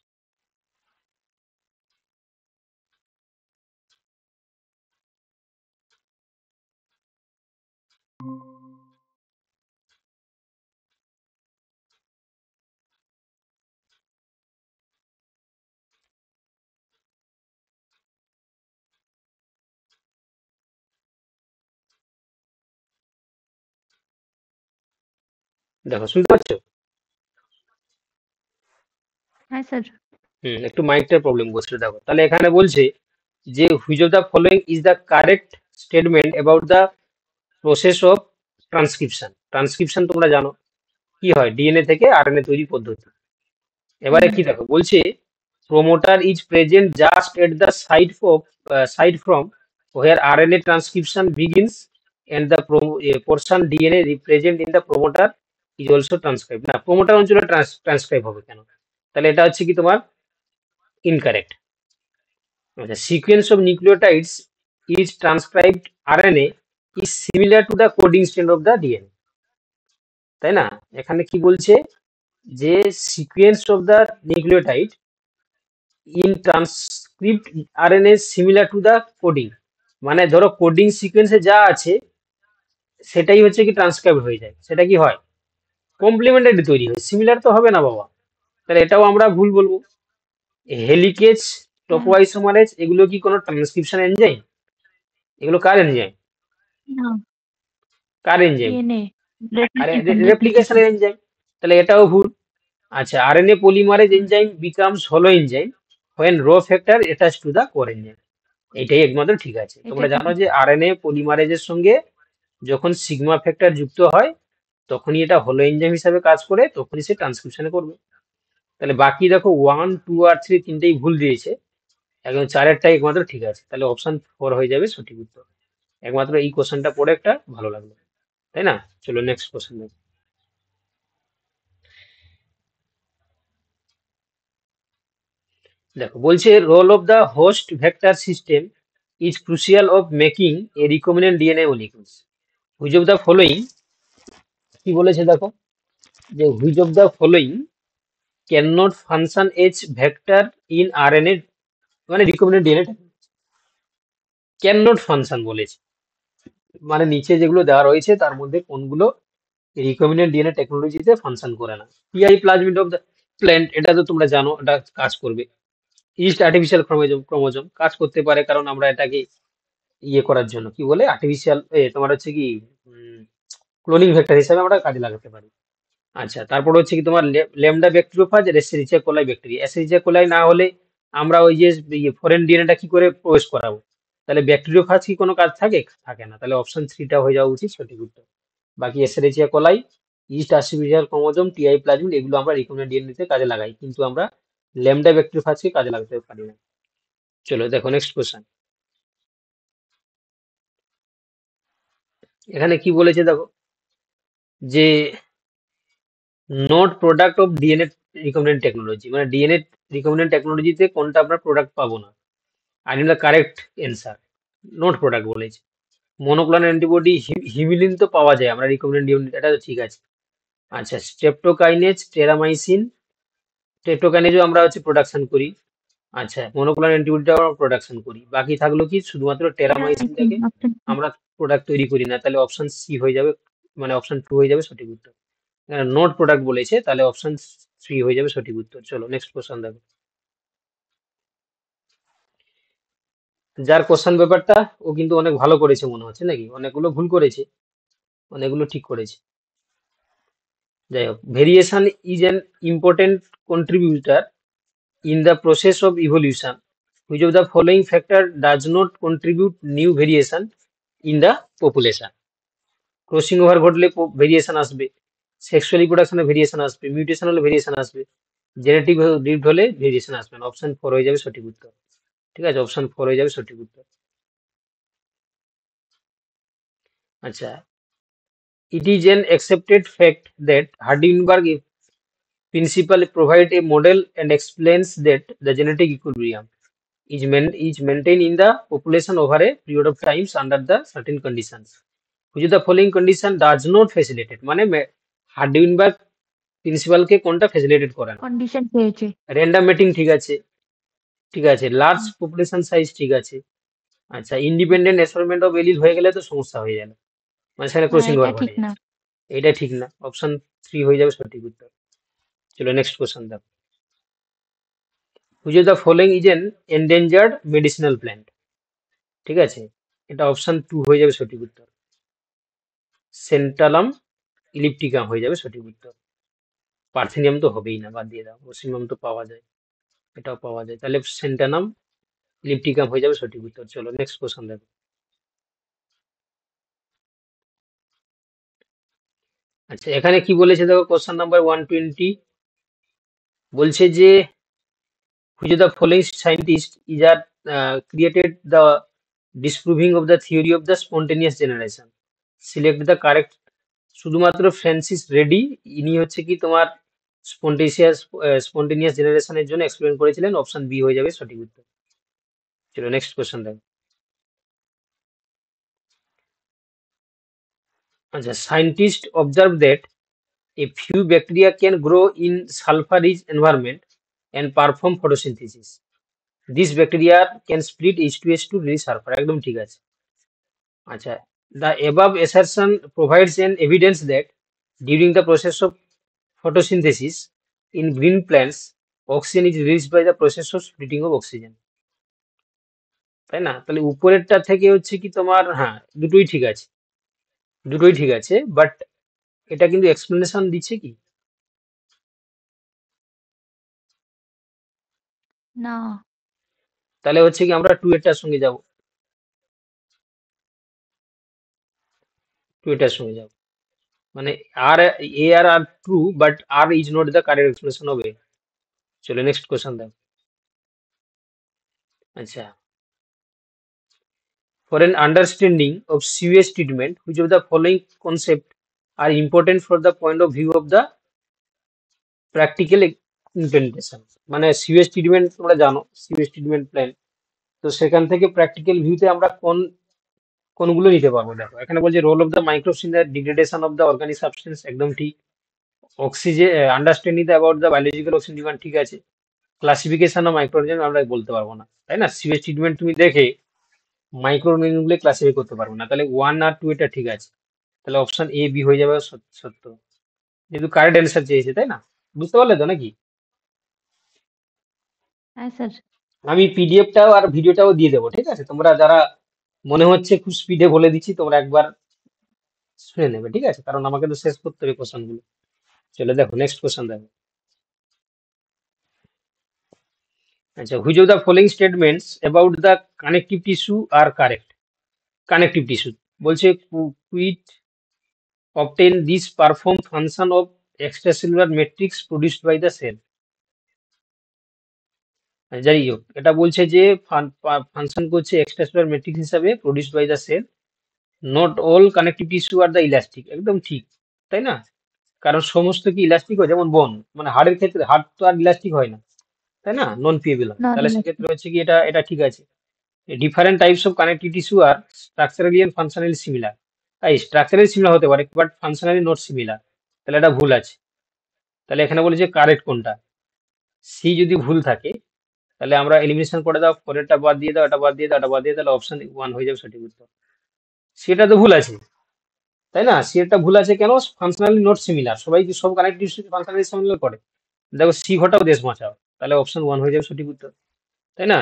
দেখো শুনতে পাচ্ছ? হ্যাঁ স্যার। একটু মাইকটার প্রবলেম করছিল, দেখো তাহলে এখানে বলছে যে which of the following is the correct statement about the process of transcription. Transcription তোমরা জানো কি হয়, ডিএনএ থেকে আরএনএ তৈরি পদ্ধতি। এবারে হুম কি দেখো বলছে, promoter is present just at the side from where RNA transcription begins and the portion DNA present in the promoter is also transcribed। না, প্রোমোটার অঞ্চলে ট্রান্সক্রাইব হবে কেন? তাহলে এটা হচ্ছে কি তোমার ইনকারেক্ট। আচ্ছা, sequence of nucleotides is transcribed RNA is similar to the coding strand of the DNA, তাই না? এখানে কি বলছে যে sequence of the nucleotide in transcript RNA similar to the coding, মানে ধরো কোডিং সিকোয়েন্সে যা আছে সেটাই হচ্ছে কি ট্রান্সক্রাইব হয়ে যায়, সেটা কি হয় কমপ্লিমেন্টারি তৈরি হয়, সিমিলার তো হবে না বাবা। তাহলে এটাও আমরা ভুল বলবো। হেলিকেজ, হ্যাঁ টোপোআইসোমারেজ এগুলো কি কোনো ট্রান্সক্রিপশন এনজাইম? এগুলো কার এনজাইম? না কার এনজাইম? ডিএনএ আরে রেপ্লিকেশন রেপ্লিকেশনের এনজাইম, তাহলে এটাও ভুল। আচ্ছা, আরএনএ পলিমারেজ এনজাইম বিকামস হলো enzyme when raw factor attached to the core enzyme। এইটাই একমাত্র ঠিক আছে। এটা তোমরা ঠিক জানো আছে। যে আরএনএ পলিমারেজের সঙ্গে যখন সিগমা ফ্যাক্টর যুক্ত হয় তখনই এটা হলো এনজাইম হিসাবে কাজ করে, তখনই সে ট্রান্সক্রিপশনে করবে। তাহলে বাকি দেখো 1, 2 আর 3 তিনটেই ভুল দিয়েছে, একদম চারেরটাই একমাত্র ঠিক আছে। তাহলে অপশন 4 হয়ে যাবে সঠিক উত্তর। একমাত্র এই কোশ্চেনটা পড়ে একটা ভালো লাগলো, তাই না? চলো নেক্সট কোশ্চেন দেখো। দেখো বলছে role of the host vector system is crucial of making a recombinant DNA molecules. Which of the following, কি বলেছে দেখো, যে which of the following can not function as vector in RNA, মানে recombinant DNA can not function বলেছে, মানে নিচে যেগুলো দেওয়া রয়েছে তার মধ্যে কোনগুলো রিকম্বিনেন্ট ডিএনএ টেকনোলজিতে ফাংশন করে না। PI plasmid of the plant, এটা তো তোমরা জানো এটা কাজ করবে। ইস্ট আর্টিফিশিয়াল ক্রোমোজোম ক্রোমোজোম কাজ করতে পারে, কারণ আমরা এটাকে ইয়ে করার জন্য কি বলে আর্টিফিশিয়াল তোমার হচ্ছে কি ক্লোনিং ভেক্টর হিসাবে আমরা কাজে লাগাতে পারি। আচ্ছা, তারপর হচ্ছে কি তোমার ল্যামডা ব্যাকটেরিওফাজ আর এসেরিচিয়া কোলাই ব্যাকটেরিয়া। এসেরিচিয়া কোলাই না হলে আমরা ওই যে ফরেন ডিএনএটা কি করে প্রবেশ করাবো? তাহলে ব্যাকটেরিওফাজ কি কোনো কাজ থাকে? থাকে না। তাহলে অপশন 3টা হয়ে যাওয়া উচিত সঠিক উত্তর। বাকি Escherichia coli, yeast artificial chromosome, Ti plasmid এগুলো আমরা রিকম্বিনেন্ট ডিএনএতে কাজে লাগাই, কিন্তু আমরা ল্যামডা ব্যাকটেরিওফাজকে কাজে লাগাতে পারি না। চলো দেখো নেক্সট কোশ্চেন। এখানে কি বলেছে দেখো, যে not product of DNA recombinant technology, মানে ডিএনএ রিকম্বিনেন্ট টেকনোলজিতে কোনটা আমরা প্রোডাক্ট পাবো না। I need the correct answer, not product বলেছে। মনোক্লোনাল অ্যান্টিবডি হিমিলিন তো পাওয়া যায় আমরা রিকম্বিনেন্ট ডিএনএ, এটা তো ঠিক আছে। আচ্ছা, স্ট্রেপ্টোকাইনেজ, টেরামাইসিন, স্ট্রেপ্টোকাইনেজও আমরা হচ্ছে প্রোডাকশন করি। আচ্ছা, মনোক্লোনাল অ্যান্টিবডিটাও আমরা প্রোডাকশন করি। বাকি থাকলো কি শুধুমাত্র প্যারামাইসিন টেরামাইসিনটাকে অপশন আমরা প্রোডাক্ট তৈরি করি না। তাহলে অপশন সি হয়ে যাবে, মানে অপশন 2 হয়ে যাবে সঠিক উত্তর। নোট প্রোডাক্ট বলেছে, তাহলে অপশন 3 হয়ে যাবে সঠিক উত্তর। চলো নেক্সট কোশ্চেন দেখো। যার কোশ্চেন পেপারটা ও কিন্তু অনেক ভালো করেছে মনে হচ্ছে, নাকি অনেকগুলো ভুল করেছে, অনেকগুলো ঠিক করেছে। যাই হোক, variation is an important contributor in the process of evolution, which of the following factor does not contribute new variation in the population. Crossing over ঘটলে ভেরিয়েশন আসবে, সেক্সুয়াল রিপ্রোডাকশনে ভেরিয়েশন আসবে, মিউটেশন হলে ভেরিয়েশন আসবে, জেনেটিক ড্রিফট হলে ভেরিয়েশন আসবে না। অপশন 4 হয়ে যাবে সঠিক উত্তর। ঠিক আছে, অপশন 4 হয়ে যাবে সঠিক উত্তর। আচ্ছা, it is an accepted fact that Hardenberg principle provide a model and explains that the genetic equilibrium is maintained in the population over a period of times under the certain conditions. Which of the following condition does not facilitate, মানে হার্ডিনবার্গ প্রিন্সিপাল কে কোনটা ফ্যাসিলিটেট করে না? কন্ডিশন পেয়েছে। র্যান্ডম মেটিং ঠিক আছে, ঠিক আছে, লার্জ পপুলেশন সাইজ ঠিক আছে। আচ্ছা, ইন্ডিপেন্ডেন্ট অ্যাসর্টমেন্ট অফ এলিল হয়ে গেলে তো সমস্যা হয়ে যাবে, মানে সেখানে না ক্রসিং এটা ওভার ঠিক ঘটে না। যাচ্ছে। এটা ঠিক না, অপশন 3 হয়ে যাবে সঠিক উত্তর। চলো নেক্সট কোশ্চেন দেখো। Which of the following is an endangered medicinal plant? ঠিক আছে, এটা অপশন 2 হয়ে যাবে সঠিক উত্তর। সেন্টালাম ইলিপ্টিকাম হয়ে যাবে সঠিক উত্তর। পার্থেনিয়াম তো হবেই না, বাদ দিয়ে দাও, ওসিমাম তো পাওয়া যায়। এটাও পাওয়া যায়, তাহলে সেন্টানাম ইলিপ্টিকাম হয়ে যাবে সঠিক উত্তর। চলো নেক্সট কোশ্চেন দেখো। আচ্ছা এখানে কি বলেছে দেখো, কোশ্চেন নাম্বার 120 বলছে যে which of the following scientist is created the disproving of the theory of the spontaneous generation, select the correct। শুধুমাত্র ফ্রান্সিস রেডি, ইনি হচ্ছে কি তোমার স্পন্টেনিয়াস জেনারেশনের জন্য এক্সপ্লেন করেছিলেন, অপশন বি হয়ে যাবে সঠিক উত্তর। চলো নেক্সট কোশ্চেন দেখো। আচ্ছা scientist observe that a few bacteria can grow in sulfur-rich environment and perform photosynthesis. These bacteria can split H2S to release sulfur, একদম ঠিক আছে। আচ্ছা the above assertion provides an evidence that during the process of photosynthesis in green plants oxygen is released by the process of splitting of oxygen, তাই না? তাহলে উপরেরটা থেকে হচ্ছে কি তোমার, হ্যাঁ দুটোই ঠিক আছে, দুটোই ঠিক আছে, বাট এটা কিন্তু এক্সপ্লেনেশন দিচ্ছে কি? না। তাহলে হচ্ছে কি আমরা টু এটার সঙ্গে যাব, টু এটার সঙ্গে যাব, মানে R A are true, but R is not the correct explanation of A. চলো নেক্সট কোশ্চেন দেখো। আচ্ছা for an understanding of sewage treatment which of the following concepts are important for the point of view of the practical implementation, মানে সিওয়েজ ট্রিটমেন্ট তোমরা জানো, সিওয়েজ ট্রিটমেন্ট প্ল্যান, তো সেখান থেকে প্র্যাকটিক্যাল ভিউতে আমরা কোনগুলো নিতে পারবো দেখো। এখানে বলছে role of the microbes in the degradation of the organic substance, একদম ঠিক। Oxygen understanding the about the biological oxygen demand, ঠিক আছে। ক্লাসিফিকেশন অফ মাইক্রোঅর্গানিজম আমরা বলতে পারবো না, তাই না? সিওয়েজ ট্রিটমেন্ট তুমি দেখে মাইক্রোঅর্গানিজম গুলো ক্লাসিফাই করতে পারবো না, তাহলে ওয়ান আর টু এটা ঠিক আছে, তাহলে অপশন এ বি হয়ে যাবে সত্য, যেহেতু কারেক্ট অ্যান্সার চেয়েছে, তাই না? বুঝতে পারলে তো নাকি? হ্যাঁ স্যার। আমি পিডিএফটাও আর ভিডিওটাও দিয়ে দেবো, ঠিক আছে? তোমরা যারা মনে হচ্ছে খুব স্পিডে বলে দিচ্ছি, তোমরা একবার শুনে নেবে, ঠিক আছে? কারণ আমাকে তো শেষ করতে হবে কোশ্চেন গুলো। চলে দেখো নেক্সট কোশ্চেন দেখো। আচ্ছা which of the following statements about the connective tissue are correct? Connective tissue বলছে quite obtain this perform function of extracellular matrix produced by the cell। যাই হোক, এটা বলছে যে ফাংশন করছে এক্সট্রাসেলুলার ম্যাট্রিক্স হিসাবে produced by the cell. Not all connective tissue are the elastic, একদম ঠিক, তাই না? কারণ সমস্ত কি ইলাস্টিক হয়? যেমন বোন, মানে হাড়ের ক্ষেত্রে হাড় তো আর ইলাস্টিক হয় না, তাই না? নন পিয়েবল হয়, নন তাহলে ইলাস্টিক। সেক্ষেত্রে হচ্ছে কি এটা এটা ঠিক আছে। Different types of connective tissue are structurally and functionally similar, তাই স্ট্রাকচারালি সিমিলার হতে পারে বাট ফাংশনালি নট সিমিলার, তাহলে এটা ভুল আছে। তাহলে এখানে বলে যে কারেক্ট কোনটা, সি যদি ভুল থাকে তাহলে আমরা এলিমিনেশন করে দাও, পরেরটা বাদ দিয়ে দাও, এটা বাদ দিয়ে দাও, এটা বাদ দিয়ে দাও, তাহলে অপশন ওয়ান হয়ে যাবে সঠিক উত্তর। সেটা তো ভুল আছে, তাই না? সেটা ভুল আছে কেন? ফাংশনালি নট সিমিলার, সবাই কি সব কানেক্টিভ ফাংশনালি সিমিলার করে? দেখো সি ঘটাও দেশ বাঁচাও, তাহলে অপশন ওয়ান হয়ে যাবে সঠিক উত্তর, তাই না?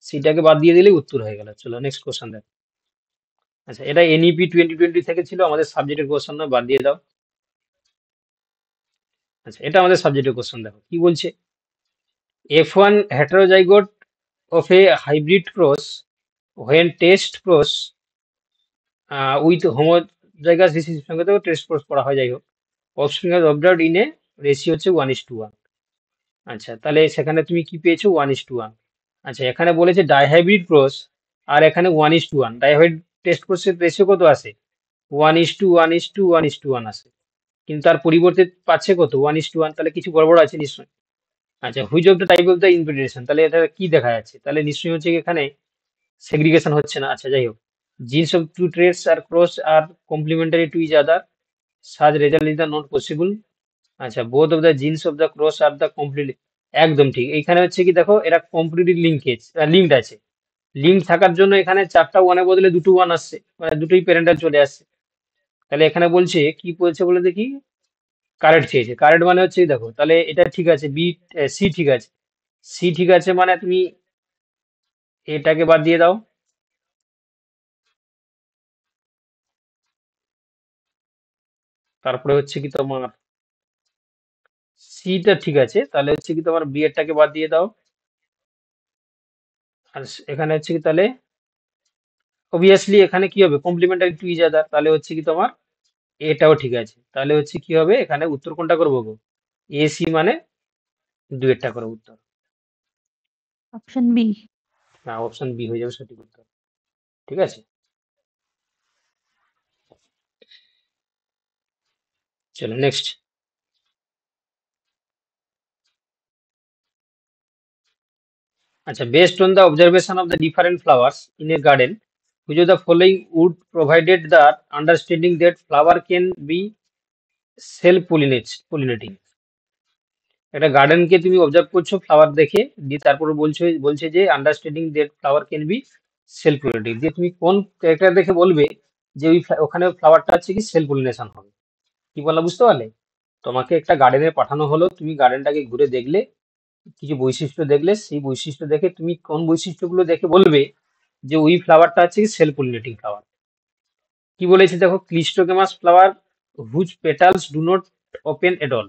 সিটাকে বাদ দিয়ে দিলেই উত্তর হয়ে গেল। চলো নেক্সট কোশ্চেন দেখো। আচ্ছা এটা এনইপি 2020 থেকে ছিল, আমাদের সাবজেক্টের কোশ্চেন নয়, বাদ দিয়ে দাও। আচ্ছা এটা আমাদের সাবজেক্টের কোশ্চেন, দেখো কি বলছে। F1 heterozygote of a hybrid cross when test cross with homozygous ডিসিজের সঙ্গে তো টেস্ট ক্রস করা হয়, যাই হোক offspring has observed in a ratio হচ্ছে 1:1। আচ্ছা তাহলে সেখানে তুমি কি পেয়েছো? 1:1। আচ্ছা এখানে বলেছে ডাইহাইব্রিড ক্রস, আর এখানে 1:1। ডাইহাইব্রিড টেস্ট ক্রসের রেশিও কত আসে? 1:1:1:1 আসে, কিন্তু তার পরিবর্তে পাচ্ছে কত? 1:1, তাহলে কিছু গড়বড় আছে নিশ্চয়ই। আচ্ছা which of the type of the inbreeding, তাহলে এটা কি দেখা যাচ্ছে? তাহলে নিশ্চয়ই হচ্ছে কি এখানে সেগ্রিগেশন হচ্ছে না। আচ্ছা যাই হোক, genes of two traits are cross are complementary to each other, such result is the not possible। আচ্ছা both of the genes of the cross are the completely, একদম ঠিক। এখানে হচ্ছে কি দেখো, এরা কমপ্লিটলি লিঙ্কেজ লিঙ্কড আছে, লিঙ্ক থাকার জন্য এখানে চারটা ওয়ানের বদলে দুটো ওয়ান আসছে, মানে দুটোই প্যারেন্টাল চলে আসছে। তাহলে এখানে বলছে কি বলছে বলে দেখি, কারেক্ট চেয়েছে, কারেক্ট মানে হচ্ছে দেখো, তাহলে এটা ঠিক আছে, বি সি ঠিক আছে, সি ঠিক আছে, মানে তুমি এটাকে বাদ দিয়ে দাও, তারপরে হচ্ছে কি তোমার সিটা ঠিক আছে, তাহলে হচ্ছে কি তোমার বি এরটাকে বাদ দিয়ে দাও, আর এখানে হচ্ছে কি তাহলে অবভিয়াসলি এখানে কি হবে কমপ্লিমেন্টারি টু ইচ আদার, তাহলে হচ্ছে কি তোমার এটাও ঠিক আছে, তাহলে হচ্ছে কি হবে এখানে উত্তর কোনটা করবো গো? এ সি মানে দুয়েরটা করো উত্তর। Option B. হ্যাঁ, অপশন বি হয়ে যাবে সঠিক উত্তর। ঠিক আছে, চলো নেক্সট। আচ্ছা, based on the observation of the different flowers in a garden, which of the following would provided the understanding that flower can be self pollinating. একটা গার্ডেনকে তুমি অবজার্ভ করছো ফ্লাওয়ার দেখে, দিয়ে তারপর বলছে যে understanding that flower can be self pollinating, দিয়ে তুমি কোন ক্যারেক্টার দেখে বলবে যে ওখানে ফ্লাওয়ারটা হচ্ছে কি সেলফ পলিনেশন হবে। কি বললাম বুঝতে পারলে? তোমাকে একটা গার্ডেনে পাঠানো হলো, তুমি গার্ডেনটাকে ঘুরে দেখলে, কিছু বৈশিষ্ট্য দেখলে, সেই বৈশিষ্ট্য দেখে তুমি কোন বৈশিষ্ট্যগুলো দেখে বলবে যে ওই ফ্লাওয়ারটা হচ্ছে কি সেলফ পলিনেটিং ফ্লাওয়ার। কি বলেছে দেখো, cleistogamous flower whose petals do not open at all.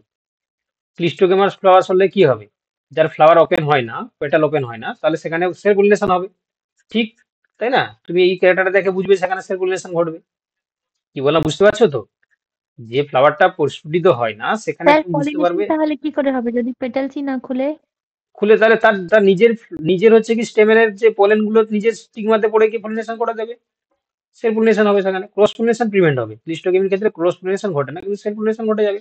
Cleistogamous flower হলে কি হবে? যার ফ্লাওয়ার ওপেন হয় না, পেটাল ওপেন হয় না, তাহলে সেখানে সেলফ পলিনেশন হবে। ঠিক, তাই না? তুমি এই ক্যারেক্টারটা দেখে বুঝবে সেখানে সেলফ পলিনেশন ঘটবে। কি বললাম বুঝতে পারছো তো? যে ফ্লাওয়ারটা প্রস্ফুটিত হয় না সেখানে স্যার তুমি বুঝতে পলিনেশন পারবে। তাহলে কি করে হবে যদি পেটালসই না খুলে? খুলে তাহলে তার তার নিজের নিজের হচ্ছে কি স্টেমেনের যে পলেন গুলো নিজের স্টিগমাতে পড়ে কি পলিনেশন করে দেবে, সেলফ পলিনেশন হবে, সেখানে ক্রস পলিনেশন প্রিভেন্ট হবে। ক্লিস্টোগেমির ক্ষেত্রে ক্রস পলিনেশন ঘটে না, কিন্তু সেলফ পলিনেশন ঘটে যাবে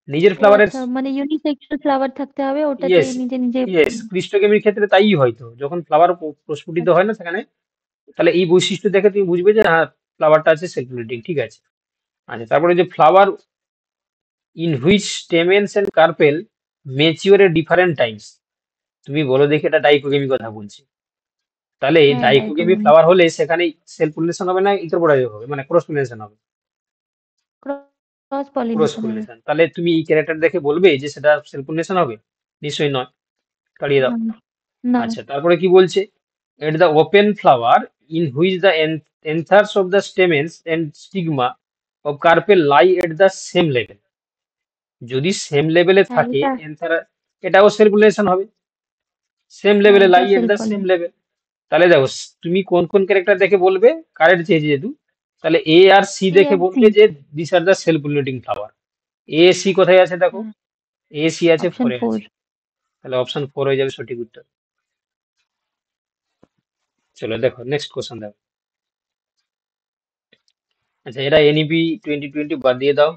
নিজের ও ফ্লাওয়ারের। আচ্ছা, মানে ইউনিসেক্সুয়াল ফ্লাওয়ার থাকতে হবে, ওটাতে ইয়েস, নিজে নিজে। ইয়েস, ক্লিস্টোগেমির ক্ষেত্রে তাই হয়তো যখন ফ্লাওয়ার প্রস্ফুটিত আচ্ছা। হয় না সেখানে, তাহলে এই বৈশিষ্ট্য দেখে তুমি বুঝবে যে হ্যাঁ ফ্লাওয়ারটা আছে সেলফ পলিনেটিং। ঠিক আছে। আচ্ছা, তারপরে যে flower in which stamens and carpel mature at different times. তুমি বলো দেখি, এটা ডাইকোগেমি কথা বলছি। তাহলে হ্যাঁ, ডাইকোগেমি ডাইকোমি। ফ্লাওয়ার হলে সেখানে সেলফ পলিনেশন হবে না ইন্টারপোলাইজ হবে, মানে ক্রস পলিনেশন হবে? ক্রস ক্রস পলিনেশন হবে। পলিনেশন। তাহলে তুমি এই ক্যারেক্টার দেখে বলবে যে সেটা সেলফ পলিনেশন হবে? নিশ্চয়ই নয়, তাড়িয়ে দাও। না, না। আচ্ছা, তারপরে কি বলছে, at the open flower in which the anthers of the stamens and stigma of carpel lie at the same level. যদি সেম লেভেলে হ্যাঁ, থাকে এটা। এন্থার, এটাও সেলফ পলিনেশন হবে। সেম হ্যাঁ, লেভেলে, লাই এটাও at self the same pollination. Level. তাহলে দেখো, তুমি কোন কোন ক্যারেক্টার দেখে বলবে, কারেন্ট চেয়েছে যেহেতু, তাহলে এ আর সি এ দেখে আর সি। বলবে যে this are the self pollinating flower. A C কোথায় আছে দেখো, এ সি আছে অপশন ফোরে ফোর। আছে, তাহলে অপশন ফোর হয়ে যাবে সঠিক উত্তর। চলো দেখো নেক্সট কোশ্চেন দেখো। আচ্ছা, এটা এনইপি 2020 বাদ দিয়ে দাও,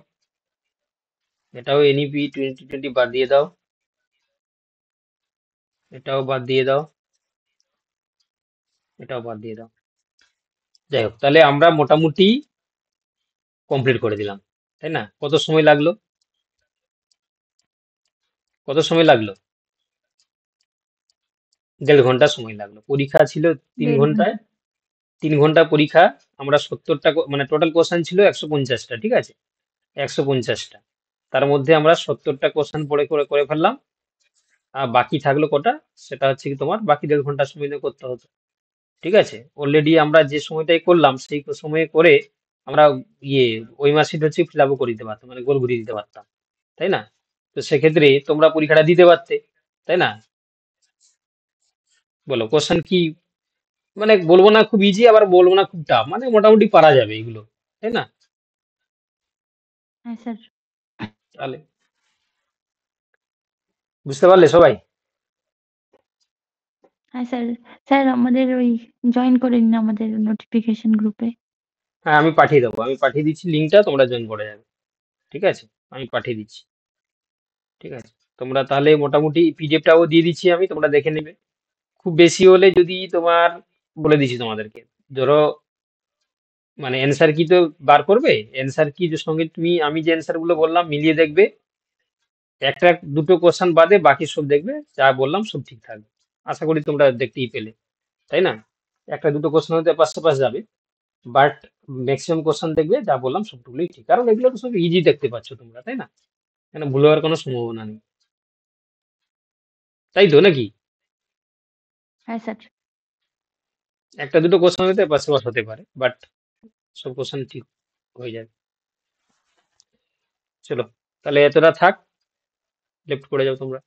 এটাও এনইপি 2020 বাদ দিয়ে দাও, এটাও বাদ দিয়ে দাও, এটাও বাদ দিয়ে দাও। যাই হোক, তাহলে আমরা মোটামুটি কমপ্লিট করে দিলাম, তাই না? কত সময় লাগলো? কত সময় লাগলো? 1.5 ঘন্টা সময় লাগলো। পরীক্ষা ছিল 3 ঘন্টায়, 1.5 ঘন্টা। 3 ঘন্টা পরীক্ষা। আমরা 70টা মানে টোটাল কোশ্চেন ছিল 150টা, ঠিক আছে? 150টা, তার মধ্যে আমরা 70টা কোশ্চেন পড়ে করে করে ফেললাম। আর বাকি থাকলো কটা, সেটা হচ্ছে কি তোমার বাকি 1.5 ঘন্টা সময় দিয়ে করতে হতো। ঠিক আছে, অলরেডি আমরা যে সময়টাই করলাম সেই সময়ে করে আমরা ইয়ে ওই মার্কশিট হচ্ছে ফিল আপও করে দিতে পারতাম, মানে গোল ঘুরিয়ে দিতে পারতাম, তাই না? তো সেক্ষেত্রে তোমরা পরীক্ষাটা দিতে পারতে, তাই না? বলো কোশ্চেন কি, মানে বলবো না খুব ইজি, আবার বলবো না খুব টাফ, মানে মোটামুটি পারা যাবে এগুলো, তাই না? হ্যাঁ স্যার। তাহলে বুঝতে পারলে সবাই? হ্যাঁ স্যার। স্যার আমাদের ওই জয়েন করে নিন আমাদের নোটিফিকেশন গ্রুপে। হ্যাঁ, আমি পাঠিয়ে দেবো, আমি পাঠিয়ে দিচ্ছি লিঙ্কটা, তোমরা জয়েন করে যাবে। ঠিক আছে, আমি পাঠিয়ে দিচ্ছি। ঠিক আছে, তোমরা তাহলে মোটামুটি পিডিএফটাও দিয়ে দিচ্ছি আমি, তোমরা দেখে নেবে। খুব বেশি হলে যদি তোমার, বলে দিচ্ছি তোমাদেরকে, ধরো মানে অ্যান্সার কি তো বার করবে, অ্যান্সার কি সঙ্গে তুমি আমি যে অ্যান্সার গুলো বললাম মিলিয়ে দেখবে, একটা দুটো কোশ্চেন বাদে বাকি সব দেখবে যা বললাম সব ঠিক থাকবে। আশা করি তোমরা দেখতেই পেলে, তাই না? একটা দুটো কোশ্চেন হতে পাশে পাশ যাবে, বাট ম্যাক্সিমাম কোশ্চেন দেখবে যা বললাম সবটুকুই ঠিক, কারণ এগুলো তো সব ইজি দেখতে পাচ্ছ তোমরা, তাই না? কেন ভুল হওয়ার কোনো সম্ভাবনা নেই, তাই তো নাকি? হ্যাঁ স্যার। একটা দুটো কোশ্চেন হতে পাশে পাশ হতে পারে, বাট সব কোশ্চেন ঠিক হয়ে যাবে। চলো, তাহলে এতটা থাক, লেফট করে যাও তোমরা।